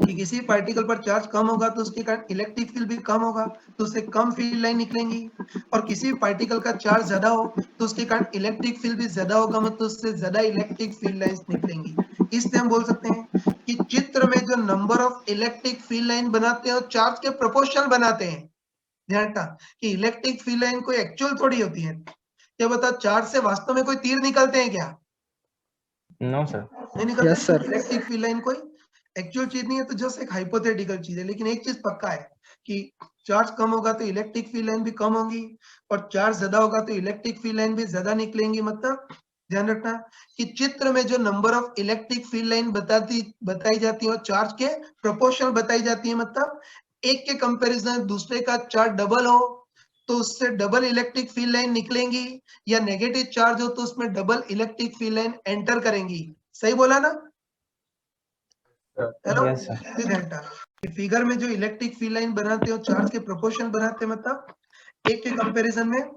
कि किसी पार्टिकल पर चार्ज कम होगा तो उसके कारण इलेक्ट्रिक फील्ड भी कम होगा, तो उससे कम फील्ड लाइन निकलेंगी। और किसी पार्टिकल का चार्ज ज्यादा हो तो उसके कारण इलेक्ट्रिक फील्ड भी ज्यादा होगा, मतलब उससे ज्यादा इलेक्ट्रिक फील्ड लाइंस निकलेंगी। इससे हम बोल सकते हैं कि चित्र में जो number of electric field line बनाते हैं वो चार्ज के प्रोपोर्शनल बनाते हैं। ध्यान रखना कि इलेक्ट्रिक फील्ड लाइन कोई एक्चुअल थोड़ी होती है। क्या बता, चार्ज से वास्तव में कोई तीर निकलते हैं क्या? No, sir. नहीं निकलते। Yes, sir. Electric field line कोई एक्चुअल चीज नहीं है, तो जस्ट एक हाइपोथेटिकल चीज है। लेकिन एक चीज पक्का है कि चार्ज कम होगा तो इलेक्ट्रिक फील्ड लाइन भी कम होगी, और चार्ज ज्यादा होगा तो इलेक्ट्रिक फील्ड लाइन भी ज्यादा निकलेंगी। मतलब ध्यान रखना कि चित्र में जो number of electric field line बताई जाती है और चार्ज के प्रोपोर्शनल बताई जाती है। मतलब एक के कंपैरिजन दूसरे का चार्ज डबल हो तो उससे डबल इलेक्ट्रिक फील्ड लाइन निकलेंगी, या नेगेटिव चार्ज हो तो उसमें double electric field line enter करेंगी। सही बोला ना? Hello, Yes, sir. फिगर में जो इलेक्ट्रिक फील्ड लाइन बनाते हो चार्ज के प्रोपोर्शन बनाते हैं, मतलब एक के कंपैरिजन में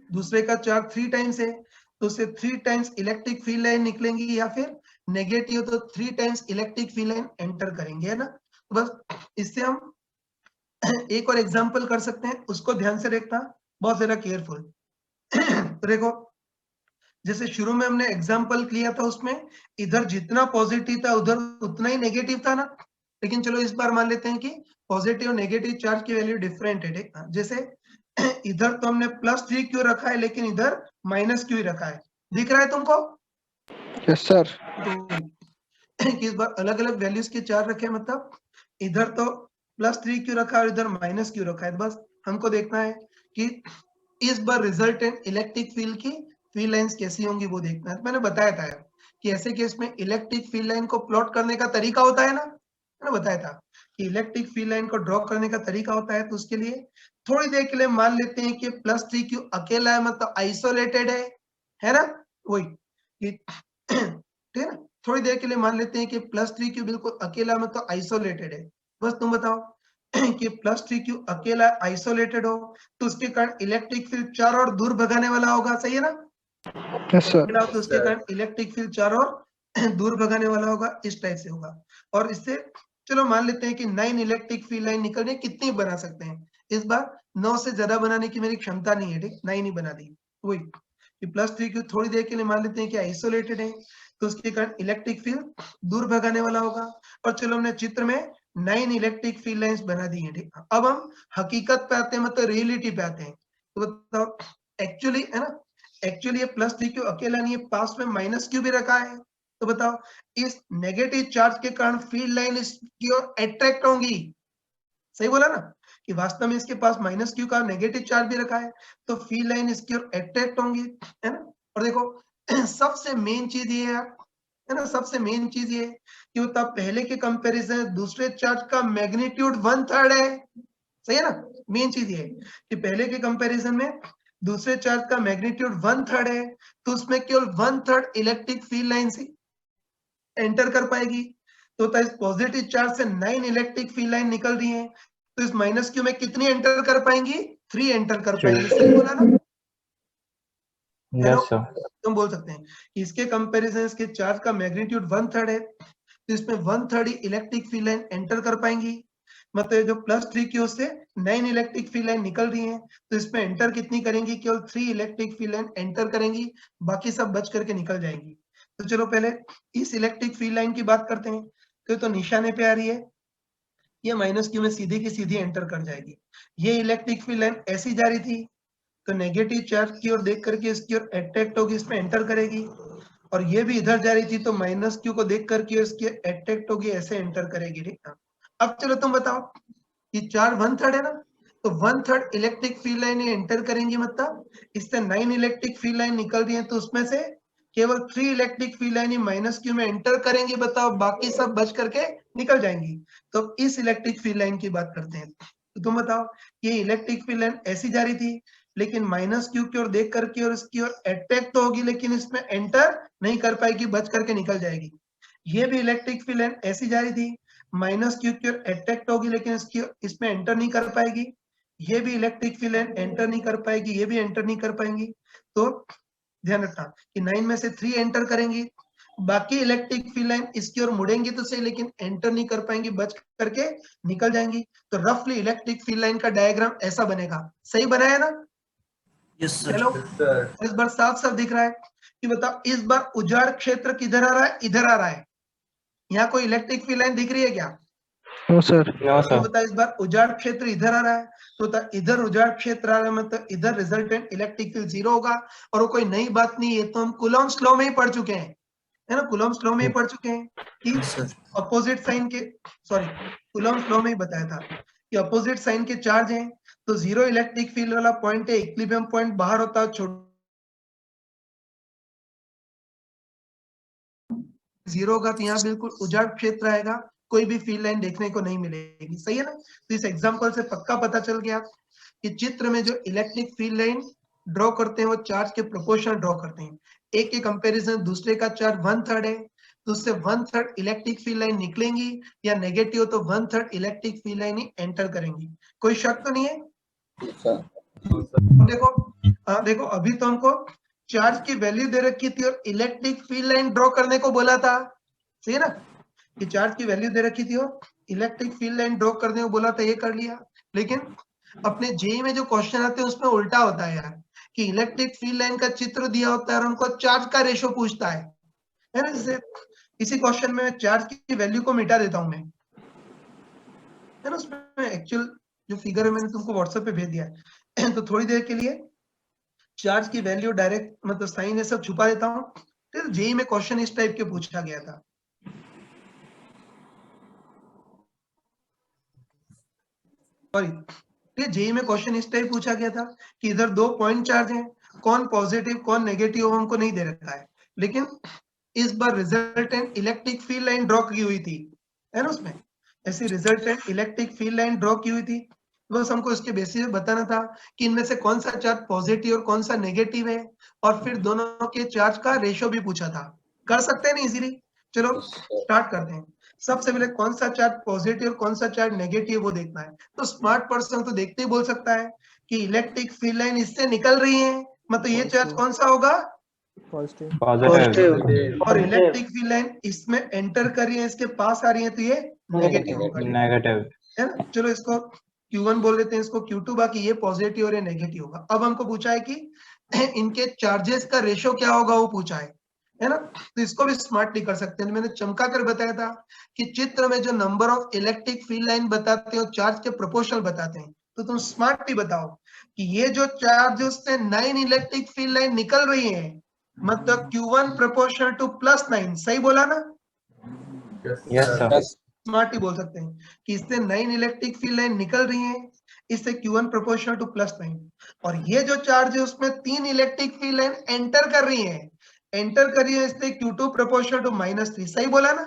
दूसरे का चार्ज 3 टाइम्स है तो उससे 3 टाइम्स इलेक्ट्रिक फील्ड लाइन निकलेंगी, या फिर नेगेटिव तो 3 times electric field line enter करेंगे, है ना। तो बस इससे हम एक और एग्जांपल कर सकते हैं, उसको ध्यान से देखना, बहुत ज्यादा केयरफुल। तो देखो, जैसे शुरू में हमने एग्जांपल लिया था, उसमें इधर जितना पॉजिटिव था उधर उतना ही नेगेटिव था ना। लेकिन चलो इस बार मान लेते हैं कि पॉजिटिव और नेगेटिव चार्ज की वैल्यू डिफरेंट है। ठीक, जैसे इधर तो हमने +3 क्यों रखा है, लेकिन इधर -q ही रखा है। दिख रहा है तुमको? Yes, sir. तो इस बार अलग अलग वैल्यूज के चार्ज रखे हैं, मतलब इधर तो +3 क्यों रखा है और इधर -q रखा है। बस हमको देखना है कि इस बार रिजल्टेंट इलेक्ट्रिक फील्ड की फील्ड लाइंस कैसी होंगी वो देखना है। मैंने बताया था कि ऐसे केस में इलेक्ट्रिक फील्ड लाइन को प्लॉट करने का तरीका होता है ना, मैंने बताया था कि इलेक्ट्रिक फील्ड लाइन को ड्रॉ करने का तरीका होता है। तो उसके लिए थोड़ी देर के लिए मान लेते हैं कि +3 क्यों अकेला है, मतलब आइसोलेटेड है ना। वही ठीक है ना, थोड़ी देर के लिए मान लेते हैं कि +3 क्यों बिल्कुल अकेला, मतलब आइसोलेटेड है। बस तुम बताओ कि +3 क्यों अकेला आइसोलेटेड हो तो उसके कारण इलेक्ट्रिक फील्ड चार और दूर भगाने वाला होगा। सही है ना? Yes, sir. तो उसके कारण इलेक्ट्रिक फील्ड चार और दूर भगाने वाला होगा, इस टाइप से होगा। और इससे चलो मान लेते हैं कि 9 इलेक्ट्रिक फील्ड लाइन निकलने कितनी बना सकते हैं। इस बार 9 से ज्यादा बनाने की मेरी क्षमता नहीं है, ठीक, 9 ही बना दी। वही कि +3 क्यों थोड़ी देर के लिए मान लेते हैं कि आइसोलेटेड है तो उसके कारण इलेक्ट्रिक फील्ड दूर भगाने वाला होगा। और चलो हमने चित्र में 9 इलेक्ट्रिक फील्ड लाइंस बना दी है, ठीक। अब हम हकीकत पे आते हैं, मतलब रियलिटी पे आते हैं। तो बताओ एक्चुअली, है ना, एक्चुअली ये +3 क्यों अकेला नहीं है, पास में -q भी रखा है। तो बताओ इस नेगेटिव चार्ज के कारण फील्ड लाइन इसकी ओर अट्रैक्ट होंगी। सही बोला ना कि वास्तव में इसके पास -q का नेगेटिव चार्ज भी रखा है, तो फील्ड लाइन इसकी ओर अट्रैक्ट होंगी, है ना। और देखो सबसे मेन चीज ये है ना, सबसे मेन चीज ये कि होता पहले के कंपैरिजन दूसरे चार्ज का मैग्नीट्यूड 1/3 है। सही है ना। मेन चीज ये है कि पहले के कंपैरिजन में दूसरे चार्ज का मैग्नीट्यूड 1/3 है, तो उसमें केवल 1/3 इलेक्ट्रिक फील्ड लाइन से एंटर कर पाएगी। तो इस पॉजिटिव चार्ज से 9 इलेक्ट्रिक फील्ड लाइन निकल रही है, तो इस -q में कितनी एंटर कर पाएंगी? 3 एंटर कर पाएंगी। सही बोला ना? Yes, sir. तुम बोल सकते हैं कि इसके कंपैरिजन इसके चार्ज का मैग्नीट्यूड 1/3 है, तो इसमें 1/3 ही इलेक्ट्रिक फील्ड लाइन एंटर कर पाएंगी। मतलब जो +3 क्यू से 9 इलेक्ट्रिक फील्ड लाइन निकल रही हैं, तो इसमें एंटर कितनी करेंगी? केवल 3 इलेक्ट्रिक फील्ड लाइन एंटर करेंगी, बाकी सब बच करके निकल जाएंगी। तो चलो पहले इस इलेक्ट्रिक फील्ड लाइन की बात करते हैं। तो निशाने पे आ रही है ये माइनस क्यू में सीधी की सीधी एंटर कर जाएगी। ये इलेक्ट्रिक फील्ड लाइन ऐसी जा रही थी तो नेगेटिव चार्ज की ओर देख करके इसकी ओर अट्रैक्ट होगी, इसमें एंटर करेगी, और ये भी इधर जा रही थी तो माइनस क्यू को देख करके इसकी अट्रैक्ट होगी, ऐसे एंटर करेगी। ठीक है, अब चलो तुम बताओ कि चार्ज 1/3 है ना, तो 1/3 इलेक्ट्रिक फील्ड लाइन एंटर करेंगी, मतलब इससे 9 इलेक्ट्रिक फील्ड लाइन निकल रही है तो उसमें से केवल 3 electric field line minus Q में एंटर करेंगी। बताओ, बाकी सब बच करके निकल जाएंगी। तो इस इलेक्ट्रिक फील्ड लाइन की बात करते हैं। तो तुम बताओ, ये इलेक्ट्रिक फील्ड लाइन ऐसी जा रही थी लेकिन माइनस क्यू की ओर देख करके और इसकी ओर अट्रैक्ट तो होगी लेकिन इसमें एंटर नहीं कर पाएगी, बच करके निकल जाएगी। ये भी इलेक्ट्रिक फील्ड लाइन ऐसी जा रही थी, माइनस क्यू की ओर अट्रैक्ट होगी लेकिन इसमें एंटर नहीं कर पाएगी। ये भी इलेक्ट्रिक फील्ड लाइन एंटर नहीं कर पाएगी, ये भी एंटर नहीं कर पाएंगी। तो ध्यान रखना कि 9 में से 3 एंटर करेंगी, बाकी इलेक्ट्रिक फील्ड लाइन इसकी ओर मुड़ेंगी तो सही लेकिन एंटर नहीं कर पाएंगी, बच करके निकल जाएंगी। तो रफली इलेक्ट्रिक फील्ड लाइन का डायग्राम ऐसा बनेगा। सही बनाया ना? Yes sir. चलो, इस बार साफ साफ दिख रहा है कि बताओ इस बार उजाड़ क्षेत्र किधर आ रहा है? इधर आ रहा है। यहाँ कोई इलेक्ट्रिक फील्ड लाइन दिख रही है क्या? No sir. तो बता, इस बार उजाड़ क्षेत्र इधर आ रहा है, तो बता इधर उजाड़ क्षेत्र आ रहा है मतलब इधर रिजल्टेंट इलेक्ट्रिक फील्ड 0 होगा। और वो कोई नई बात नहीं है, तो हम कूलॉम्स लॉ में ही पढ़ चुके हैं, है ना? कूलॉम्स लॉ में ही पढ़ चुके हैं कि अपोजिट साइन के, सॉरी कूलॉम्स लॉ में ही बताया था कि अपोजिट साइन के चार्ज हैं तो 0 इलेक्ट्रिक फील्ड वाला पॉइंट है, इक्विलिब्रियम पॉइंट बाहर होता है, 0 होगा तो यहाँ बिल्कुल उजाड़ क्षेत्र आएगा, कोई भी फील्ड लाइन देखने को नहीं मिलेगी। सही है ना? तो इस एग्जांपल से पक्का पता चल गया कि चित्र में जो इलेक्ट्रिक फील्ड लाइन ड्रॉ करते हैं वो चार्ज के प्रोपोर्शनल ड्रॉ करते हैं। एक के कंपैरिजन दूसरे का चार्ज 1/3 है तो उससे 1/3 इलेक्ट्रिक फील्ड लाइन निकलेंगी, या नेगेटिव तो 1/3 इलेक्ट्रिक फील्ड लाइन ही एंटर करेंगी। कोई शक तो नहीं है? देखो अभी तो हमको चार्ज की वैल्यू दे रखी थी और इलेक्ट्रिक फील्ड लाइन ड्रॉ करने को बोला था। सही है ना? कि चार्ज की वैल्यू दे रखी थी और इलेक्ट्रिक फील्ड लाइन ड्रॉ करने को बोला था, ये कर लिया। लेकिन अपने जेई में जो क्वेश्चन आते हैं उसमें उल्टा होता है यार, कि इलेक्ट्रिक फील्ड लाइन का चित्र दिया होता है और उनको चार्ज का रेशो पूछता है ना? जैसे इसी क्वेश्चन में चार्ज की वैल्यू को मिटा देता हूं मैं, है ना? उसमें एक्चुअल जो फिगर है मैंने तुमको व्हाट्सएप पे भेज दिया है तो थोड़ी देर के लिए चार्ज की वैल्यू डायरेक्ट मतलब साइन ये सब छुपा देता हूँ। फिर जेई में क्वेश्चन इस टाइप के पूछा गया था। सॉरी, जेई में क्वेश्चन इस टाइप पूछा गया था कि इधर 2 पॉइंट चार्ज हैं, कौन पॉजिटिव कौन नेगेटिव हमको नहीं दे रखा है, लेकिन इस बार resultant electric field line draw की हुई थी, है ना? उसमें ऐसी resultant electric field line draw की हुई थी। बस हमको इसके बेसिस पे बताना था कि इनमें से कौन सा चार्ज पॉजिटिव और कौन सा नेगेटिव है, और फिर दोनों के चार्ज का रेशियो भी पूछा था। कर सकते हैं ना इजीली? चलो स्टार्ट करते हैं। सबसे पहले कौन सा चार्ज पॉजिटिव और कौन सा चार्ज नेगेटिव वो देखना है। तो स्मार्ट पर्सन तो देखते ही बोल सकता है कि इलेक्ट्रिक फील्ड लाइन इससे निकल रही है, मतलब ये चार्ज कौन सा होगा? पॉजिटिव। और इलेक्ट्रिक फील्ड लाइन इसमें एंटर कर रही है, इसके पास आ रही है, तो ये नेगेटिव होगा, नेगेटिव है ना? चलो इसको Q1 बोल देते हैं, इसको Q2, बाकी ये पॉजिटिव और ये नेगेटिव होगा। अब हमको पूछा है कि इनके चार्जेस का रेशियो क्या होगा, वो पूछा है ना? तो इसको भी स्मार्टली कर सकते हैं। मैंने चमका कर बताया था कि चित्र में जो number of electric field line बताते हैं चार्ज के प्रोपोर्शनल बताते हैं। तो तुम स्मार्टली बताओ कि ये जो चार्ज उससे 9 इलेक्ट्रिक फील्ड लाइन निकल रही है, मतलब Q1 प्रोपोर्शनल टू +9। सही बोला ना? Yes sir. स्मार्ट ही बोल सकते हैं कि इससे 9 इलेक्ट्रिक फील्ड लाइन निकल रही है, इससे Q1 प्रोपोर्शनल टू +9। और ये जो चार्ज है उसमें 3 इलेक्ट्रिक फील्ड लाइन एंटर कर रही है, इसलिए Q2 प्रोपोर्शनल टू -3। सही बोला ना?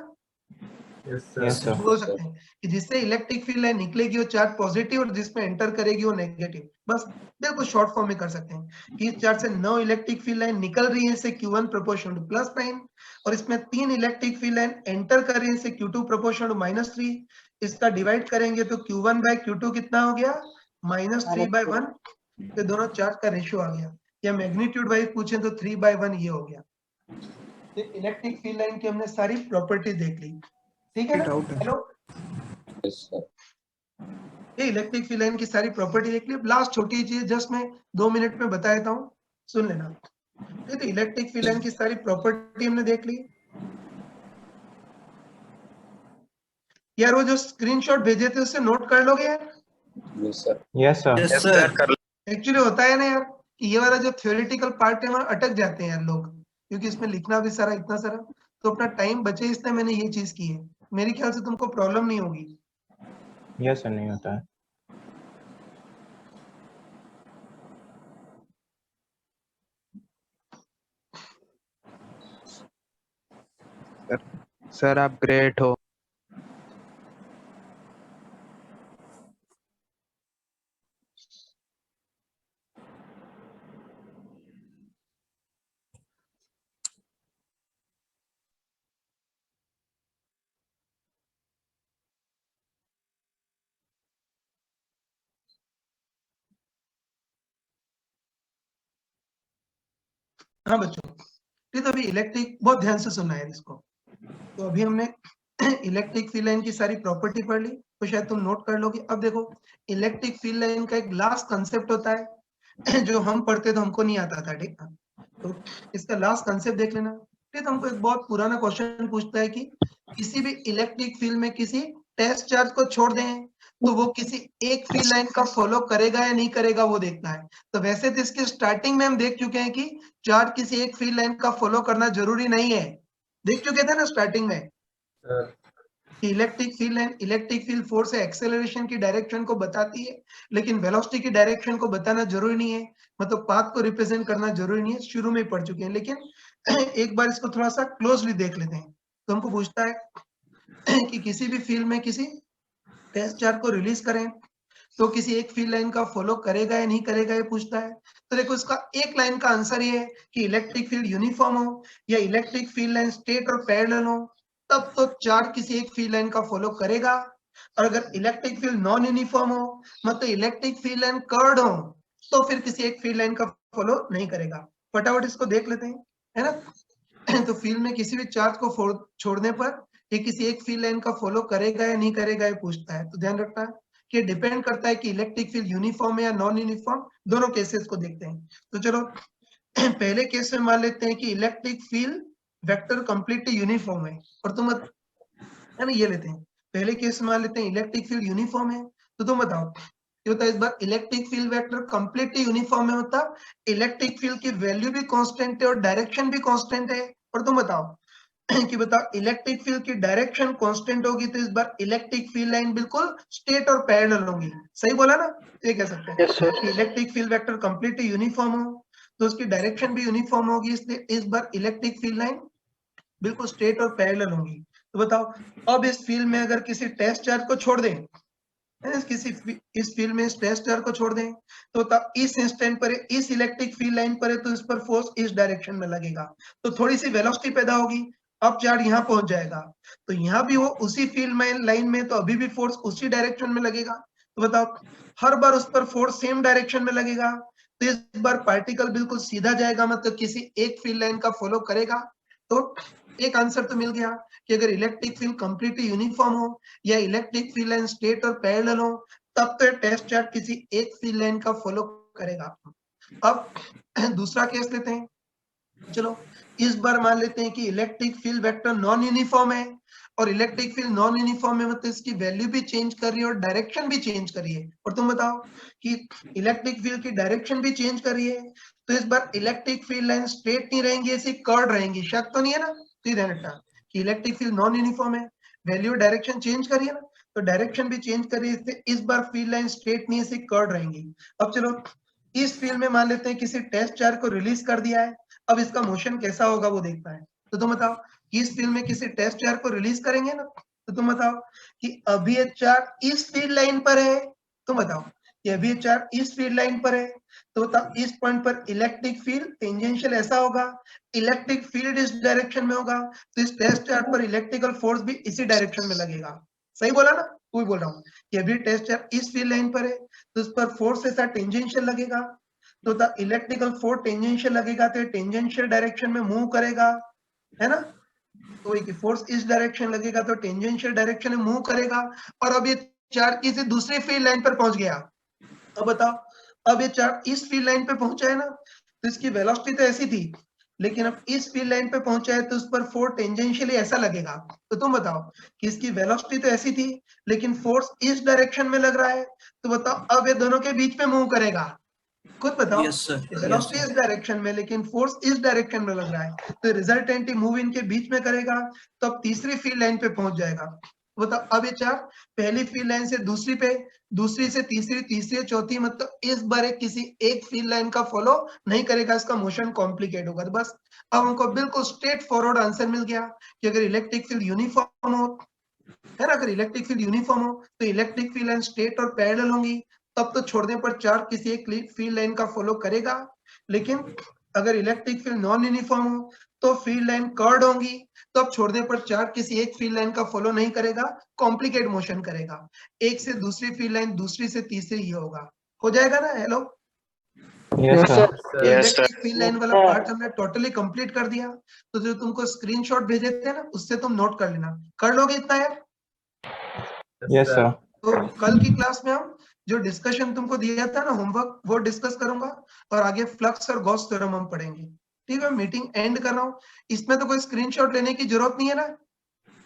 Yes sir. बोल सकते हैं कि जिससे इलेक्ट्रिक फील्ड लाइन निकलेगी वो चार्ज पॉजिटिव और जिसमें एंटर करेगी वो नेगेटिव। बस बिल्कुल शॉर्ट फॉर्म में कर सकते हैं कि इस चार्ज से 9 इलेक्ट्रिक फील्ड लाइन निकल रही है, इससे Q1 प्रोपोर्शनल टू +9, और इसमें 3 इलेक्ट्रिक फील्ड लाइन एंटर कर रही है, इससे Q2 प्रोपोर्शनल टू -3। इसका डिवाइड करेंगे तो Q1 बाय Q2 कितना हो गया? -3/1। तो दोनों चार्ज का रेशियो आ गया, या मैग्नीट्यूड वाइज पूछे तो 3/1 ये हो गया। तो इलेक्ट्रिक फील्ड लाइन की हमने सारी प्रॉपर्टी देख ली, ठीक है ना? हेलो, ये इलेक्ट्रिक फील्ड लाइन की सारी प्रॉपर्टी देख ली। लास्ट छोटी चीज जस्ट मैं 2 मिनट में बता देता हूँ, सुन लेना। तो इलेक्ट्रिक फील्ड लाइन की सारी प्रॉपर्टी हमने देख ली। यार वो जो स्क्रीनशॉट भेजे थे उससे नोट कर लोगे यार? Yes, sir. Yes sir actually होता है ना यार कि ये वाला जो थ्योरेटिकल पार्ट है वहां अटक जाते हैं यार लोग, क्योंकि इसमें लिखना भी सारा इतना सारा, तो अपना टाइम बचे इसलिए मैंने ये चीज की है। मेरे ख्याल से तुमको प्रॉब्लम नहीं होगी। Yes, sir, नहीं होता है। सर आप ग्रेट हो। हाँ बच्चों, ठीक, अभी इलेक्ट्रिक बहुत ध्यान से सुनना है इसको। तो अभी हमने इलेक्ट्रिक फील्ड लाइन की सारी प्रॉपर्टी पढ़ ली, तो शायद तुम नोट कर लोगे। अब देखो, इलेक्ट्रिक फील्ड लाइन का एक लास्ट कंसेप्ट होता है जो हम पढ़ते तो हमको नहीं आता था, ठीक है? तो इसका लास्ट कंसेप्ट देख लेना। ठीक, हमको एक बहुत पुराना क्वेश्चन पूछता है कि किसी भी इलेक्ट्रिक फील्ड में किसी टेस्ट चार्ज को छोड़ दें तो वो किसी एक फील्ड लाइन का फॉलो करेगा या नहीं करेगा वो देखना है। तो वैसे तो इसके स्टार्टिंग में हम देख चुके हैं कि चार्ज किसी एक फील्ड लाइन का फॉलो करना जरूरी नहीं है, देख चुके थे ना स्टार्टिंग में कि electric field line electric field force है एक्सेलरेशन की डायरेक्शन को बताती है, लेकिन वेलोसिटी की डायरेक्शन को बताना जरूरी नहीं है, मतलब पाथ को रिप्रेजेंट करना जरूरी नहीं है, शुरू में पढ़ चुके हैं। लेकिन एक बार इसको थोड़ा सा क्लोजली देख लेते हैं। तो हमको पूछता है कि किसी भी फील्ड में किसी टेस्ट चार्ज को रिलीज करें तो किसी एक फील्ड लाइन का फॉलो करेगा या नहीं करेगा, ये पूछता है। तो देखो, इसका एक लाइन का आंसर ये है कि इलेक्ट्रिक फील्ड यूनिफॉर्म हो या इलेक्ट्रिक फील्ड लाइन स्ट्रेट और पैरेलल हो तब तो चार्ज किसी एक फील्ड लाइन का फॉलो करेगा, और अगर इलेक्ट्रिक फील्ड नॉन यूनिफॉर्म हो, मतलब इलेक्ट्रिक फील्ड लाइन कर्व्ड हो, तो फिर किसी एक फील्ड लाइन का फॉलो नहीं करेगा। फटाफट इसको देख लेते हैं, है ना? तो फील्ड में किसी भी चार्ज को छोड़ने पर ये किसी एक फील्ड लाइन का फॉलो करेगा या नहीं करेगा, ये पूछता है। तो ध्यान रखना कि डिपेंड करता है कि इलेक्ट्रिक फील्ड यूनिफॉर्म है या नॉन यूनिफॉर्म, दोनों केसेस को देखते हैं। तो चलो पहले केस में मान लेते हैं कि electric field vector completely uniform है, और तुम है ना, ये लेते हैं पहले केस में मान लेते हैं इलेक्ट्रिक फील्ड यूनिफॉर्म है। तो तुम बताओ ये होता है इस बार electric field vector completely uniform है, होता इलेक्ट्रिक फील्ड की वैल्यू भी कांस्टेंट है और डायरेक्शन भी कांस्टेंट है। और तुम बताओ कि बताओ इलेक्ट्रिक फील्ड की डायरेक्शन कांस्टेंट होगी तो इस बार इलेक्ट्रिक फील्ड लाइन बिल्कुल स्ट्रेट और पैरेलल होगी। सही बोला ना? तो ये कह सकते हैं कि electric field vector completely uniform हो तो उसकी डायरेक्शन भी यूनिफॉर्म होगी, इसलिए इस बार इलेक्ट्रिक फील्ड लाइन बिल्कुल स्ट्रेट और पैरेलल होगी। तो बताओ, अब इस फील्ड में अगर किसी टेस्ट चार्ज को छोड़ दें, इस फील्ड में इस टेस्ट चार्ज को छोड़ दें तो तब इस इंस्टेंट पर इस इलेक्ट्रिक फील्ड लाइन पर है तो इस पर फोर्स इस डायरेक्शन में लगेगा, तो थोड़ी सी वेलोसिटी पैदा होगी। अब चार्ज यहाँ पहुंच जाएगा तो यहाँ भी वो उसी फील्ड में लाइन में, तो अभी भी फोर्स उसी डायरेक्शन में लगेगा। तो बताओ, हर बार उस पर फोर्स सेम डायरेक्शन में लगेगा, तो इस बार पार्टिकल बिल्कुल सीधा जाएगा, मतलब किसी एक फील्ड लाइन का फॉलो करेगा। तो एक आंसर तो मिल गया कि अगर इलेक्ट्रिक फील्ड कंप्लीटली यूनिफॉर्म हो या इलेक्ट्रिक फील्ड लाइन स्ट्रेट और पैरेलल हो तब तो टेस्ट चार्ज किसी एक फील्ड लाइन का फॉलो करेगा। अब दूसरा केस लेते हैं। चलो इस बार मान लेते हैं कि electric field vector non uniform है, और इलेक्ट्रिक फील्ड नॉन यूनिफॉर्म है मतलब इसकी वैल्यू भी चेंज कर रही है और डायरेक्शन भी चेंज कर रही है। और तुम बताओ कि इलेक्ट्रिक फील्ड की डायरेक्शन भी चेंज कर रही है, तो इस बार इलेक्ट्रिक फील्ड लाइन स्ट्रेट नहीं रहेंगी, ऐसी कर्व रहेंगी। शक तो नहीं है ना? तो ध्यान रखना कि इलेक्ट्रिक फील्ड नॉन यूनिफॉर्म है, वैल्यू डायरेक्शन चेंज कर रही है ना, तो डायरेक्शन भी चेंज कर रही है, इसलिए इस बार फील्ड लाइन स्ट्रेट नहीं, ऐसी कर्व रहेंगी। अब चलो इस फील्ड में मान लेते हैं किसी टेस्ट चार्ज को रिलीज कर दिया है, अब इसका मोशन कैसा होगा वो देखना है। तो तुम बताओ कि इस फील्ड में किसी टेस्ट चार्ज को रिलीज करेंगे ना, तो तुम बताओ कि अभी ये चार्ज इस फील्ड लाइन पर है, तुम बताओ कि अभी ये चार्ज इस फील्ड लाइन पर है, तो बताओ इस पॉइंट पर इलेक्ट्रिक फील्ड टेंजेंशियल ऐसा होगा, इलेक्ट्रिक फील्ड इस डायरेक्शन में होगा, तो इस टेस्ट चार्ज पर इलेक्ट्रिकल फोर्स भी इसी डायरेक्शन में लगेगा। सही बोला ना? वही बोल रहा हूँ कि अभी टेस्ट चार्ज इस फील्ड लाइन पर है तो इस पर फोर्स ऐसा टेंजेंशियल लगेगा, तो द इलेक्ट्रिकल फोर्स टेंजेंशियल लगेगा तो टेंजेंशियल डायरेक्शन में मूव करेगा, है ना? तो एक फोर्स इस डायरेक्शन लगेगा तो टेंजेंशियल डायरेक्शन में मूव करेगा, और अब ये चार्ज किसी दूसरी फील्ड लाइन पर पहुंच गया। अब बताओ, अब ये चार्ज इस फील्ड लाइन पे पहुंचा है ना, तो इसकी वेलोसिटी तो ऐसी थी लेकिन अब इस फील्ड लाइन पे पहुंचा है तो उस पर फोर्स टेंजेंशियली ऐसा लगेगा। तो तुम बताओ कि इसकी वेलोसिटी तो ऐसी थी लेकिन फोर्स इस डायरेक्शन में लग रहा है, तो बताओ अब ये दोनों के बीच में मूव करेगा, खुद बताओ। Yes, sir. वेलोसिटी इस डायरेक्शन में लेकिन फोर्स इस डायरेक्शन में लग रहा है, तो रिजल्टेंट मूव इनके बीच में करेगा, तो अब तीसरी फील्ड लाइन पे पहुंच जाएगा। बताओ अब ये चार, पहली फील्ड लाइन से दूसरी पे, दूसरी से तीसरी, तीसरी से चौथी, मतलब इस बार किसी एक फील्ड लाइन का फॉलो नहीं करेगा, इसका मोशन कॉम्प्लिकेट होगा। तो बस अब हमको बिल्कुल स्ट्रेट फॉरवर्ड आंसर मिल गया कि अगर इलेक्ट्रिक फील्ड यूनिफॉर्म हो, है ना, अगर इलेक्ट्रिक फील्ड यूनिफॉर्म हो तो इलेक्ट्रिक फील्ड लाइन स्ट्रेट और पैरेलल होंगी, तब तो छोड़ने पर चार्ज किसी एक फील्ड लाइन का फॉलो करेगा। लेकिन अगर इलेक्ट्रिक फील्ड नॉन यूनिफॉर्म हो तो फील्ड लाइन कर्व्ड होंगी, तो अब छोड़ने पर चार्ज किसी एक फील्ड लाइन का फॉलो नहीं करेगा, कॉम्प्लिकेट मोशन करेगा। एक से दूसरी फील्ड लाइन, दूसरी से तीसरी, ये होगा। हो जाएगा ना? Hello, Yes, sir. Electric field line वाला पार्ट हमने टोटली कंप्लीट कर दिया। तो जो तुमको स्क्रीनशॉट भेजे थे ना, उससे तुम नोट कर लेना। कर लोगे इतना यार? Yes, sir. तो कल की क्लास में हम जो डिस्कशन तुमको दिया था ना होमवर्क, वो डिस्कस करूंगा और आगे फ्लक्स और गॉस थ्योरम हम पढ़ेंगे। ठीक है, मीटिंग एंड कर रहा हूँ। इसमें तो कोई स्क्रीनशॉट लेने की जरूरत नहीं है ना?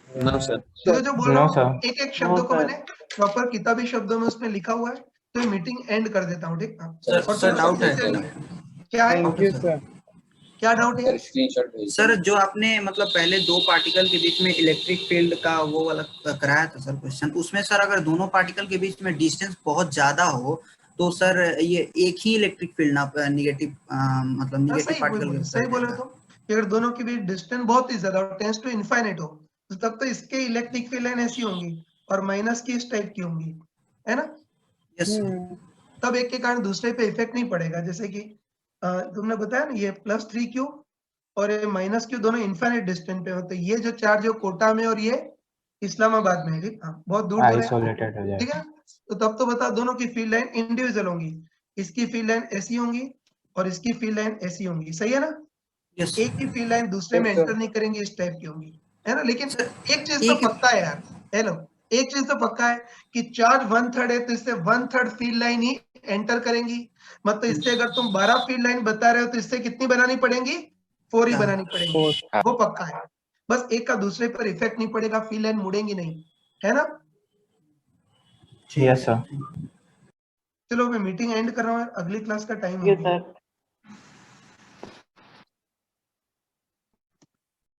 No sir. जो बोल रहा No, हूँ sir. एक एक शब्दों को मैंने प्रॉपर किताबी शब्दों में उसमें लिखा हुआ है, तो मीटिंग एंड कर देता हूँ। ठीक है, और सर, तुम डाउट है। क्या है? Thank you sir. क्या डाउट है? सर, जो आपने मतलब पहले दो पार्टिकल के बीच में इलेक्ट्रिक फील्ड का वो वाला कराया था सर क्वेश्चन, उसमें सर अगर दोनों पार्टिकल के बीच में डिस्टेंस बहुत ज्यादा हो तो सर ये एक ही इलेक्ट्रिक फील्ड ना निगेटिव मतलब निगेटिव पार्टिकल सही बोले तुम। अगर दोनों के बीच डिस्टेंस बहुत ही ज्यादा टेंड्स टू इनफाइनाइट हो, तो तब तो इसके इलेक्ट्रिक फील्ड लाइन ऐसी होंगी और माइनस की इस टाइप की होंगी, है ना? यस तब एक के कारण दूसरे पे इफेक्ट नहीं पड़ेगा। जैसे कि तुमने बताया ना, ये +3q और ये -q दोनों इनफाइनाइट डिस्टेंस पे हो, तो ये जो चार्ज है कोटा में और ये इस्लामाबाद में है। ठीक, बहुत दूर दूर है। Isolated हो ठीक जाएगा. है, तो तब तो बता, दोनों की फील्ड लाइन इंडिविजुअल होंगी। इसकी फील्ड लाइन ऐसी होंगी और इसकी फील्ड लाइन ऐसी होंगी, सही है ना? यस एक ही फील्ड लाइन दूसरे में एंटर नहीं करेंगे, इस टाइप की होंगी, है ना? लेकिन सर, एक चीज तो एक पक्का है यार, हेलो, एक चीज तो पक्का है कि चार्ज 1/3 है तो इससे 1/3 फील्ड लाइन ही एंटर करेंगी। मतलब इससे अगर तुम 12 फील्ड लाइन बता रहे हो तो इससे कितनी बनानी पड़ेंगी? 4 ही बनानी पड़ेगी, वो पक्का है। बस एक का दूसरे पर इफेक्ट नहीं पड़ेगा, फील्ड लाइन मुड़ेंगी नहीं, है ना? Yes, sir. चलो मैं मीटिंग एंड कर रहा हूँ, अगली क्लास का टाइम हो गया।